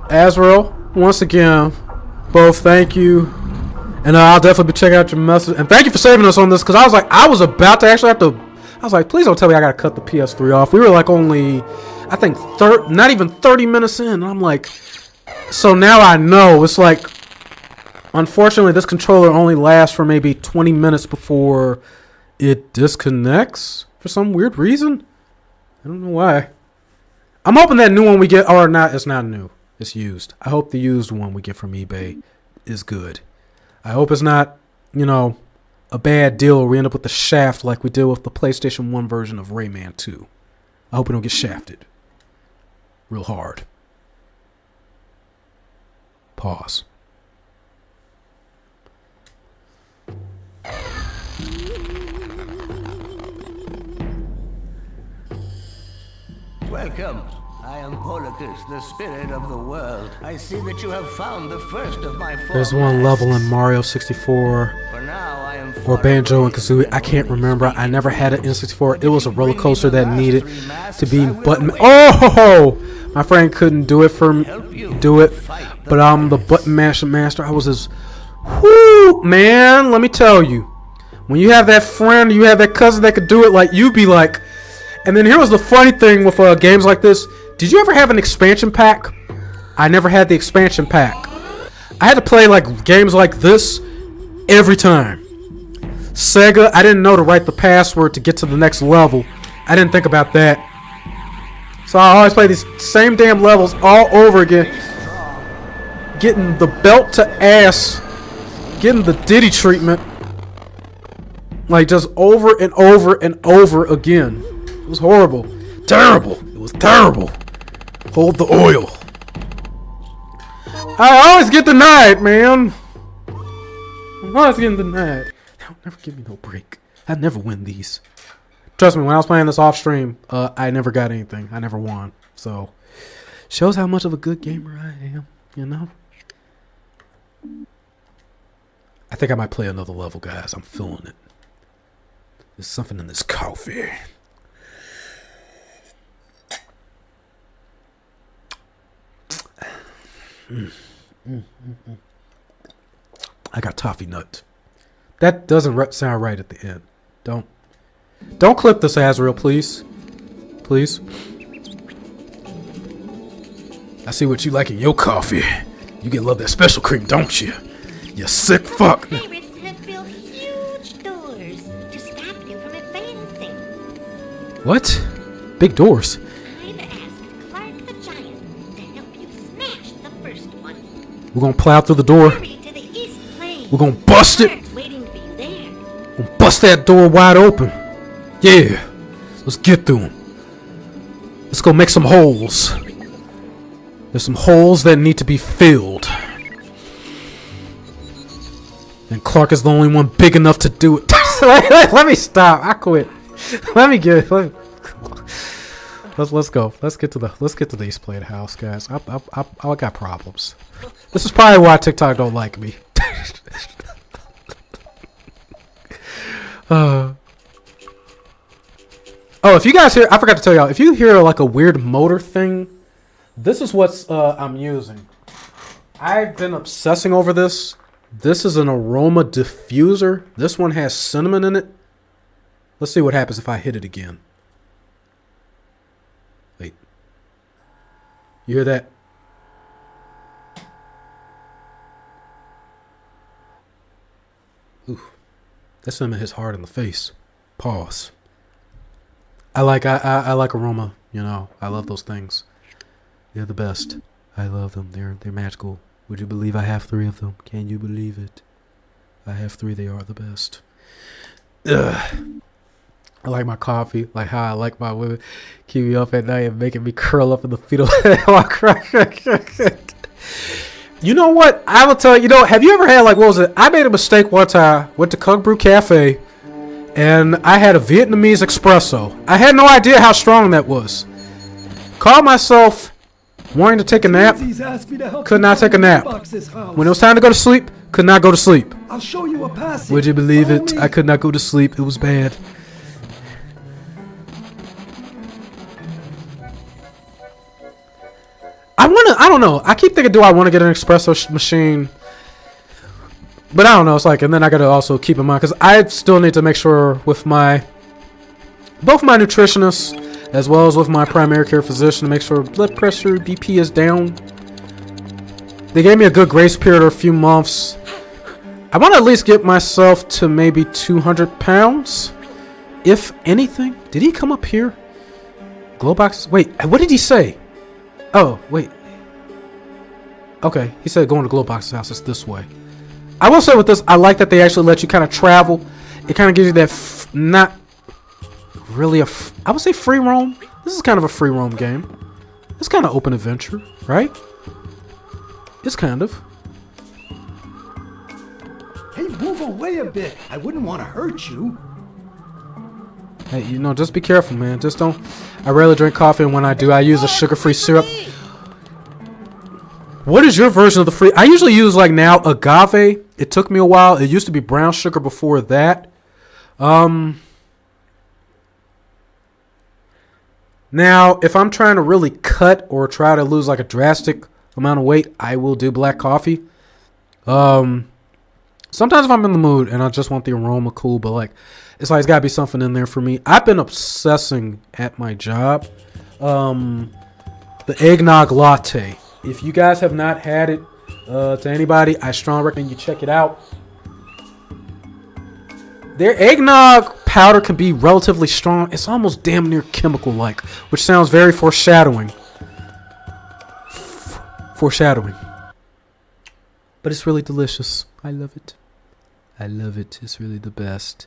Azrael, once again, both thank you. And I'll definitely be checking out your message. And thank you for saving us on this, because I was about to actually have to... I was like, please don't tell me I gotta cut the PS3 off. We were like only, I think, not even 30 minutes in. And I'm like, so now I know. It's like, unfortunately, this controller only lasts for maybe 20 minutes before it disconnects for some weird reason. I don't know why. I'm hoping that new one we get, or not, it's not new. It's used. I hope the used one we get from eBay is good. I hope it's not, you know, a bad deal or we end up with the shaft like we did with the PlayStation 1 version of Rayman 2. I hope we don't get shafted. Real hard. Pause. Welcome. I am Poggers, the spirit of the world. I see that you have found the first of my four. There's one level in Mario 64 For now, I am or Banjo and Kazooie. I can't remember. I never had it in 64. It was a roller coaster that needed to be button. Oh, my friend couldn't do it for me. But I'm the button masher master. I was his. Whoo, man. Let me tell you, when you have that friend, you have that cousin that could do it, like you be like. And then here was the funny thing with games like this. Did you ever have an expansion pack? I never had the expansion pack. I had to play like games like this every time. Sega, I didn't know to write the password to get to the next level. I didn't think about that. So I always play these same damn levels all over again. Getting the belt to ass. Getting the Diddy treatment. Like just over and over and over again. It was horrible. Terrible. It was terrible. Hold the oil. I always get denied, man. I'm always getting denied. They'll never give me no break. I never win these. Trust me, when I was playing this off stream, I never got anything. I never won. So, shows how much of a good gamer I am, you know? I think I might play another level, guys. I'm feeling it. There's something in this coffee. I got toffee nut. That doesn't sound right at the end. Don't clip this, Azrael, please. Please. I see what you like in your coffee. You love that special cream, don't you? You sick fuck. Favorites have built huge doors to stop you from What? Big doors. I've asked Clark the Giant to help you smash the first one. We're gonna plow through the door. Hurry to the east plane. We're gonna bust it. Clark's waiting for you there. We're gonna bust that door wide open. Yeah. Let's get through them. Let's go make some holes. There's some holes that need to be filled. And Clark is the only one big enough to do it. Let me stop. I quit. Let's go. Let's get to the East Plate house, guys. I got problems. This is probably why TikTok don't like me. Oh, if you guys hear, I forgot to tell y'all, if you hear like a weird motor thing, this is what I'm using. I've been obsessing over this. This is an aroma diffuser. This one has cinnamon in it. Let's see what happens if I hit it again. Wait. You hear that? Ooh. That cinnamon hits hard in the face. Pause. I like aroma, you know. I love those things. They're the best. I love them. They're magical. Would you believe I have 3 of them? Can you believe it? I have 3. They are the best. Ugh. I like my coffee, like how I like my women. Keep me up at night and making me curl up in the fetal. You know what? I will tell you, have you ever had, like, what was it? I made a mistake one time. Went to Kung Brew Cafe, and I had a Vietnamese espresso. I had no idea how strong that was. Called myself wanting to take a nap. Could not take a nap. When it was time to go to sleep, could not go to sleep. I'll show you a passage. Would you believe it? I could not go to sleep. It was bad. I don't know. I keep thinking, do I want to get an espresso machine? But I don't know. It's like, and then I got to also keep in mind, because I still need to make sure with both my nutritionist as well as with my primary care physician to make sure blood pressure, BP is down. They gave me a good grace period of a few months. I want to at least get myself to maybe 200 pounds, if anything. Did he come up here? Glow boxes? Wait, what did he say? Oh, wait. Okay, he said going to Glow Box's house. It's this way. I will say with this, I like that they actually let you kind of travel. It kind of gives you that not really I would say free roam. This is kind of a free roam game. It's kind of open adventure, right? It's kind of. Hey, move away a bit. I wouldn't want to hurt you. Hey, just be careful, man. Just don't. I rarely drink coffee, and when I do, I use a sugar-free syrup. What is your version of the free? I usually use, like, now agave. It took me a while. It used to be brown sugar before that. Now, if I'm trying to really cut or try to lose, like, a drastic amount of weight, I will do black coffee. Sometimes if I'm in the mood and I just want the aroma cool, but, like, it's like it's got to be something in there for me. I've been obsessing at my job. The eggnog latte. If you guys have not had it, to anybody, I strongly recommend you check it out. Their eggnog powder can be relatively strong. It's almost damn near chemical-like, which sounds very foreshadowing. Foreshadowing. But it's really delicious. I love it. I love it. It's really the best.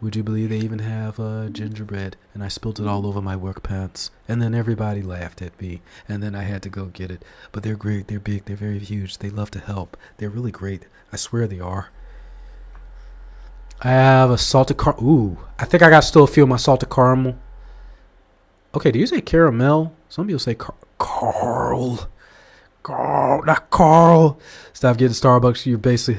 Would you believe they even have gingerbread? And I spilled it all over my work pants. And then everybody laughed at me. And then I had to go get it. But they're great. They're big. They're very huge. They love to help. They're really great. I swear they are. I have a salted caramel. Ooh. I think I got still a few of my salted caramel. Okay, do you say caramel? Some people say Carl. Carl. Not Carl. Stop getting Starbucks. You basic.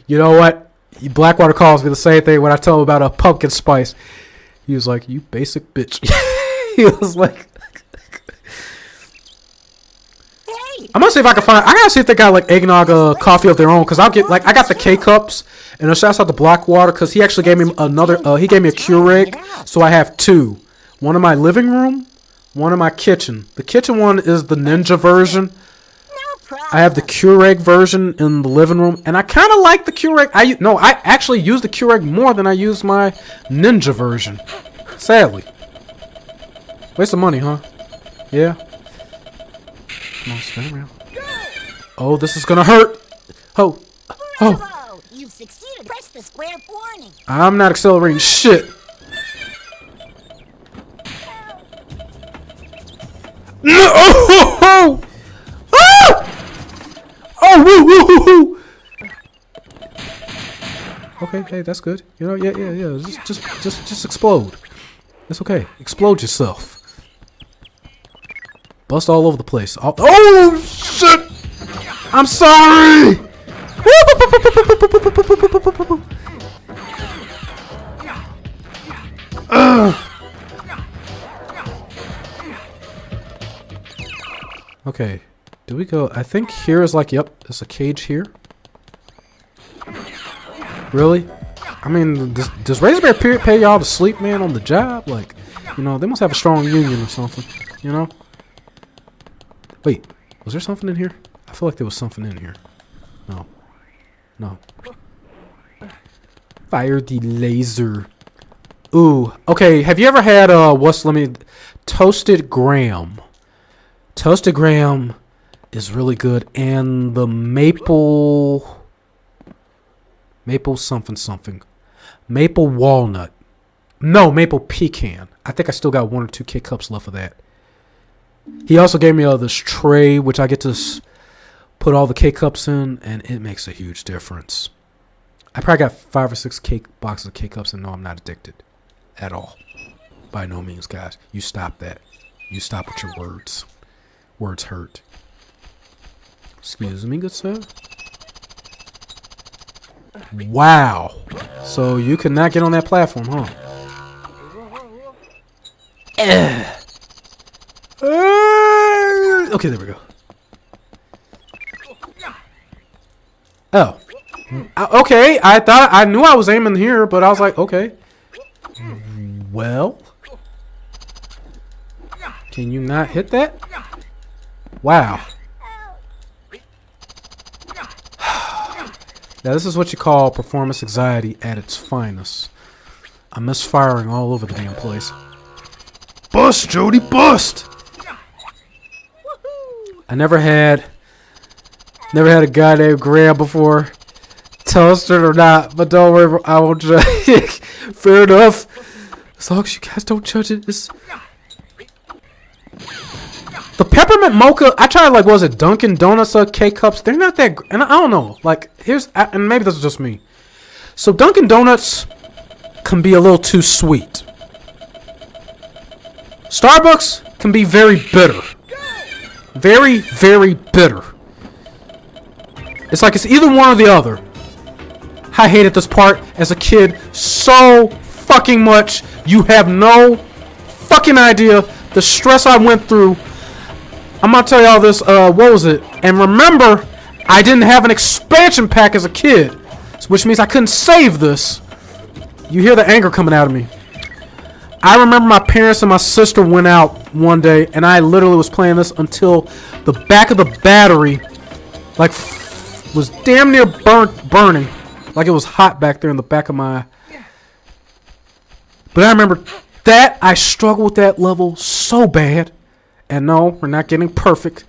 You know what? Blackwater calls me the same thing when I tell him about a pumpkin spice. He was like, "You basic bitch." He was like, Hey! I'm gonna see if I can find. I gotta see if they got like eggnog coffee of their own, cause I'll get like I got the K cups, and shouts out to Blackwater, cause he actually gave me another. He gave me a Keurig, so I have 2. One in my living room, one in my kitchen. The kitchen one is the Ninja version. I have the Keurig version in the living room, and I kind of like the Keurig. I actually use the Keurig more than I use my Ninja version. Sadly. Waste of money, huh? Yeah. Come on, spin around. Oh, this is gonna hurt. Oh. Oh. Bravo! You've succeeded. Press the square warning. I'm not accelerating shit. No! Oh! Oh! Ah! Oh! Woo! Woo! Woo! Woo! Okay, hey, that's good. You know, yeah. Just explode. It's okay. Explode yourself. Bust all over the place. Oh shit! I'm sorry. Okay, do we go? I think here is like, yep, there's a cage here. Really? I mean, does Razorbeard pay y'all to sleep, man, on the job? Like, you know, they must have a strong union or something, you know? Wait, was there something in here? I feel like there was something in here. No. No. Fire the laser. Ooh, okay, have you ever had, toasted graham? Toasted graham is really good, and the maple something. Maple walnut. No, maple pecan. I think I still got 1 or 2 K-Cups left of that. He also gave me this tray, which I get to put all the K-Cups in, and it makes a huge difference. I probably got 5 or 6 boxes of K-Cups, and no, I'm not addicted. At all. By no means, guys. You stop that. You stop with your words. Words hurt. Excuse me, good sir. Wow. So you could not get on that platform, huh? Okay, there we go. Oh. Okay, I knew I was aiming here, but I was like, okay. Well. Can you not hit that? Wow. Now this is what you call performance anxiety at its finest. I'm misfiring all over the damn place. Bust, Jody, bust! I never had a goddamn grab before. Toasted or not, but don't worry, I won't judge. Fair enough. As long as you guys don't judge it, it's... The peppermint mocha, I tried, like, was it Dunkin' Donuts or K-Cups? They're not that, and I don't know. Like, and maybe this is just me. So Dunkin' Donuts can be a little too sweet. Starbucks can be very bitter. Very, very bitter. It's like it's either one or the other. I hated this part as a kid so fucking much. You have no fucking idea the stress I went through. I'm gonna tell y'all this, what was it? And remember, I didn't have an expansion pack as a kid, which means I couldn't save this. You hear the anger coming out of me. I remember my parents and my sister went out one day, and I literally was playing this until the back of the battery, like, was damn near burning. Like it was hot back there in the back of my... But I remember that I struggled with that level so bad. And no, we're not getting perfect.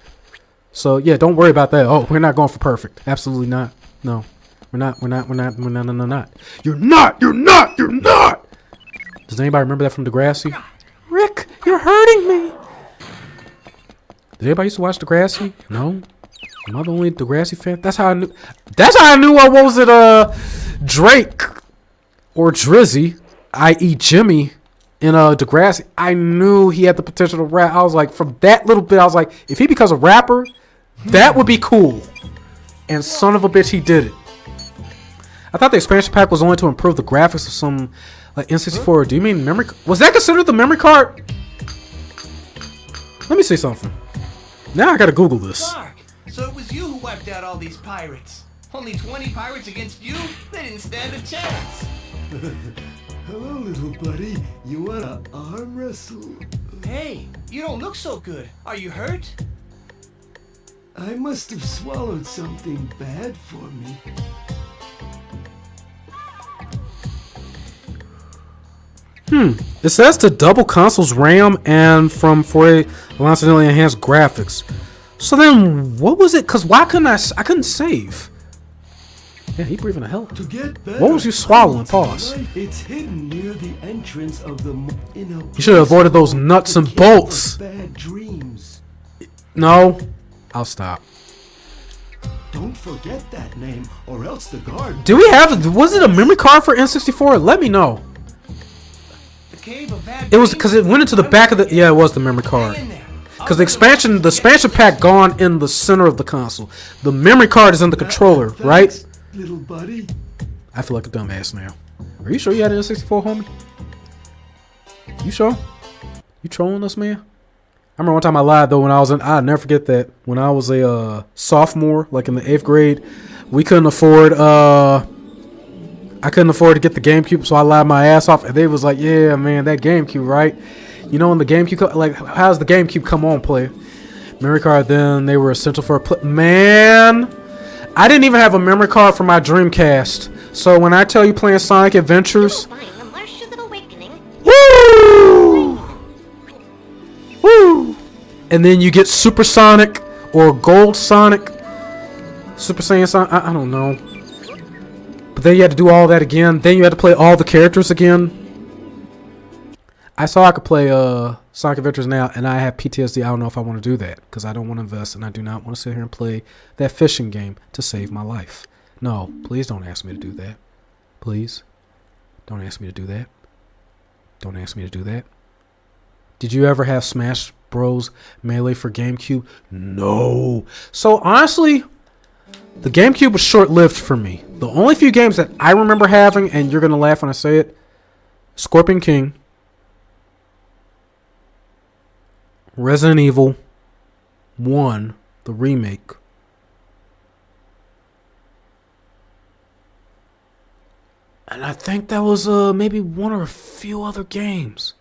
So yeah, don't worry about that. Oh, we're not going for perfect. Absolutely not. No. We're not. You're not. Does anybody remember that from Degrassi? Rick, you're hurting me. Did anybody used to watch Degrassi? No. Am I the only Degrassi fan? That's how I knew what was it, Drake or Drizzy, i.e. Jimmy, in Degrassi. I knew he had the potential to rap. I was like, from that little bit, I was like, if he becomes a rapper, that would be cool. And son of a bitch, he did it. I thought the expansion pack was only to improve the graphics of some like N64. Do you mean memory? Was that considered the memory card? Let me see something. Now I gotta Google this. Clark, so it was you who wiped out all these pirates. Only 20 pirates against you? They didn't stand a chance. Hello, little buddy. You wanna arm wrestle? Hey, you don't look so good. Are you hurt? I must have swallowed something bad for me. It says to double console's RAM and from 48 allowanceally enhanced graphics. So then, what was it? Cause why couldn't I couldn't save. Yeah, he breathing a hell. To get better, What was you swallowing? Pause. It's hidden near the entrance of the. You should have avoided those nuts and bolts. Bad dreams. No, I'll stop. Don't forget that name, or else the guard. Do we have? Was it a memory card for N64? Let me know. The cave of bad It was dreams? because it went into the back of the. Yeah, it was the memory card. In there. Because the expansion pack gone in the center of the console. The memory card is in the controller, right? Thanks, little buddy. I feel like a dumbass now. Are you sure you had an N64, homie? You sure? You trolling us, man? I remember one time I lied though when I was in. I'll never forget that when I was a sophomore, like in the 8th grade, we couldn't afford. I couldn't afford to get the GameCube, so I lied my ass off, and they was like, "Yeah, man, that GameCube, right? You know when the GameCube, like, how's the GameCube come on, player? Memory card. Then they were essential for a man. I didn't even have a memory card for my Dreamcast. So when I tell you playing Sonic Adventures, woo, woo, and then you get Super Sonic or Gold Sonic, Super Saiyan Sonic. I don't know. But then you had to do all that again. Then you had to play all the characters again. I saw I could play Sonic Adventures now, and I have PTSD. I don't know if I want to do that because I don't want to invest, and I do not want to sit here and play that fishing game to save my life. No, please don't ask me to do that. Please. Don't ask me to do that. Don't ask me to do that. Did you ever have Smash Bros. Melee for GameCube? No. So, honestly, the GameCube was short-lived for me. The only few games that I remember having, and you're going to laugh when I say it, Scorpion King, Resident Evil 1, the remake, and I think that was maybe one or a few other games.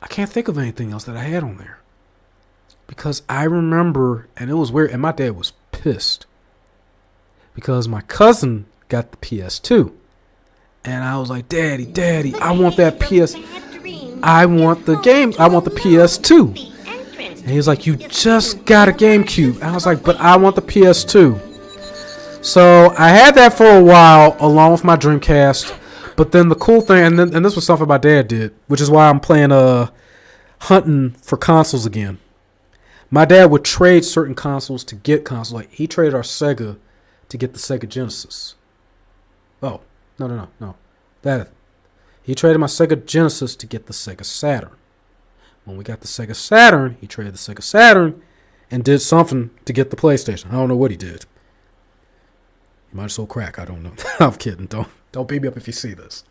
I can't think of anything else that I had on there. Because I remember, and it was weird, and my dad was pissed. Because my cousin got the PS2. And I was like, Daddy, I want that PS. I want the game. I want the PS2. And he was like, you just got a GameCube. I was like, but I want the PS2. So I had that for a while along with my Dreamcast. But then the cool thing, and this was something my dad did, which is why I'm playing hunting for consoles again. My dad would trade certain consoles to get consoles. Like he traded our Sega to get the Sega Genesis. Oh, no. He traded my Sega Genesis to get the Sega Saturn. When we got the Sega Saturn, he traded the Sega Saturn and did something to get the PlayStation. I don't know what he did. He might have sold crack. I don't know. I'm kidding. Don't beat me up if you see this.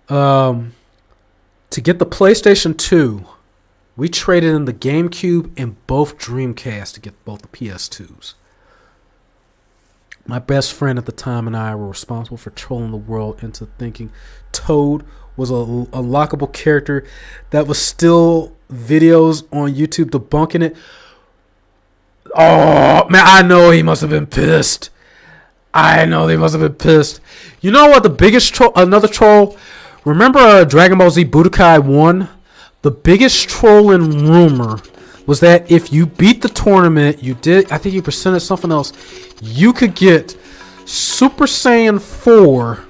To get the PlayStation 2, we traded in the GameCube and both Dreamcast to get both the PS2s. My best friend at the time and I were responsible for trolling the world into thinking Toad was an unlockable character that was still videos on YouTube debunking it. Oh, man, I know he must have been pissed. You know what the biggest troll, another troll? Remember Dragon Ball Z Budokai 1? The biggest trolling rumor was that if you beat the tournament, I think you presented something else, you could get Super Saiyan 4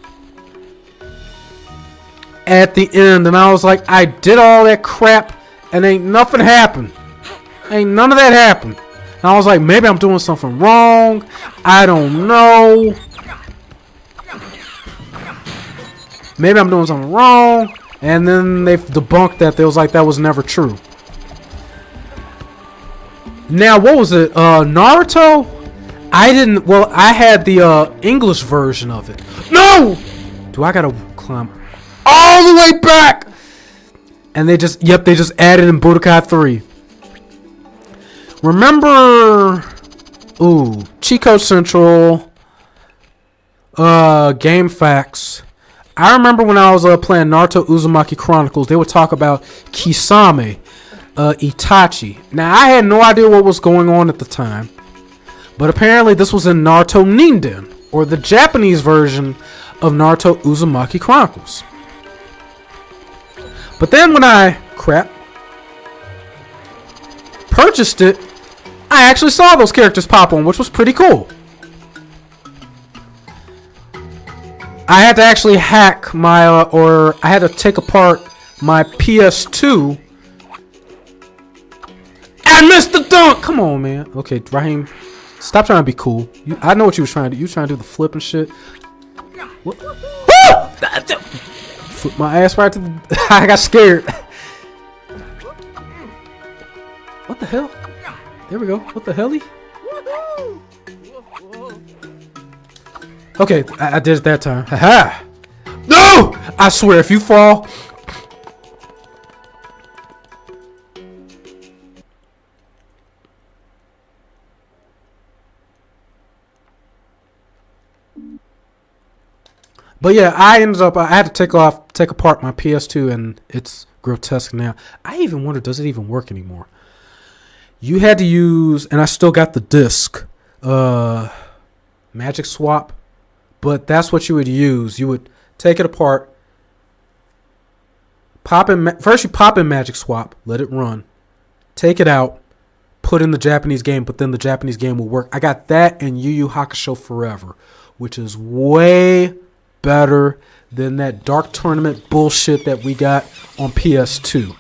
at the end. And I was like, I did all that crap and ain't nothing happened. Ain't none of that happened. And I was like, maybe I'm doing something wrong. I don't know. Maybe I'm doing something wrong. And then they debunked that. They was like, that was never true. Now, what was it? Naruto? I had the English version of it. No! Do I gotta climb all the way back? And they just added in Budokai 3. Remember, Cheat Code Central, Game Facts. I remember when I was playing Naruto Uzumaki Chronicles, they would talk about Kisame, Itachi. Now, I had no idea what was going on at the time, but apparently this was in Naruto Ninden, or the Japanese version of Naruto Uzumaki Chronicles. But then when I purchased it, I actually saw those characters pop on, which was pretty cool. I had to actually hack my, or I had to take apart my PS2. I missed the dunk! Come on, man. Okay, Raheem, stop trying to be cool. I know what you was trying to do. You was trying to do the flip and shit. What? Flip my ass right to the... I got scared. What the hell? There we go. What the hell? Okay, I did it that time. Haha! No! I swear, if you fall... But yeah, I had to take apart my PS2, and it's grotesque now. I even wonder, does it even work anymore? You had to use, and I still got the disc, Magic Swap, but that's what you would use. You would take it apart, first you pop in Magic Swap, let it run, take it out, put in the Japanese game, but then the Japanese game will work. I got that and Yu Yu Hakusho Forever, which is way better than that Dark Tournament bullshit that we got on PS2.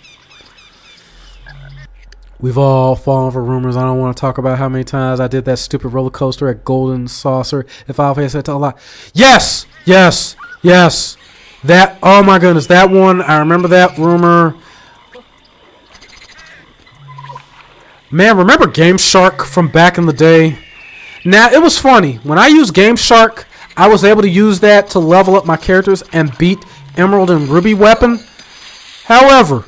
We've all fallen for rumors. I don't want to talk about how many times I did that stupid roller coaster at Golden Saucer. If I said to a lot, yes. That, oh my goodness, that one. I remember that rumor. Man, remember Game Shark from back in the day? Now, it was funny. When I used Game Shark, I was able to use that to level up my characters and beat Emerald and Ruby Weapon. However,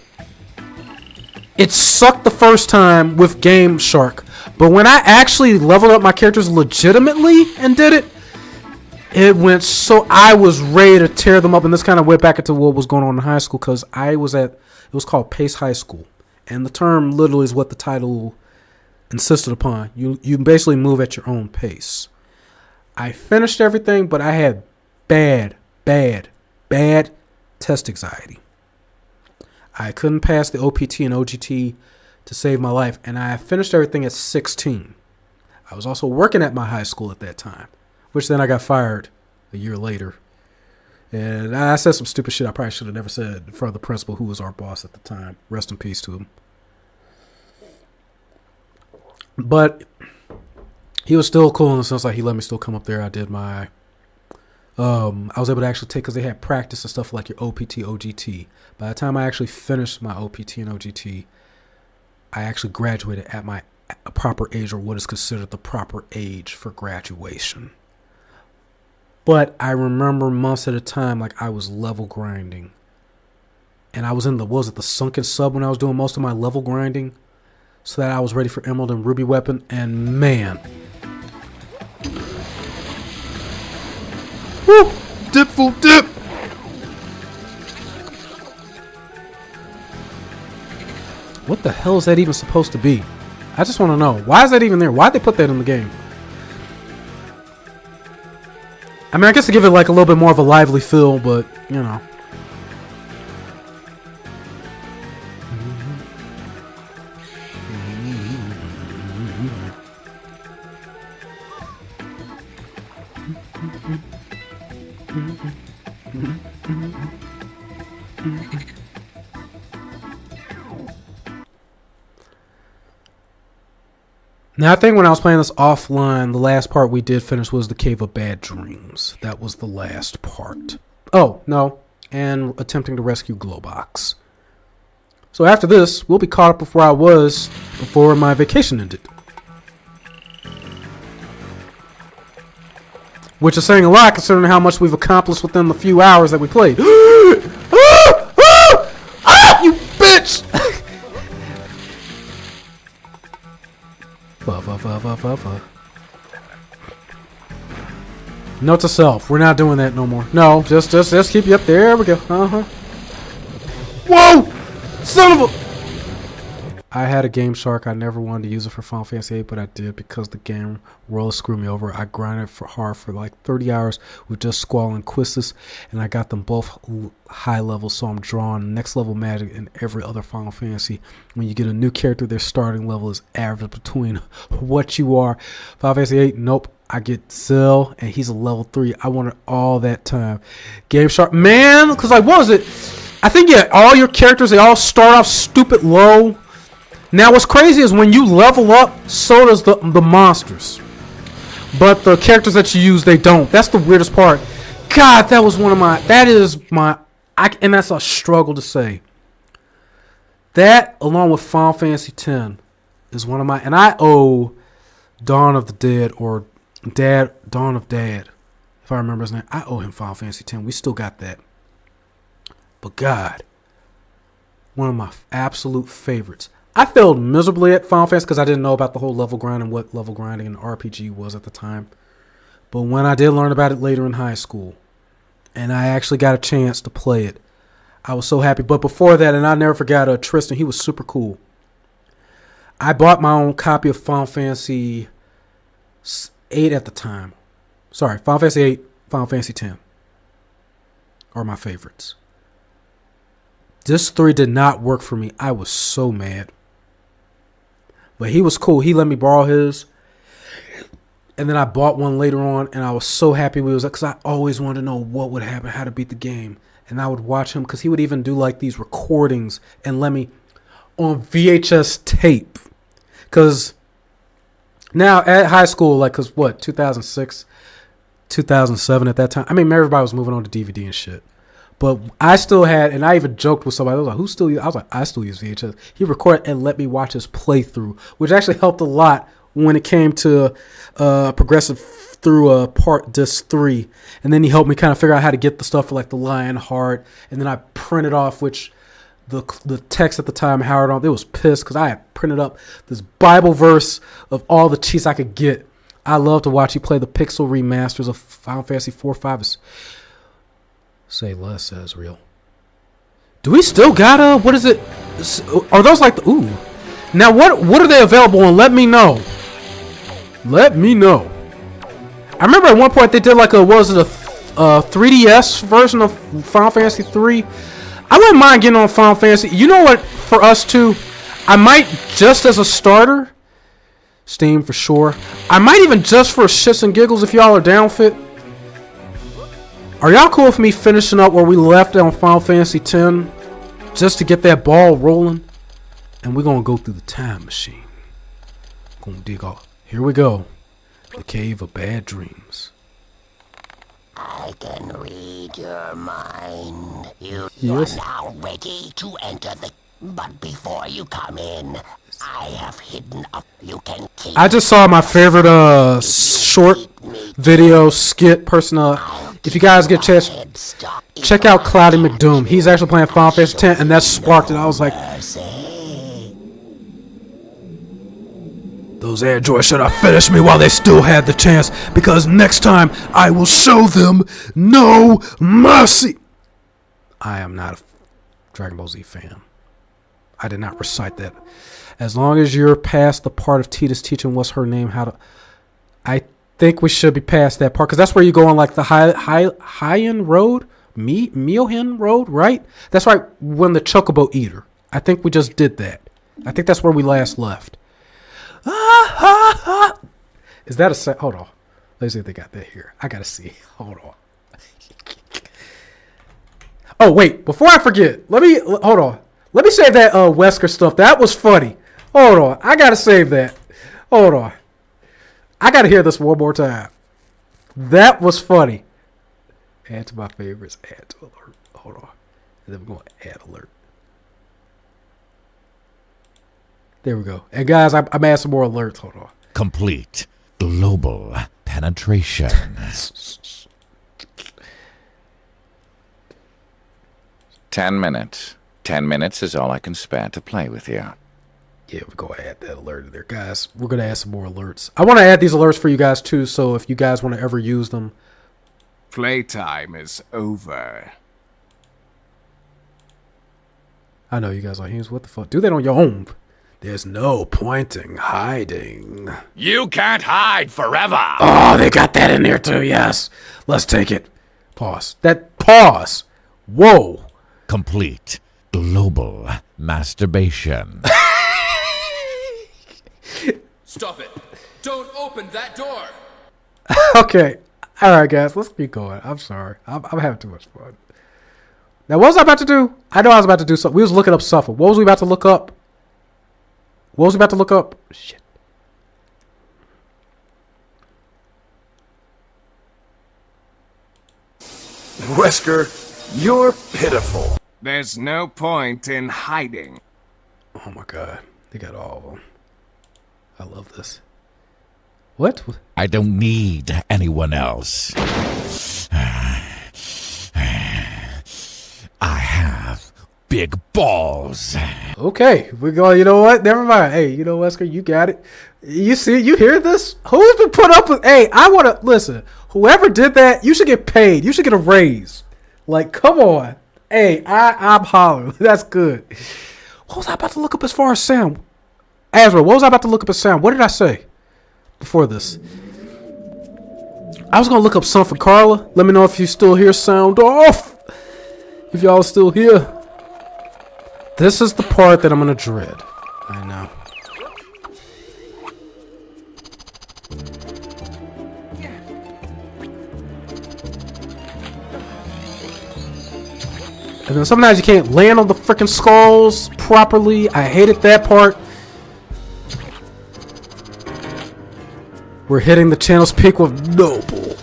it sucked the first time with Game Shark. But when I actually leveled up my characters legitimately and did it, it went so... I was ready to tear them up. And this kind of went back into what was going on in high school, because I was at... It was called Pace High School. And the term literally is what the title insisted upon. You basically move at your own pace. I finished everything, but I had bad test anxiety. I couldn't pass the OPT and OGT to save my life, and I finished everything at 16. I was also working at my high school at that time, which then I got fired a year later. And I said some stupid shit I probably should have never said in front of the principal, who was our boss at the time. Rest in peace to him. But he was still cool in the sense like he let me still come up there. I did my... I was able to actually take, because they had practice and stuff like your OPT, OGT. By the time I actually finished my OPT and OGT, I actually graduated at my proper age, or what is considered the proper age for graduation. But I remember months at a time, like I was level grinding. And I was in the Sunken Sub when I was doing most of my level grinding, so that I was ready for Emerald and Ruby Weapon. And man... Woo! Dip full dip! What the hell is that even supposed to be? I just want to know. Why is that even there? Why'd they put that in the game? I mean, I guess to give it like a little bit more of a lively feel, but, you know. Now, I think when I was playing this offline, the last part we did finish was the Cave of Bad Dreams. That was the last part. Oh, no. And attempting to rescue Glowbox. So after this, we'll be caught up with where I was before my vacation ended. Which is saying a lot considering how much we've accomplished within the few hours that we played. You bitch! Note to self, we're not doing that no more. No, just keep you up there. There we go. Whoa! Son of a... I had a Game Shark. I never wanted to use it for Final Fantasy 8, but I did because the game world screwed me over. I grinded hard for like 30 hours with just Squall and Quistis, and I got them both high level, so I'm drawing next level magic in every other Final Fantasy. When you get a new character, their starting level is average between what you are. Final Fantasy 8, nope. I get Zell, and he's a level 3. I wanted all that time. Game Shark, man, because like, what was it? I think, yeah, all your characters, they all start off stupid low. Now, what's crazy is when you level up, so does the monsters. But the characters that you use, they don't. That's the weirdest part. God, that was one of my, that is my, and that's a struggle to say. That, along with Final Fantasy X, is one of my, and I owe Dawn of the Dead, or Dawn of Dad, if I remember his name. I owe him Final Fantasy X. We still got that. But God, one of my absolute favorites. I failed miserably at Final Fantasy because I didn't know about the whole level grind and what level grinding in RPG was at the time. But when I did learn about it later in high school, and I actually got a chance to play it, I was so happy. But before that, and I never forgot Tristan, he was super cool. I bought my own copy of Final Fantasy 8 at the time. Sorry, Final Fantasy 8, Final Fantasy 10 are my favorites. This 3 did not work for me. I was so mad. But he was cool. He let me borrow his. And then I bought one later on, and I was so happy we was, because I always wanted to know what would happen, how to beat the game. And I would watch him, because he would even do like these recordings and let me on VHS tape. Because now at high school, like, because what, 2006, 2007 at that time? I mean, everybody was moving on to DVD and shit. But I still had, and I even joked with somebody. I was like, "Who still use?" I was like, "I still use VHS." He recorded and let me watch his playthrough, which actually helped a lot when it came to progressive through part disc 3. And then he helped me kind of figure out how to get the stuff for like the Lion Heart. And then I printed off, which the text at the time, Howard on, it was pissed because I had printed up this Bible verse of all the cheats I could get. I love to watch you play the pixel remasters of Final Fantasy 4, 5. Say less, Ezreal. Do we still got what is it? Are those like the, ooh. Now what are they available on? Let me know. Let me know. I remember at one point they did like a 3DS version of Final Fantasy 3. I wouldn't mind getting on Final Fantasy. You know what, for us too, I might just as a starter, Steam for sure. I might even just for shits and giggles if y'all are down fit. Are y'all cool with me finishing up where we left on Final Fantasy X just to get that ball rolling? And we're going to go through the time machine. Going to dig off. Here we go. The Cave of Bad Dreams. I can read your mind. You Yes. are now ready to enter the... But before you come in, I have hidden up. You can keep... I just saw my favorite short video skit person. If you guys get a chance, check out Cloudy McDoom. He's actually playing Final Fantasy X, and that sparked it. I was like, those androids should have finished me while they still had the chance, because next time I will show them no mercy. I am not a Dragon Ball Z fan. I did not recite that. As long as you're past the part of Tita's teaching what's her name, how to... I think we should be past that part, because that's where you go on like the High-End Road, Miohin Road, right? That's right, when the Chocobo Eater. I think we just did that. I think that's where we last left. Is that a set? Hold on. Let's see if they got that here. I gotta see. Hold on. Oh, wait. Before I forget, hold on. Let me save that Wesker stuff. That was funny. Hold on. I gotta save that. Hold on. I gotta hear this one more time. That was funny. Add to my favorites. Add to alert. Hold on. And then we're going to add alert. There we go. And guys, I'm adding some more alerts. Hold on. Complete global penetration. 10 minutes. 10 minutes is all I can spare to play with you. Yeah, we're going to add that alert in there. Guys, we're going to add some more alerts. I want to add these alerts for you guys, too, so if you guys want to ever use them. Playtime is over. I know you guys are like, what the fuck? Do that on your own. There's no point in hiding. You can't hide forever. Oh, they got that in there too, yes. Let's take it. Pause. Pause. Whoa. Complete global masturbation. Stop it. Don't open that door. Okay. All right, guys. Let's keep going. I'm sorry. I'm having too much fun. Now, what was I about to do? I know I was about to do something. We was looking up stuff. What was we about to look up? What was we about to look up? Shit. Wesker, you're pitiful. There's no point in hiding. Oh my god. They got all of them. I love this. What? I don't need anyone else. I have big balls. Okay, we're going. You know what? Never mind. Hey, you know, Wesker, you got it. You see, you hear this? Who's been put up with? Hey, I want to listen. Whoever did that, you should get paid. You should get a raise. Like, come on. Hey, I'm hollering. That's good. What was I about to look up as far as sound? Azrael, what was I about to look up as sound? What did I say before this? I was gonna look up something for Carla. Let me know if you still hear sound off. If y'all are still here. This is the part that I'm gonna dread. I know. And then sometimes you can't land on the freaking skulls properly. I hated that part. We're hitting the channel's peak with Noble.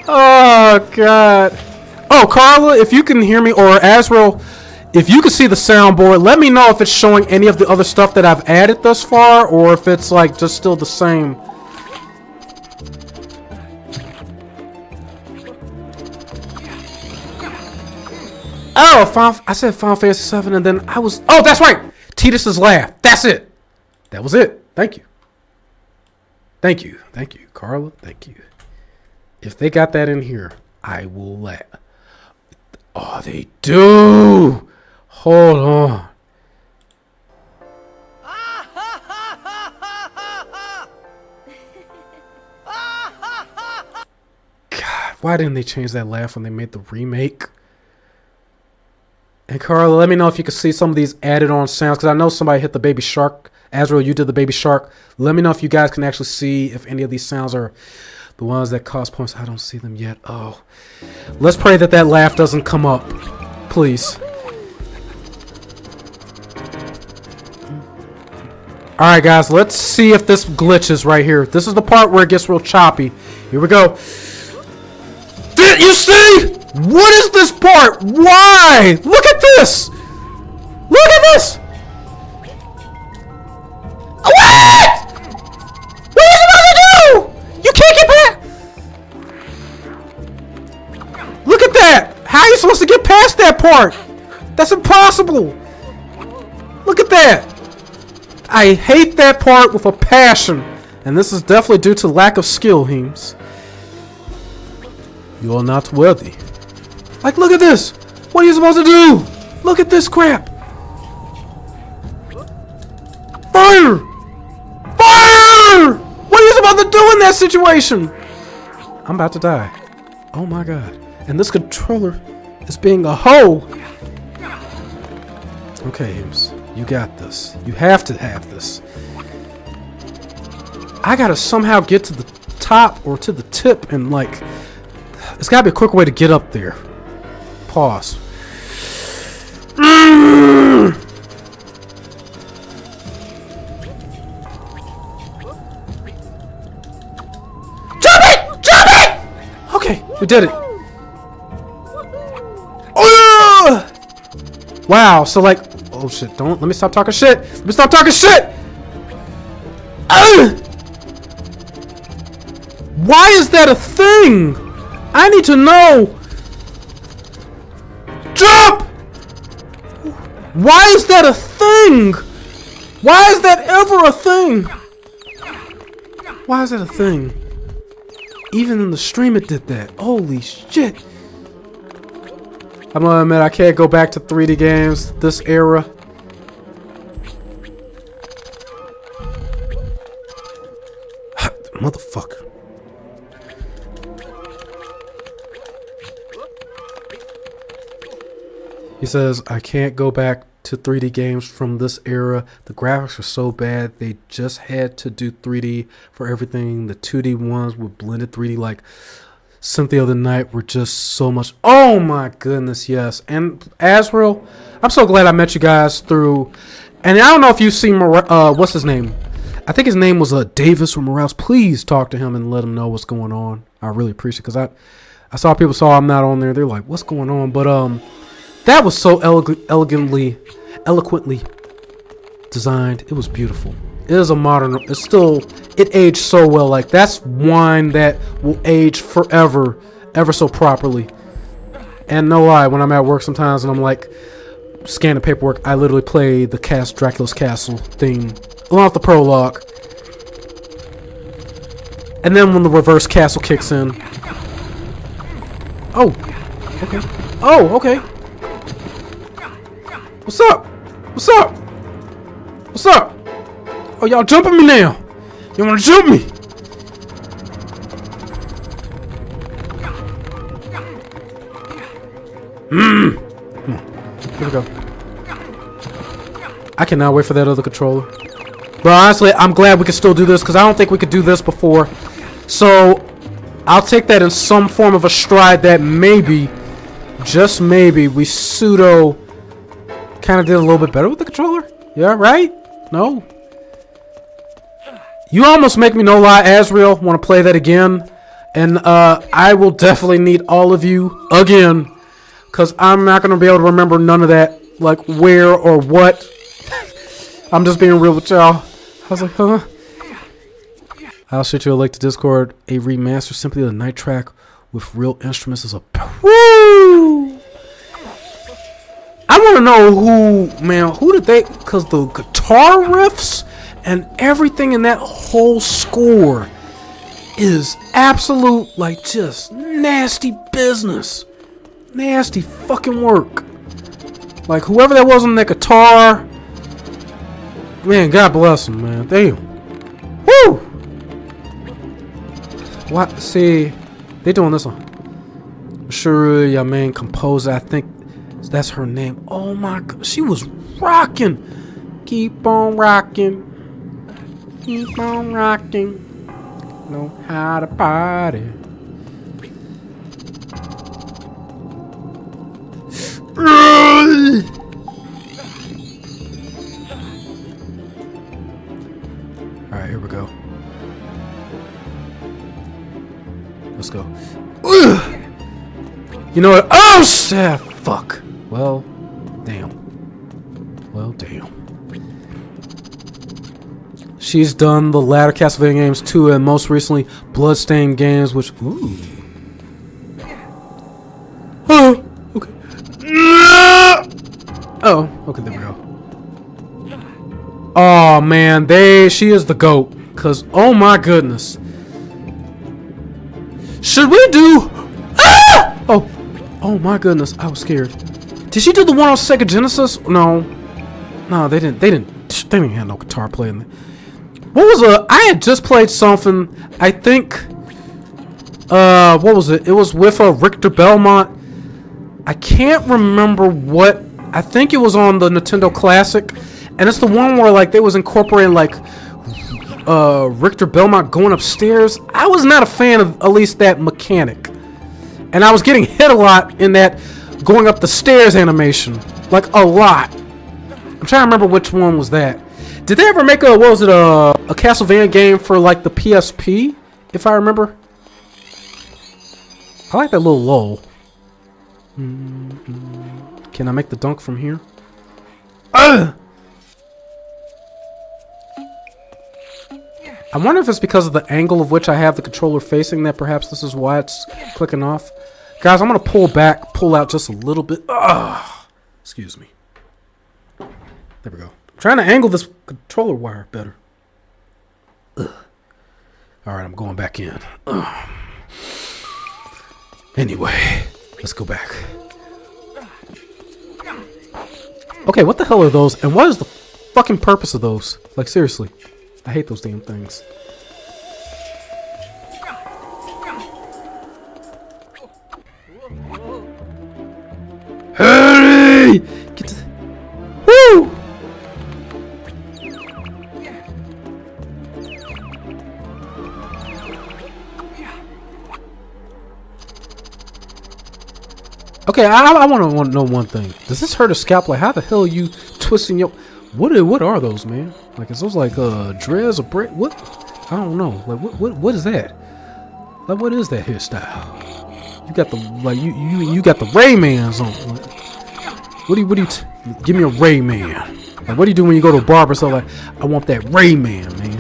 Oh, God. Oh, Carla, if you can hear me, or Azrael, if you can see the soundboard, let me know if it's showing any of the other stuff that I've added thus far, or if it's, like, just still the same. Oh, I said Final Fantasy 7, and then I was... Oh, that's right! Tidus's laugh. That's it. That was it. Thank you. Thank you. Thank you, Carla. Thank you. If they got that in here, I will laugh. Oh, they do. Hold on. God, why didn't they change that laugh when they made the remake? And Carla, let me know if you can see some of these added on sounds, because I know somebody hit the baby shark. Azrael, you did the baby shark. Let me know if you guys can actually see if any of these sounds are the ones that cost points. I don't see them yet. Oh. Let's pray that that laugh doesn't come up. Please. Alright, guys. Let's see if this glitches right here. This is the part where it gets real choppy. Here we go. Did you see? What is this part? Why? Look at this. Look at this. What? What are you supposed to do? You can't get past. Look at that. How are you supposed to get past that part? That's impossible. Look at that. I hate that part with a passion. And this is definitely due to lack of skill, Heems. You are not worthy. Like, look at this. What are you supposed to do? Look at this crap. Fire! Fire! What are you supposed to do in that situation? I'm about to die. Oh my god. And this controller is being a hoe. Okay, Heems. You got this. You have to have this. I gotta somehow get to the top or to the tip and, like... There's gotta be a quicker way to get up there. Pause. Jump it! Jump it! Okay, we did it. Wow, so like... Oh shit, don't... Let me stop talking shit! Let me stop talking shit! Why is that a thing? I need to know. Jump! Why is that a thing? Why is that ever a thing? Why is that a thing? Even in the stream it did that. Holy shit. I'm gonna admit I can't go back to 3D games this era. Motherfucker. He says, I can't go back to 3D games from this era. The graphics are so bad. They just had to do 3D for everything. The 2D ones with blended 3D like Cynthia of the Night were just so much. Oh my goodness, yes. And Azrael, I'm so glad I met you guys through. And I don't know if you've seen, what's his name? I think his name was Davis or Morales. Please talk to him and let him know what's going on. I really appreciate it because I saw people saw I'm not on there. They're like, what's going on? But that was so eloquently designed. It was beautiful. It is a modern. It's still. It aged so well. Like that's wine that will age forever, ever so properly. And no lie, when I'm at work sometimes and I'm like scanning paperwork, I literally play the Dracula's Castle theme along with the prologue. And then when the reverse castle kicks in. Oh, okay. Oh, okay. What's up? What's up? What's up? Oh, y'all jumping me now. You wanna jump me? Come on. Here we go. I cannot wait for that other controller. But honestly, I'm glad we can still do this because I don't think we could do this before. So, I'll take that in some form of a stride that maybe, just maybe, we pseudo kind of did a little bit better with the controller. Yeah, right? No? You almost make me, no lie, Azrael, want to play that again. And I will definitely need all of you again. Because I'm not going to be able to remember none of that. Like, where or what. I'm just being real with y'all. I was like, huh? I'll shoot you a link to Discord. A remaster, simply the night track with real instruments is a... Woo! I want to know who, man, who did they... Because the guitar riffs and everything in that whole score is absolute, like, just nasty business. Nasty fucking work. Like, whoever that was on that guitar... Man, God bless him, man. Damn. Woo! What? See, they doing this one. Sure, your main composer, I think that's her name. Oh my God, she was rocking. Keep on rocking. Keep on rocking. Know how to party. Alright, here we go. Let's go. Ugh! You know what? Oh, shit! Fuck. Well, damn. Well, damn. She's done the latter Castlevania games too, and most recently Bloodstained games, which... Ooh. Oh, okay. Oh, okay, there we go. Oh, man, she is the GOAT. Because, oh my goodness. Should we do... Ah! Oh my goodness, I was scared. Did she do the one on Sega Genesis? No. No, they didn't have no guitar playing. What was I had just played something, I think... what was it? It was with Richter Belmont. I can't remember what... I think it was on the Nintendo Classic. And it's the one where, like, they was incorporating, like... Richter Belmont going upstairs. I was not a fan of at least that mechanic. And I was getting hit a lot in that going up the stairs animation. Like, a lot. I'm trying to remember which one was that. Did they ever make a Castlevania game for, like, the PSP? If I remember. I like that little lull. Can I make the dunk from here? Ugh! I wonder if it's because of the angle of which I have the controller facing that perhaps this is why it's clicking off. Guys, I'm going to pull out just a little bit. Ugh. Excuse me. There we go. I'm trying to angle this controller wire better. Ugh. All right, I'm going back in. Ugh. Anyway, let's go back. Okay, what the hell are those? And what is the fucking purpose of those? Like, seriously. I hate those damn things. Hurry! Get to... Woo! Okay, I want to know one thing. Does this hurt a scalp? Like, how the hell are you twisting your... What are those, man? Like, is those like dreads or braid? What? I don't know. Like, what is that? Like, what is that hairstyle? You got the like you got the Raymans on. Like, what do you give me a Rayman? Like, what do you do when you go to a barber? So like, I want that Rayman, man.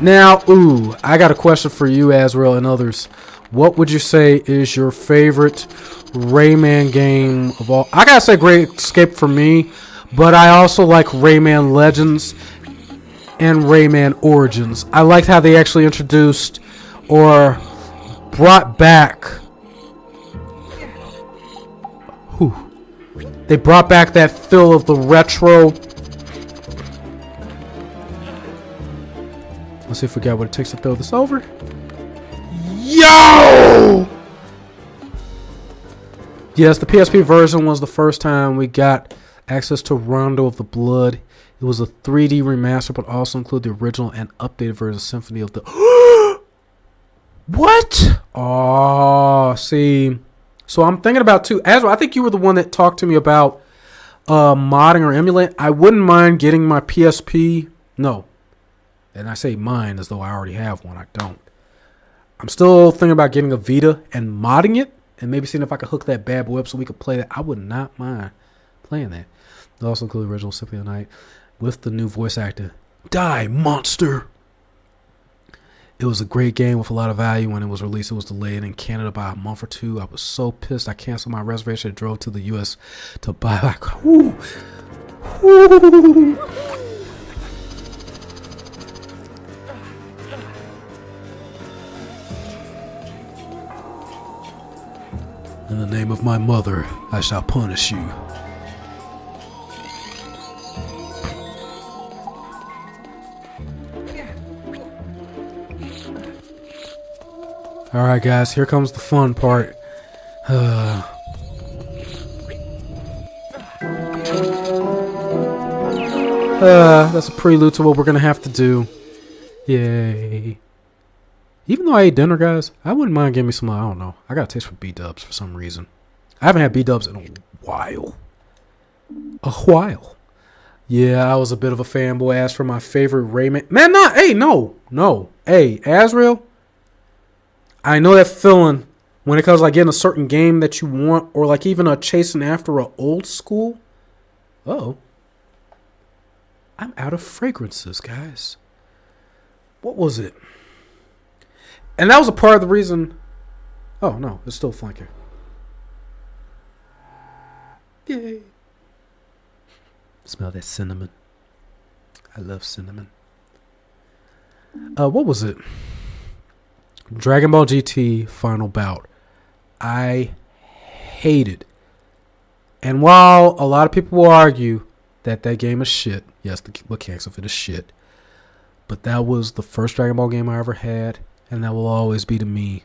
Now, ooh, I got a question for you, Azrael, and others. What would you say is your favorite Rayman game of all? I gotta say Great Escape for me, but I also like Rayman Legends and Rayman Origins. I liked how they actually introduced or brought back. They brought back that feel of the retro. Let's see if we got what it takes to throw this over. Yo! Yes, the PSP version was the first time we got access to Rondo of the Blood. It was a 3D remaster, but also included the original and updated version of Symphony of the... What? Oh, see. So I'm thinking about too. Azrael, I think you were the one that talked to me about modding or emulate. I wouldn't mind getting my PSP. No. And I say mine as though I already have one. I don't. I'm still thinking about getting a Vita and modding it and maybe seeing if I could hook that bad boy up so we could play that. I would not mind playing that. It also includes the original Symphony of the Night with the new voice actor. Die, monster! It was a great game with a lot of value when it was released. It was delayed in Canada by a month or two. I was so pissed. I canceled my reservation and drove to the U.S. to buy like, whoo, whoo. In the name of my mother, I shall punish you. Alright guys, here comes the fun part. That's a prelude to what we're gonna have to do. Yay. Even though I ate dinner, guys, I wouldn't mind getting me some, I don't know. I got a taste for B-dubs for some reason. I haven't had B-dubs in a while. Yeah, I was a bit of a fanboy. As for my favorite Rayman. Man, no. Hey, Azrael. I know that feeling when it comes to like getting a certain game that you want, or like even a chasing after a old school. Uh-oh. I'm out of fragrances, guys. What was it? And that was a part of the reason. Oh no, it's still flanking. Yay. Smell that cinnamon. I love cinnamon. What was it? Dragon Ball GT Final Bout. I hate it. And while a lot of people will argue that that game is shit, yes, the mechanics of it is shit, but that was the first Dragon Ball game I ever had, and that will always be to me.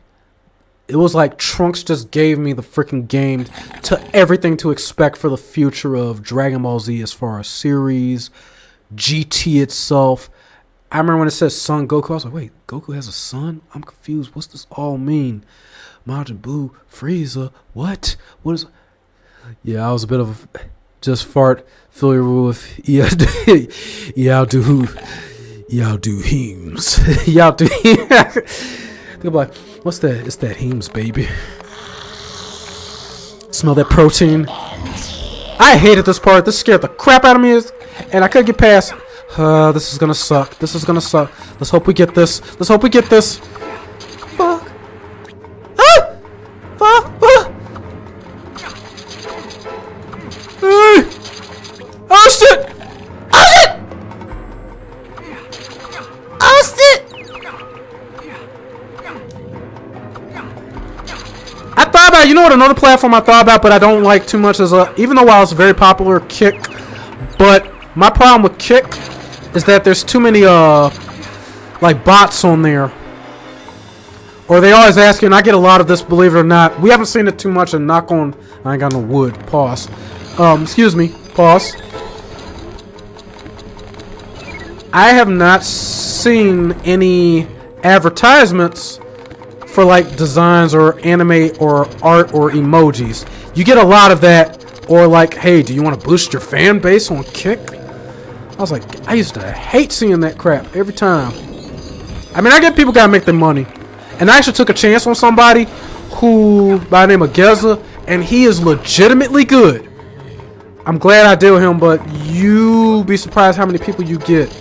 It was like Trunks just gave me the freaking game to everything to expect for the future of Dragon Ball Z as far as series, GT itself. I remember when it says Son Goku, I was like, wait, Goku has a son? I'm confused. What's this all mean? Majin Buu, Frieza, what? What is... Yeah, I was a bit of a just fart familiar with Yao do Heems. Yao do Heems. They'll be like, what's that? It's that Heems, baby. Smell that protein. I hated this part. This scared the crap out of me, and I couldn't get past. This is gonna suck. This is gonna suck. Let's hope we get this. Let's hope we get this. Fuck. Ah! Fuck. Ah! Oh shit! Oh shit! Oh shit! another platform I thought about, but I don't like too much. Even though it's very popular, Kick. But my problem with Kick is that there's too many like bots on there. Or they always ask you, and I get a lot of this, believe it or not. We haven't seen it too much, and knock on, I ain't got no wood. Pause. Excuse me. Pause. I have not seen any advertisements for like designs or anime or art or emojis. You get a lot of that, or like, hey, do you want to boost your fan base on Kick? I was like, I used to hate seeing that crap every time. I mean, I get people gotta make their money. And I actually took a chance on somebody who, by the name of Geza, and he is legitimately good. I'm glad I did with him, but you be surprised how many people you get.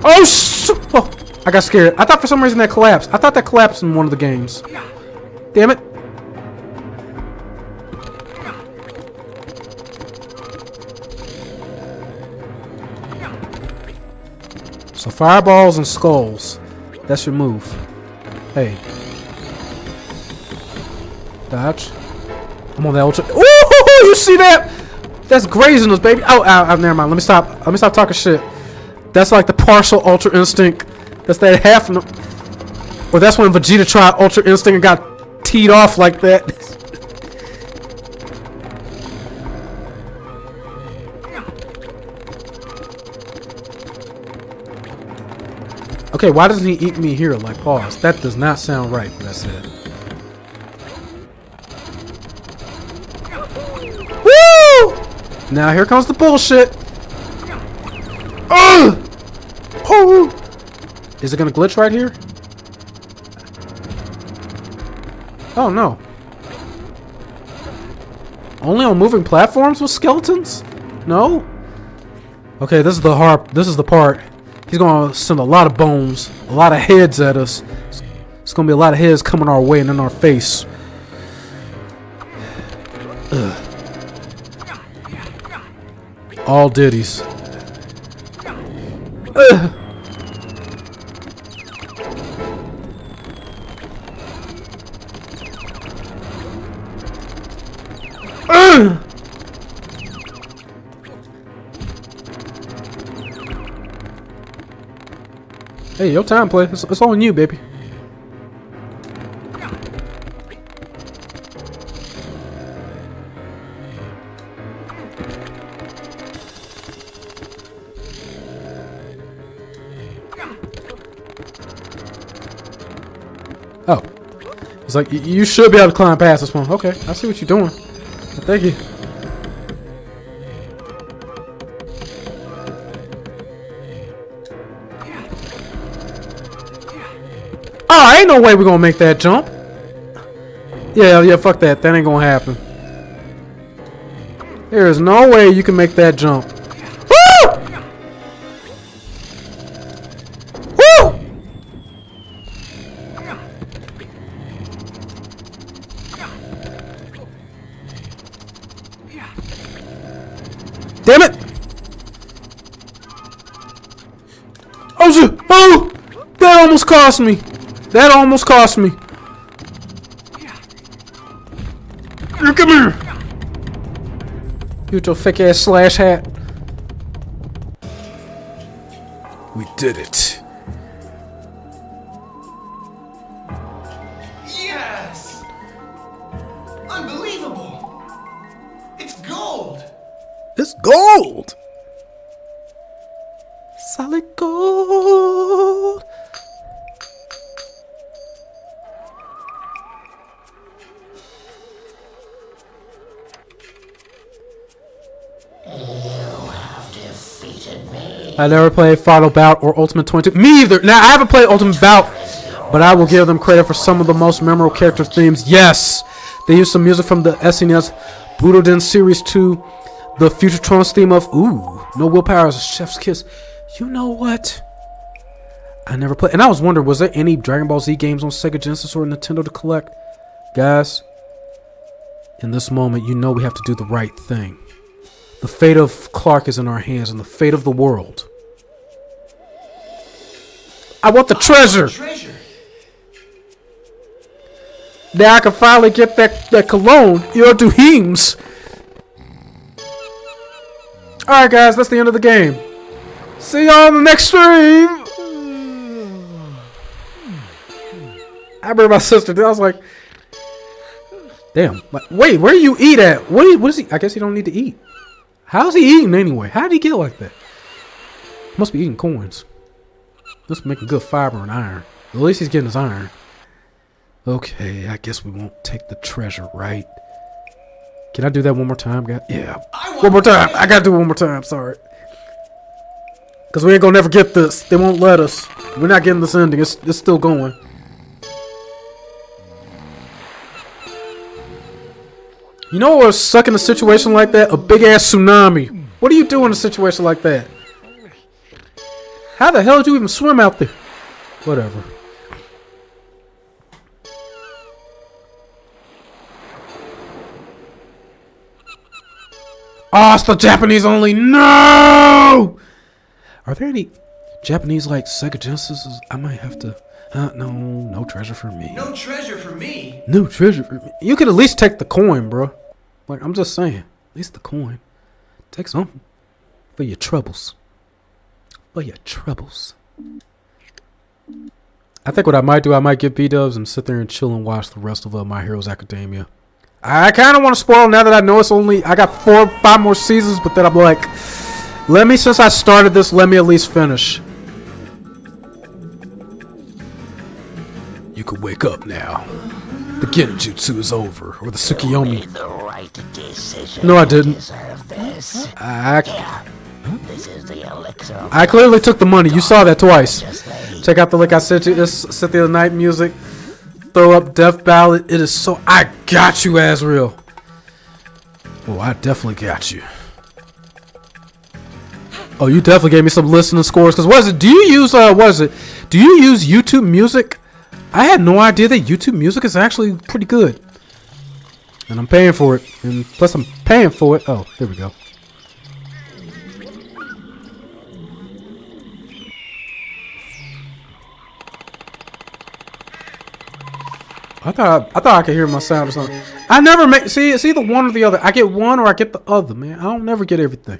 Oh, I got scared. I thought for some reason that collapsed. I thought that collapsed in one of the games. Damn it. So fireballs and skulls. That's your move. Hey. Dodge. I'm on that ultra. Ooh, you see that? That's grazing us, baby. Oh, never mind. Let me stop talking shit. That's like the partial Ultra Instinct. That's that half. Or that's when Vegeta tried Ultra Instinct and got teed off like that. Okay, why doesn't he eat me here? Like, pause. That does not sound right, what I said. Woo! Now here comes the bullshit. Oh! Is it gonna glitch right here? Oh no. Only on moving platforms with skeletons? No? Okay, this is the part. He's gonna send a lot of bones, a lot of heads at us. It's gonna be a lot of heads coming our way and in our face. Ugh. All ditties. Ugh. Ugh. Hey, your time, play. It's on you, baby. Oh. It's like, you should be able to climb past this one. Okay, I see what you're doing. Thank you. Oh, ain't no way we're gonna make that jump. Yeah, fuck that. That ain't gonna happen. There is no way you can make that jump. Woo! Woo! Damn it! Oh shit! Oh! That almost cost me! That almost cost me! Come here! You with your fake ass slash hat. We did it. Yes! Unbelievable! It's gold! It's gold! Solid gold! I never played Final Bout or Ultimate 22. Me either. Now, I haven't played Ultimate Bout, but I will give them credit for some of the most memorable character themes. Yes! They used some music from the SNES Budoden Series 2, the Future Trunks theme of, ooh, No Willpower is a Chef's Kiss. You know what? I never played. And I was wondering, was there any Dragon Ball Z games on Sega Genesis or Nintendo to collect? Guys, in this moment, you know we have to do the right thing. The fate of Clark is in our hands and the fate of the world. I want the treasure! Now I can finally get that cologne. You'll do Heems. Alright guys, that's the end of the game. See y'all in the next stream. I remember my sister, I was like, damn, wait, where do you eat at? What is he? I guess he don't need to eat. How's he eating anyway? How did he get like that? Must be eating coins. This making good fiber and iron. At least he's getting his iron. Okay, I guess we won't take the treasure, right? Can I do that one more time, guys? Yeah. One more time. I gotta do it one more time. Sorry. Because we ain't gonna never get this. They won't let us. We're not getting this ending. It's still going. You know what's suck in a situation like that? A big ass tsunami. What do you do in a situation like that? How the hell did you even swim out there? Whatever. Oh, it's the Japanese only. No! Are there any Japanese like Sega Genesis? I might have to. No treasure for me. No treasure for me. No treasure for me. You could at least take the coin, bro. Like, I'm just saying. At least the coin. Take something. For your troubles. For your troubles. I think what I might do, I might get B-dubs and sit there and chill and watch the rest of My Heroes Academia. I kind of want to spoil now that I know it's only, I got 4 or 5 more seasons, but then I'm like, since I started this, let me at least finish. You could wake up now. The Genjutsu is over, or the Tsukiyomi. The right decision. No, I didn't. This is the elixir. I clearly took the money. You saw that twice. Check out the link I sent you. It's Cynthia Night music. Throw up Death Ballad. It is so. I got you, Azrael. Oh, I definitely got you. Oh, you definitely gave me some listening scores. Cause what is it? Do you use Do you use YouTube Music? I had no idea that YouTube Music is actually pretty good. And I'm paying for it. And plus I'm paying for it. Oh, here we go. I thought I could hear my sound or something. I never make it's either one or the other. I get one or I get the other, man. I don't never get everything.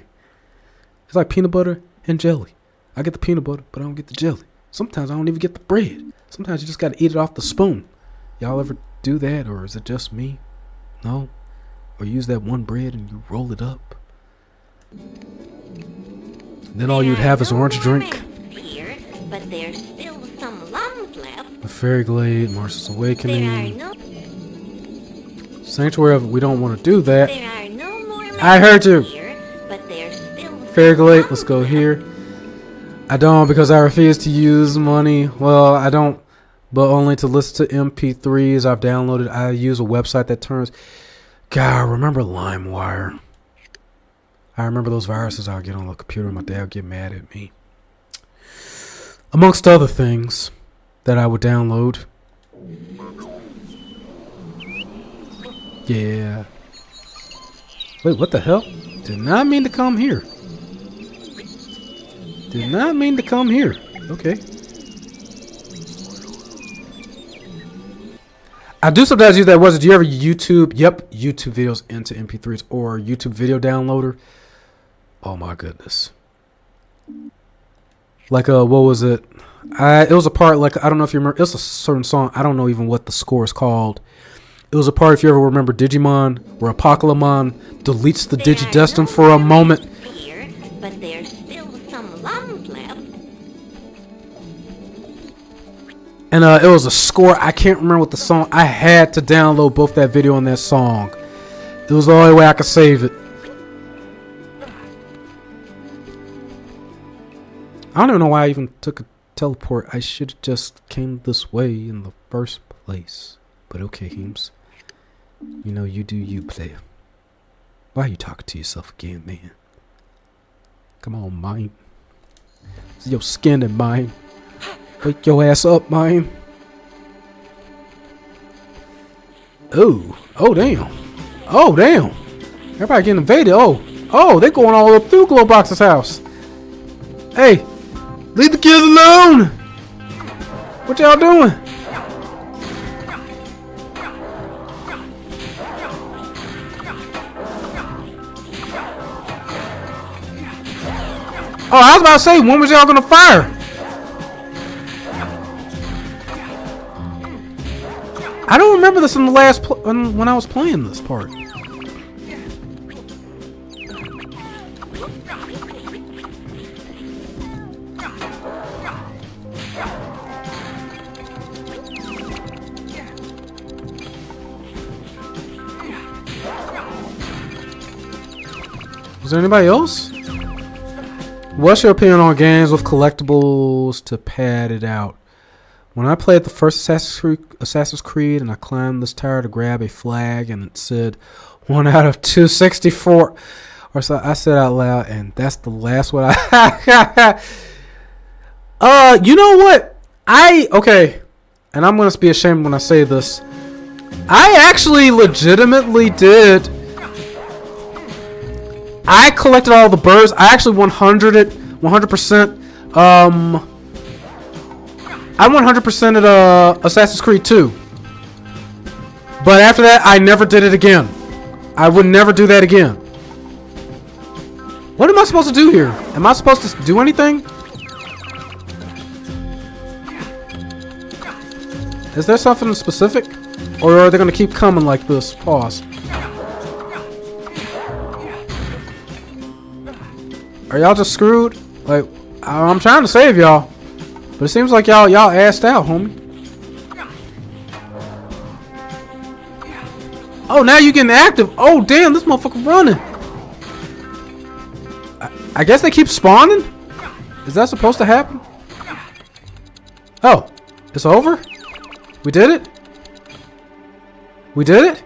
It's like peanut butter and jelly. I get the peanut butter, but I don't get the jelly. Sometimes I don't even get the bread. Sometimes you just gotta eat it off the spoon. Y'all ever do that, or is it just me? No? Or use that one bread and you roll it up? Then all you'd have is orange drink. Here, but there's still some lumps left. The Fairy Glade, Marshall's Awakening. There are no Sanctuary of, we don't want to do that. There are no more I heard you. here, but there's still Fairy Glade, let's go here. I don't, because I refuse to use money. Well, I don't, but only to listen to MP3s I've downloaded. I use a website that turns. God, remember LimeWire? I remember those viruses I would get on the computer and my dad would get mad at me. Amongst other things that I would download. Yeah. Wait, what the hell? Did not mean to come here. Did not mean to come here. Okay. I do sometimes use that. Do you ever YouTube? Yep, YouTube videos into MP3s or YouTube video downloader. Oh my goodness. Like what was it? It was a part, like, I don't know if you remember, it's a certain song, I don't know even what the score is called. It was a part, if you ever remember Digimon, where Apocalypse deletes the Digidestin for a moment. here, but there's still some lumps left. And it was a score, I can't remember what the song, I had to download both that video and that song. It was the only way I could save it. I don't even know why I even took a teleport. I should have just came this way in the first place. But okay, Heems. You know, you do you, player. Why are you talking to yourself again, man? Come on, mine. It's your skin and mine. Wake your ass up, mine. Oh. Oh, damn. Oh, damn. Everybody getting invaded. Oh, they're going all up through Glowbox's house. Hey. Leave the kids alone! What y'all doing? Oh, I was about to say, when was y'all gonna fire? I don't remember this in the last when I was playing this part. Is there anybody else? What's your opinion on games with collectibles to pad it out? When I played the first Assassin's Creed and I climbed this tower to grab a flag and it said 1 out of 264, or so I said out loud, and that's the last one I. You know what? Okay, and I'm gonna be ashamed when I say this. I actually legitimately did. I collected all the birds. I actually 100%. I 100% at Assassin's Creed 2. But after that, I never did it again. I would never do that again. What am I supposed to do here? Am I supposed to do anything? Is there something specific? Or are they going to keep coming like this? Pause. Are y'all just screwed? Like, I'm trying to save y'all. But it seems like y'all assed out, homie. Oh, now you getting active. Oh, damn, this motherfucker running. I guess they keep spawning? Is that supposed to happen? Oh, it's over? We did it? We did it?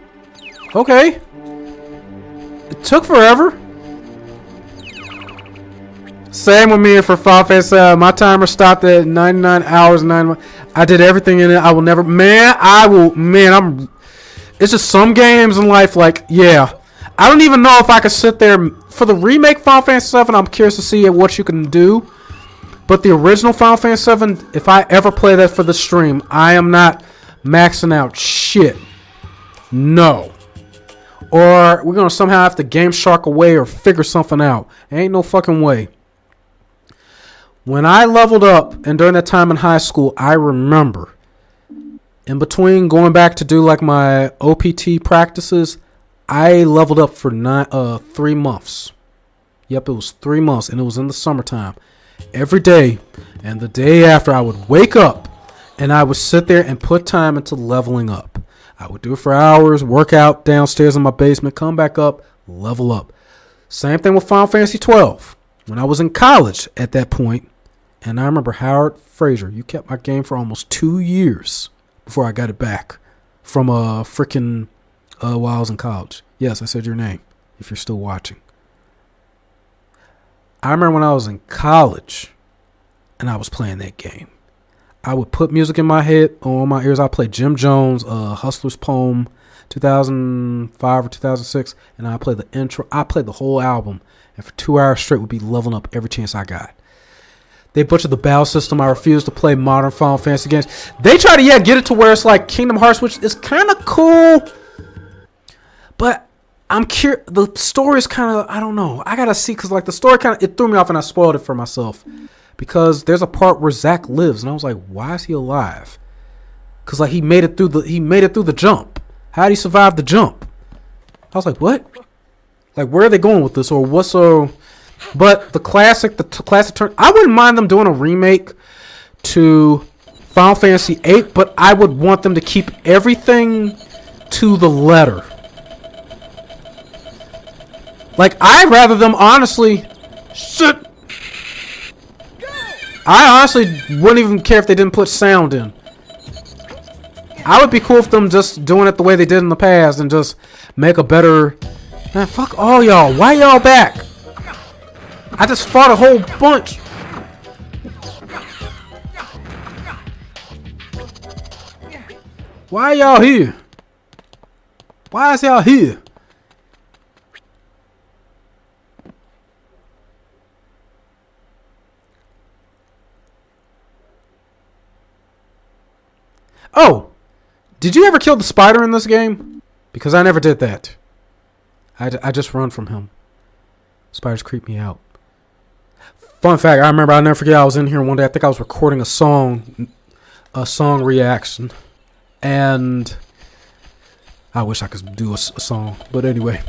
Okay. It took forever. Same with me for Final Fantasy. My timer stopped at 99 hours and 9 months. I did everything in it. I will never. It's just some games in life, like, yeah. I don't even know if I could sit there. For the remake Final Fantasy 7, I'm curious to see what you can do. But the original Final Fantasy 7, if I ever play that for the stream, I am not maxing out shit. No. Or we're going to somehow have to Game Shark away or figure something out. Ain't no fucking way. When I leveled up, and during that time in high school, I remember, in between going back to do like my OPT practices, I leveled up for 3 months. Yep, it was 3 months, and it was in the summertime. Every day, and the day after, I would wake up, and I would sit there and put time into leveling up. I would do it for hours, work out downstairs in my basement, come back up, level up. Same thing with Final Fantasy 12. When I was in college at that point, and I remember Howard Fraser, you kept my game for almost 2 years before I got it back from while I was in college. Yes, I said your name, if you're still watching. I remember when I was in college and I was playing that game. I would put music in my head, on my ears. I played Jim Jones, Hustler's Poem, 2005 or 2006, and I played the intro. I played the whole album, and for 2 hours straight would be leveling up every chance I got. They butchered the battle system. I refuse to play modern Final Fantasy games. They try to get it to where it's like Kingdom Hearts, which is kind of cool. But I'm curious. The story is kind of, I don't know. I gotta see, because like the story it threw me off and I spoiled it for myself. Because there's a part where Zack lives, and I was like, why is he alive? Because like he made it through the jump. How did he survive the jump? I was like, what? Like, where are they going with this, or what's so? But the classic turn. I wouldn't mind them doing a remake to Final Fantasy VIII, but I would want them to keep everything to the letter. Like, I'd rather them honestly. Shit. I honestly wouldn't even care if they didn't put sound in. I would be cool with them just doing it the way they did in the past and just make a better. Man, fuck all y'all. Why y'all back? I just fought a whole bunch. Why y'all here? Why is y'all here? Oh, did you ever kill the spider in this game? Because I never did that. I just run from him. Spiders creep me out. Fun fact, I remember, I'll never forget, I was in here one day, I think I was recording a song reaction, and I wish I could do a song, but anyway.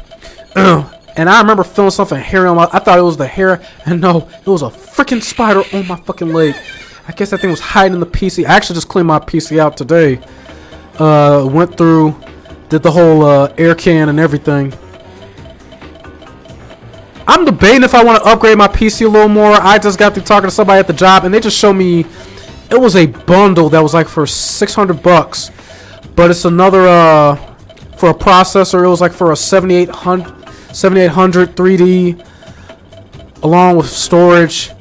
And I remember feeling something hairy on my, I thought it was the hair, and no, it was a freaking spider on my fucking leg. I guess that thing was hiding in the PC. I actually just cleaned my PC out today. Went through, did the whole air can and everything. I'm debating if I want to upgrade my PC a little more. I just got through talking to somebody at the job, and they just showed me it was a bundle that was like for $600, but it's another for a processor. It was like for a 7800 3D along with storage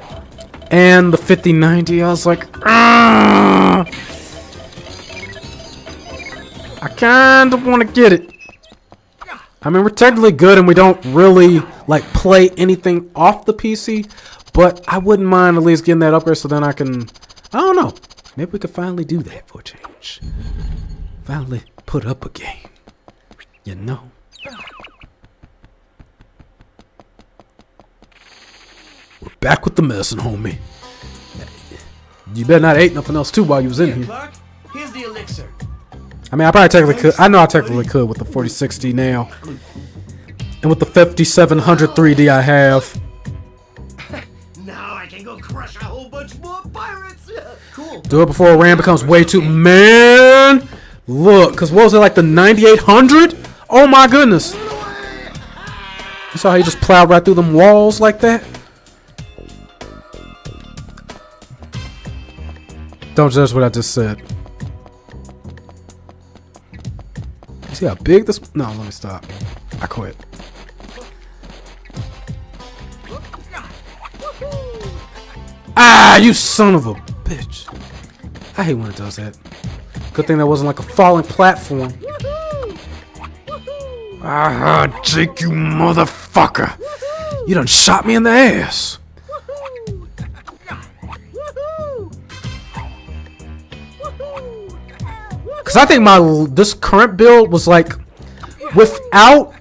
and the 5090. I was like, I kind of want to get it. I mean, we're technically good and we don't really like play anything off the PC, but I wouldn't mind at least getting that upgrade so then I can, I don't know, maybe we could finally do that for a change. Finally put up a game, you know. We're back with the medicine, homie. You better not ate nothing else too while you was in here. Clark, here's the elixir. I mean, I probably technically could. I know I technically could with the 4060 now. And with the 5700 3D I have. Now I can go crush a whole bunch more pirates. Cool. Do it before RAM becomes way too... Man! Look, because what was it, like the 9800? Oh my goodness. You saw how he just plowed right through them walls like that? Don't judge what I just said. See how big this... No, let me stop. I quit. Ah, you son of a bitch. I hate when it does that. Good thing that wasn't like a falling platform. Ah, Jake, you motherfucker. You done shot me in the ass. Cause I think this current build was like without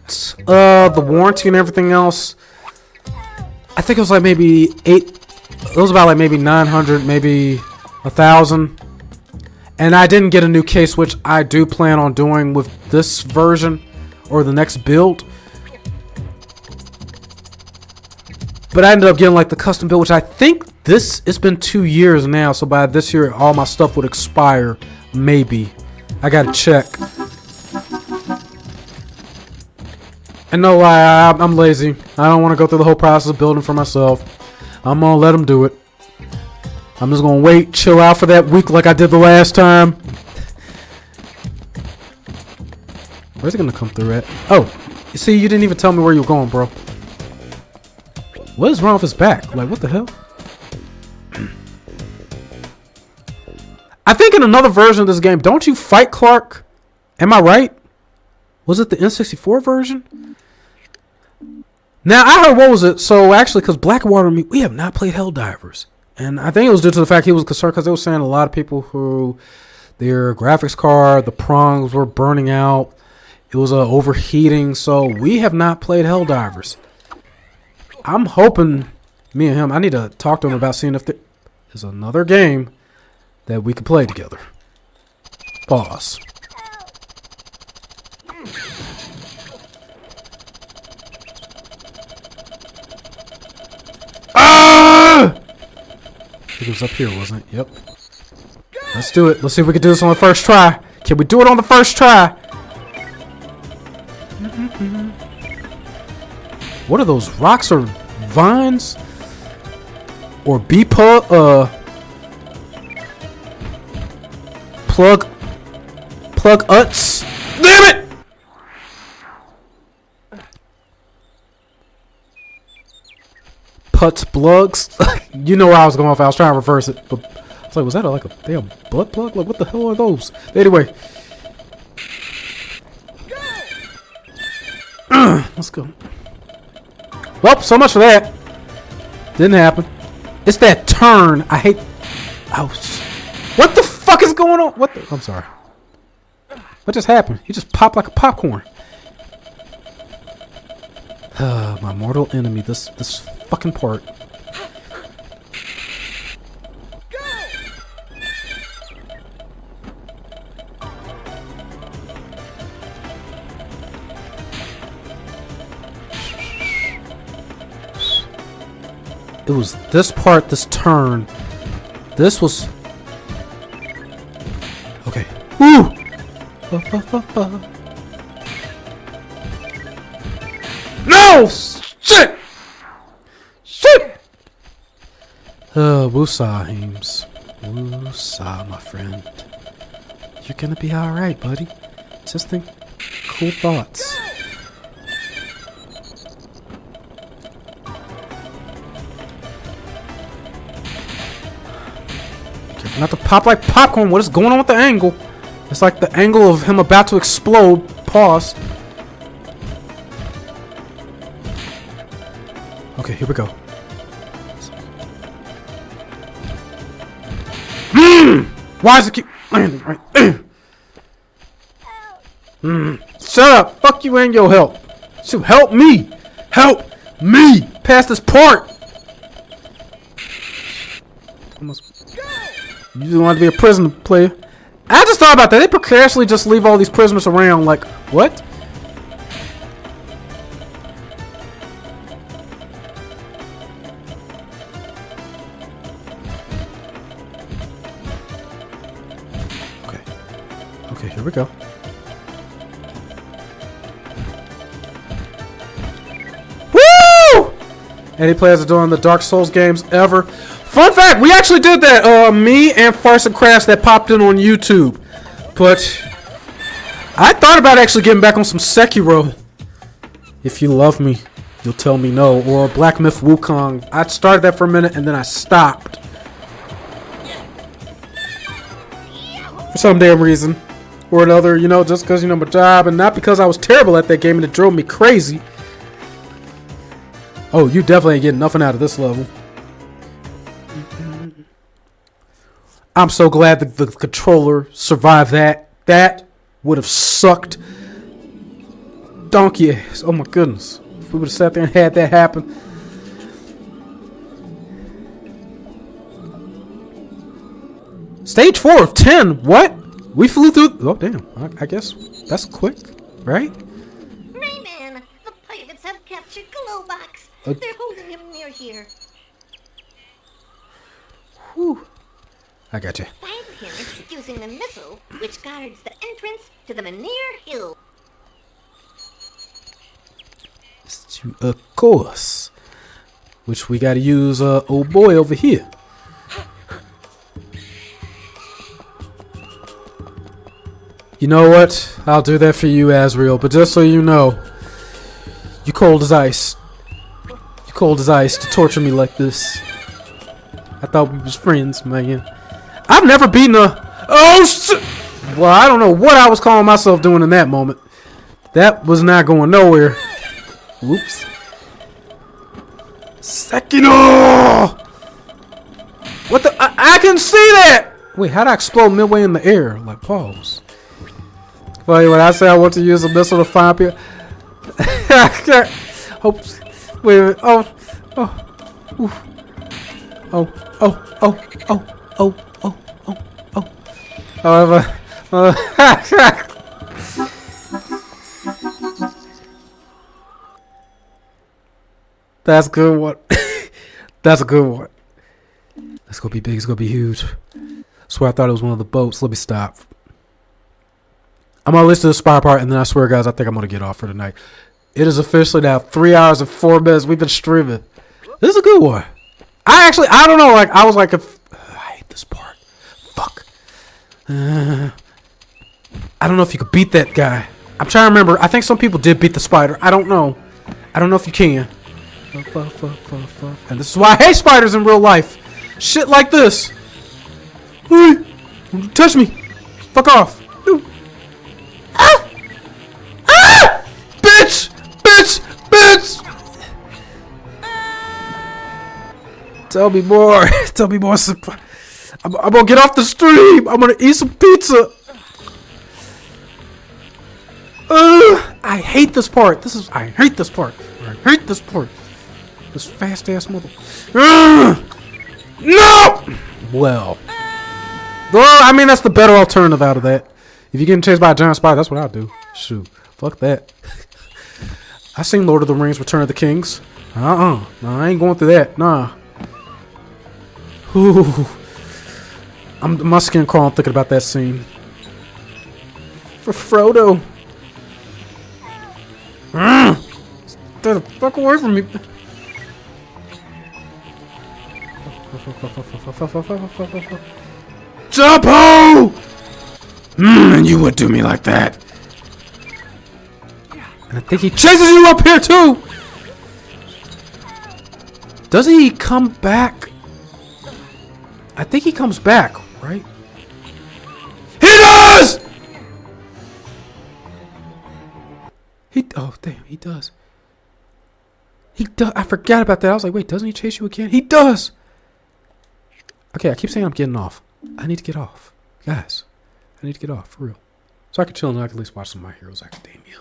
the warranty and everything else. I think it was like maybe it was about like maybe 900, maybe 1,000. And I didn't get a new case, which I do plan on doing with this version or the next build. But I ended up getting like the custom build, which I think it's been 2 years now. So by this year, all my stuff would expire, maybe. I gotta check. And no lie, I'm lazy. I don't want to go through the whole process of building for myself. I'm gonna let them do it. I'm just gonna wait, chill out for that week like I did the last time. Where's it gonna come through at? Oh, you see, you didn't even tell me where you were going, bro. What is wrong with his back? Like, what the hell? I think in another version of this game, don't you fight Clark? Am I right? Was it the N64 version? Now, I heard, what was it? So, actually, because Blackwater and me, we have not played Helldivers. And I think it was due to the fact he was concerned because they were saying a lot of people who, their graphics card, the prongs were burning out. It was overheating. So, we have not played Helldivers. I'm hoping, me and him, I need to talk to him about seeing if there is another game that we can play together. Pause. Ah! I think it was up here, wasn't it? Yep. Let's do it. Let's see if we can do this on the first try. Can we do it on the first try? What are those, rocks or vines? Or plug uts. Damn it! Putts plugs. You know where I was going if I was trying to reverse it. But I was like, was that like a damn butt plug? Like, what the hell are those? Anyway. Let's go. Well, so much for that. Didn't happen. It's that turn. I hate. Ouch. What the fuck is going on? What the? I'm sorry. What just happened? He just popped like a popcorn. My mortal enemy. This fucking part. It was this part, this turn. This was... Okay. Woo! No! Shit! Shit! Woosah, Heems. Woosah, my friend. You're gonna be alright, buddy. Just think cool thoughts. Careful not to pop like popcorn. What is going on with the angle? It's like the angle of him about to explode. Pause. Okay, here we go. Why does it keep landing right there? Shut up! Fuck you and your help. So help me! Help me! Pass this part! You just want to be a prisoner player. I just thought about that. They precariously just leave all these prisoners around like, what? Okay, here we go. Woo! Any players are doing the Dark Souls games ever. Fun fact, we actually did that. Me and Farce and Crafts that popped in on YouTube. But I thought about actually getting back on some Sekiro. If you love me, you'll tell me no. Or Black Myth Wukong. I started that for a minute and then I stopped. For some damn reason. Or another, you know, just because, you know, my job, and not because I was terrible at that game and it drove me crazy. Oh, you definitely ain't getting nothing out of this level. I'm so glad that the controller survived that. That would have sucked donkey ass. Oh my goodness. If we would have sat there and had that happen. Stage 4 of 10. What? We flew through. Oh, damn. I guess that's quick, right? Rayman, the pirates have captured Glowbox. They're holding him near here. Whew. I got you. Find him using the missile which guards the entrance to the Menhir Hill. Of course. Which we gotta use, old boy over here. You know what? I'll do that for you, Azrael. But just so you know, you cold as ice. You cold as ice to torture me like this. I thought we was friends, man. I've never beaten a... Oh, shit! Well, I don't know what I was calling myself doing in that moment. That was not going nowhere. Whoops. Sekiro! What the... I can see that! Wait, how'd I explode midway in the air? Like, pause. Funny when I say I want to use a missile to find people. Hope. Wait a minute. Oh. However. That's a good one. That's a good one. It's gonna be big. It's gonna be huge. I swear I thought it was one of the boats. Let me stop. I'm gonna listen to the spy part, and then I swear, guys, I think I'm gonna get off for tonight. It is officially now 3 hours and 4 minutes. We've been streaming. This is a good one. I don't know. Like, I was like, I hate this part. Fuck. I don't know if you could beat that guy. I'm trying to remember. I think some people did beat the spider. I don't know. I don't know if you can. And this is why I hate spiders in real life. Shit like this. Hey, touch me. Fuck off. Ah! Ah! Bitch! Bitch! Bitch! Tell me more. Tell me more. I'm gonna get off the stream. I'm gonna eat some pizza. I hate this part. I hate this part. I hate this part. This fast ass mother. No! Well. I mean, that's the better alternative out of that. If you're getting chased by a giant spider, that's what I'll do. Shoot. Fuck that. I seen Lord of the Rings Return of the Kings. No, I ain't going through that. Nah. Ooh. My skin crawling thinking about that scene. For Frodo. Stay the fuck away from me. Jumpo! And you would do me like that. And I think he chases you up here too. Doesn't he come back? I think he comes back, right? He does! Oh damn, he does. He does. I forgot about that. I was like, wait, doesn't he chase you again? He does. Okay, I keep saying I'm getting off. I need to get off. Guys, I need to get off, for real. So I can chill and I can at least watch some of My Heroes Academia.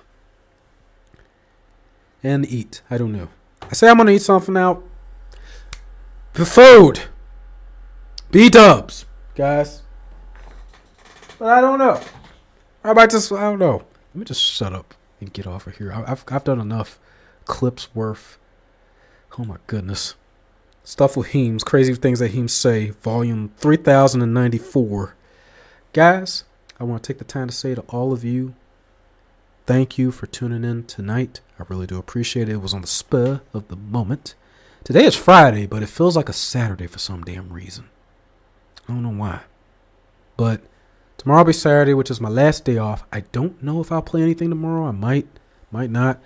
And eat. I don't know. I say I'm going to eat something now. The food. B-dubs, guys. But I don't know. I don't know. Let me just shut up and get off of here. I've done enough clips worth. Oh my goodness. Stuff with Heems, crazy things that Heems say, volume 3094. Guys, I want to take the time to say to all of you, thank you for tuning in tonight. I really do appreciate it. It was on the spur of the moment. Today is Friday, but it feels like a Saturday for some damn reason. I don't know why. But tomorrow will be Saturday, which is my last day off. I don't know if I'll play anything tomorrow. I might not.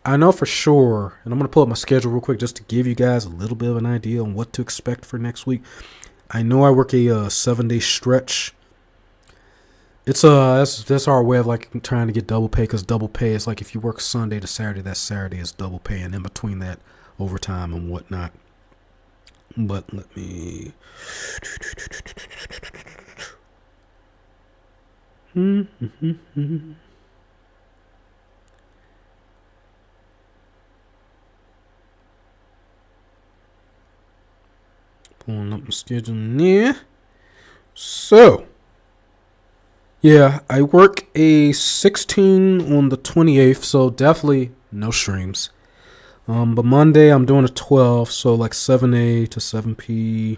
I know for sure, and I'm going to pull up my schedule real quick just to give you guys a little bit of an idea on what to expect for next week. I know I work a 7-day stretch. It's that's our way of like trying to get double pay, because double pay is like if you work Sunday to Saturday, that Saturday is double pay, and in between that, overtime and whatnot. But let me... Pulling up my schedule there. So, yeah, I work a 16 on the 28th, so definitely no streams. But Monday I'm doing a 12, so like 7A to 7P.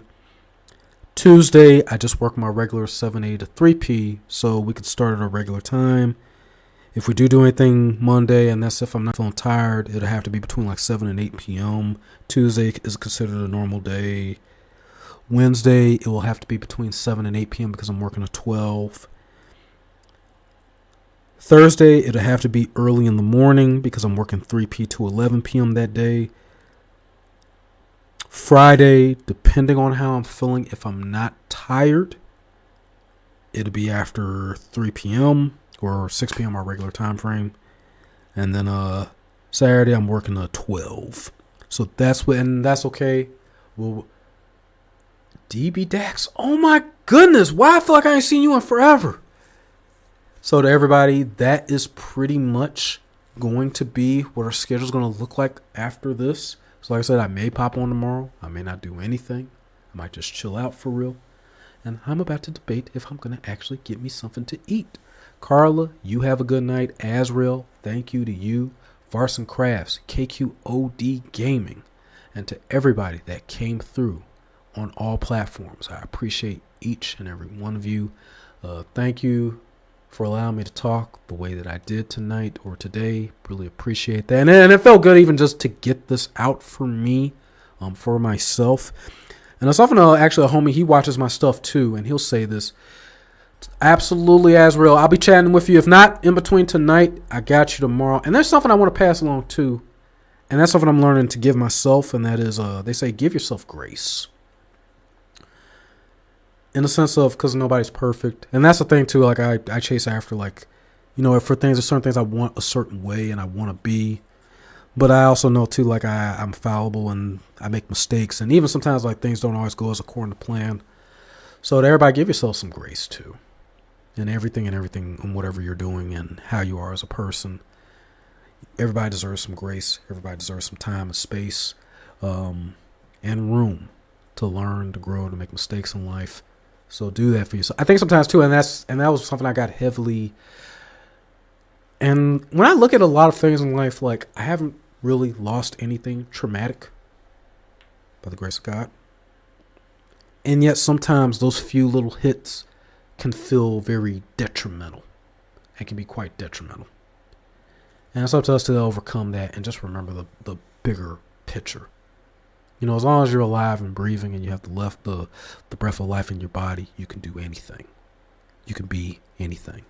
Tuesday I just work my regular 7A to 3P, so we could start at a regular time. If we do anything Monday, and that's if I'm not feeling tired, it'll have to be between like 7 and 8 p.m. Tuesday is considered a normal day. Wednesday, it will have to be between 7 and 8 p.m. because I'm working a 12. Thursday, it'll have to be early in the morning because I'm working 3 to 11 p.m. that day. Friday, depending on how I'm feeling, if I'm not tired, it'll be after 3 p.m. or 6 p.m. our regular time frame. And then Saturday, I'm working a 12. So that's okay. Well, DB Dax, oh my goodness, why I feel like I ain't seen you in forever. So to everybody, that is pretty much going to be what our schedule is going to look like after this. So like I said, I may pop on tomorrow. I may not do anything. I might just chill out for real. And I'm about to debate if I'm going to actually get me something to eat. Carla, you have a good night. Azrael, thank you to you. Varson Crafts, KQOD Gaming, and to everybody that came through on all platforms. I appreciate each and every one of you. Thank you for allowing me to talk the way that I did tonight or today. Really appreciate that. And it felt good even just to get this out for me, for myself. And it's often actually a homie, he watches my stuff too, and he'll say this. Absolutely, Azrael. I'll be chatting with you. If not in between tonight, I got you tomorrow. And there's something I want to pass along too. And that's something I'm learning to give myself, and that is, they say, give yourself grace. In the sense of, because nobody's perfect. And that's the thing too, like I chase after, like, you know, for things, there's certain things I want a certain way and I want to be. But I also know too, like I'm fallible and I make mistakes. And even sometimes like things don't always go as according to plan. So to everybody, give yourself some grace too. In everything and whatever you're doing and how you are as a person. Everybody deserves some grace. Everybody deserves some time and space and room to learn, to grow, to make mistakes in life. So do that for yourself. I think sometimes too, and that was something I got heavily. And when I look at a lot of things in life, like I haven't really lost anything traumatic by the grace of God. And yet sometimes those few little hits can feel very detrimental and can be quite detrimental. And it's up to us to overcome that and just remember the bigger picture. You know, as long as you're alive and breathing and you have the breath of life in your body, you can do anything. You can be anything.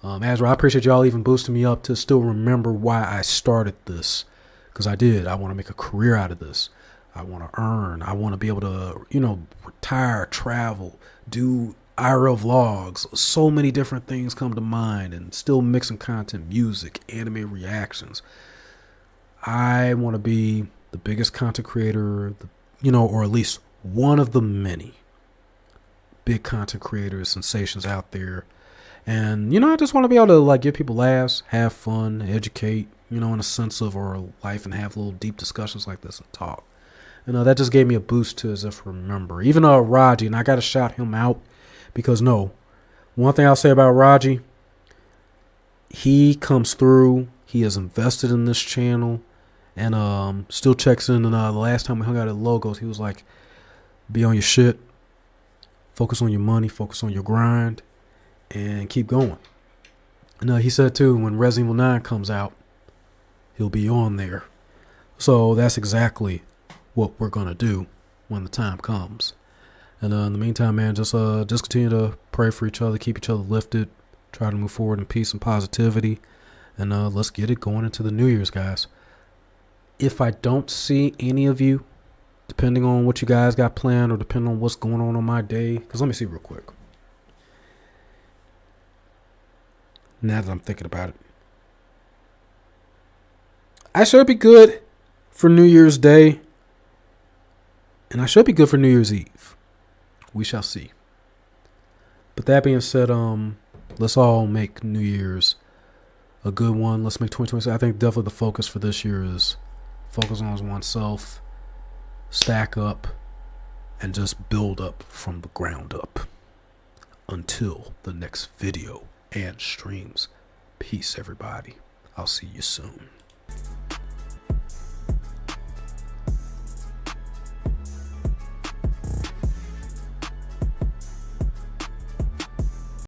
Azra, I appreciate y'all even boosting me up to still remember why I started this. Because I did. I want to make a career out of this. I want to earn. I want to be able to, you know, retire, travel, do IRL vlogs. So many different things come to mind, and still mixing content, music, anime reactions. I want to be the biggest content creator, you know, or at least one of the many big content creators, sensations out there. And, you know, I just want to be able to, like, give people laughs, have fun, educate, you know, in a sense of our life, and have little deep discussions like this and talk. You know, that just gave me a boost to as if remember. Even Raji, and I got to shout him out because, no, one thing I'll say about Raji, he comes through. He is invested in this channel and still checks in. And the last time we hung out at Logos, he was like, be on your shit, focus on your money, focus on your grind, and keep going. And he said, too, when Resident Evil 9 comes out, he'll be on there. So that's exactly what we're going to do when the time comes. And in the meantime, man, just continue to pray for each other, keep each other lifted, try to move forward in peace and positivity. And let's get it going into the New Year's, guys. If I don't see any of you, depending on what you guys got planned or depending on what's going on my day, because let me see real quick. Now that I'm thinking about it, I should be good for New Year's Day, and I should be good for New Year's Eve. We shall see. But that being said, let's all make New Year's a good one. Let's make 2026. I think definitely the focus for this year is focus on oneself, stack up, and just build up from the ground up. Until the next video and streams. Peace, everybody. I'll see you soon.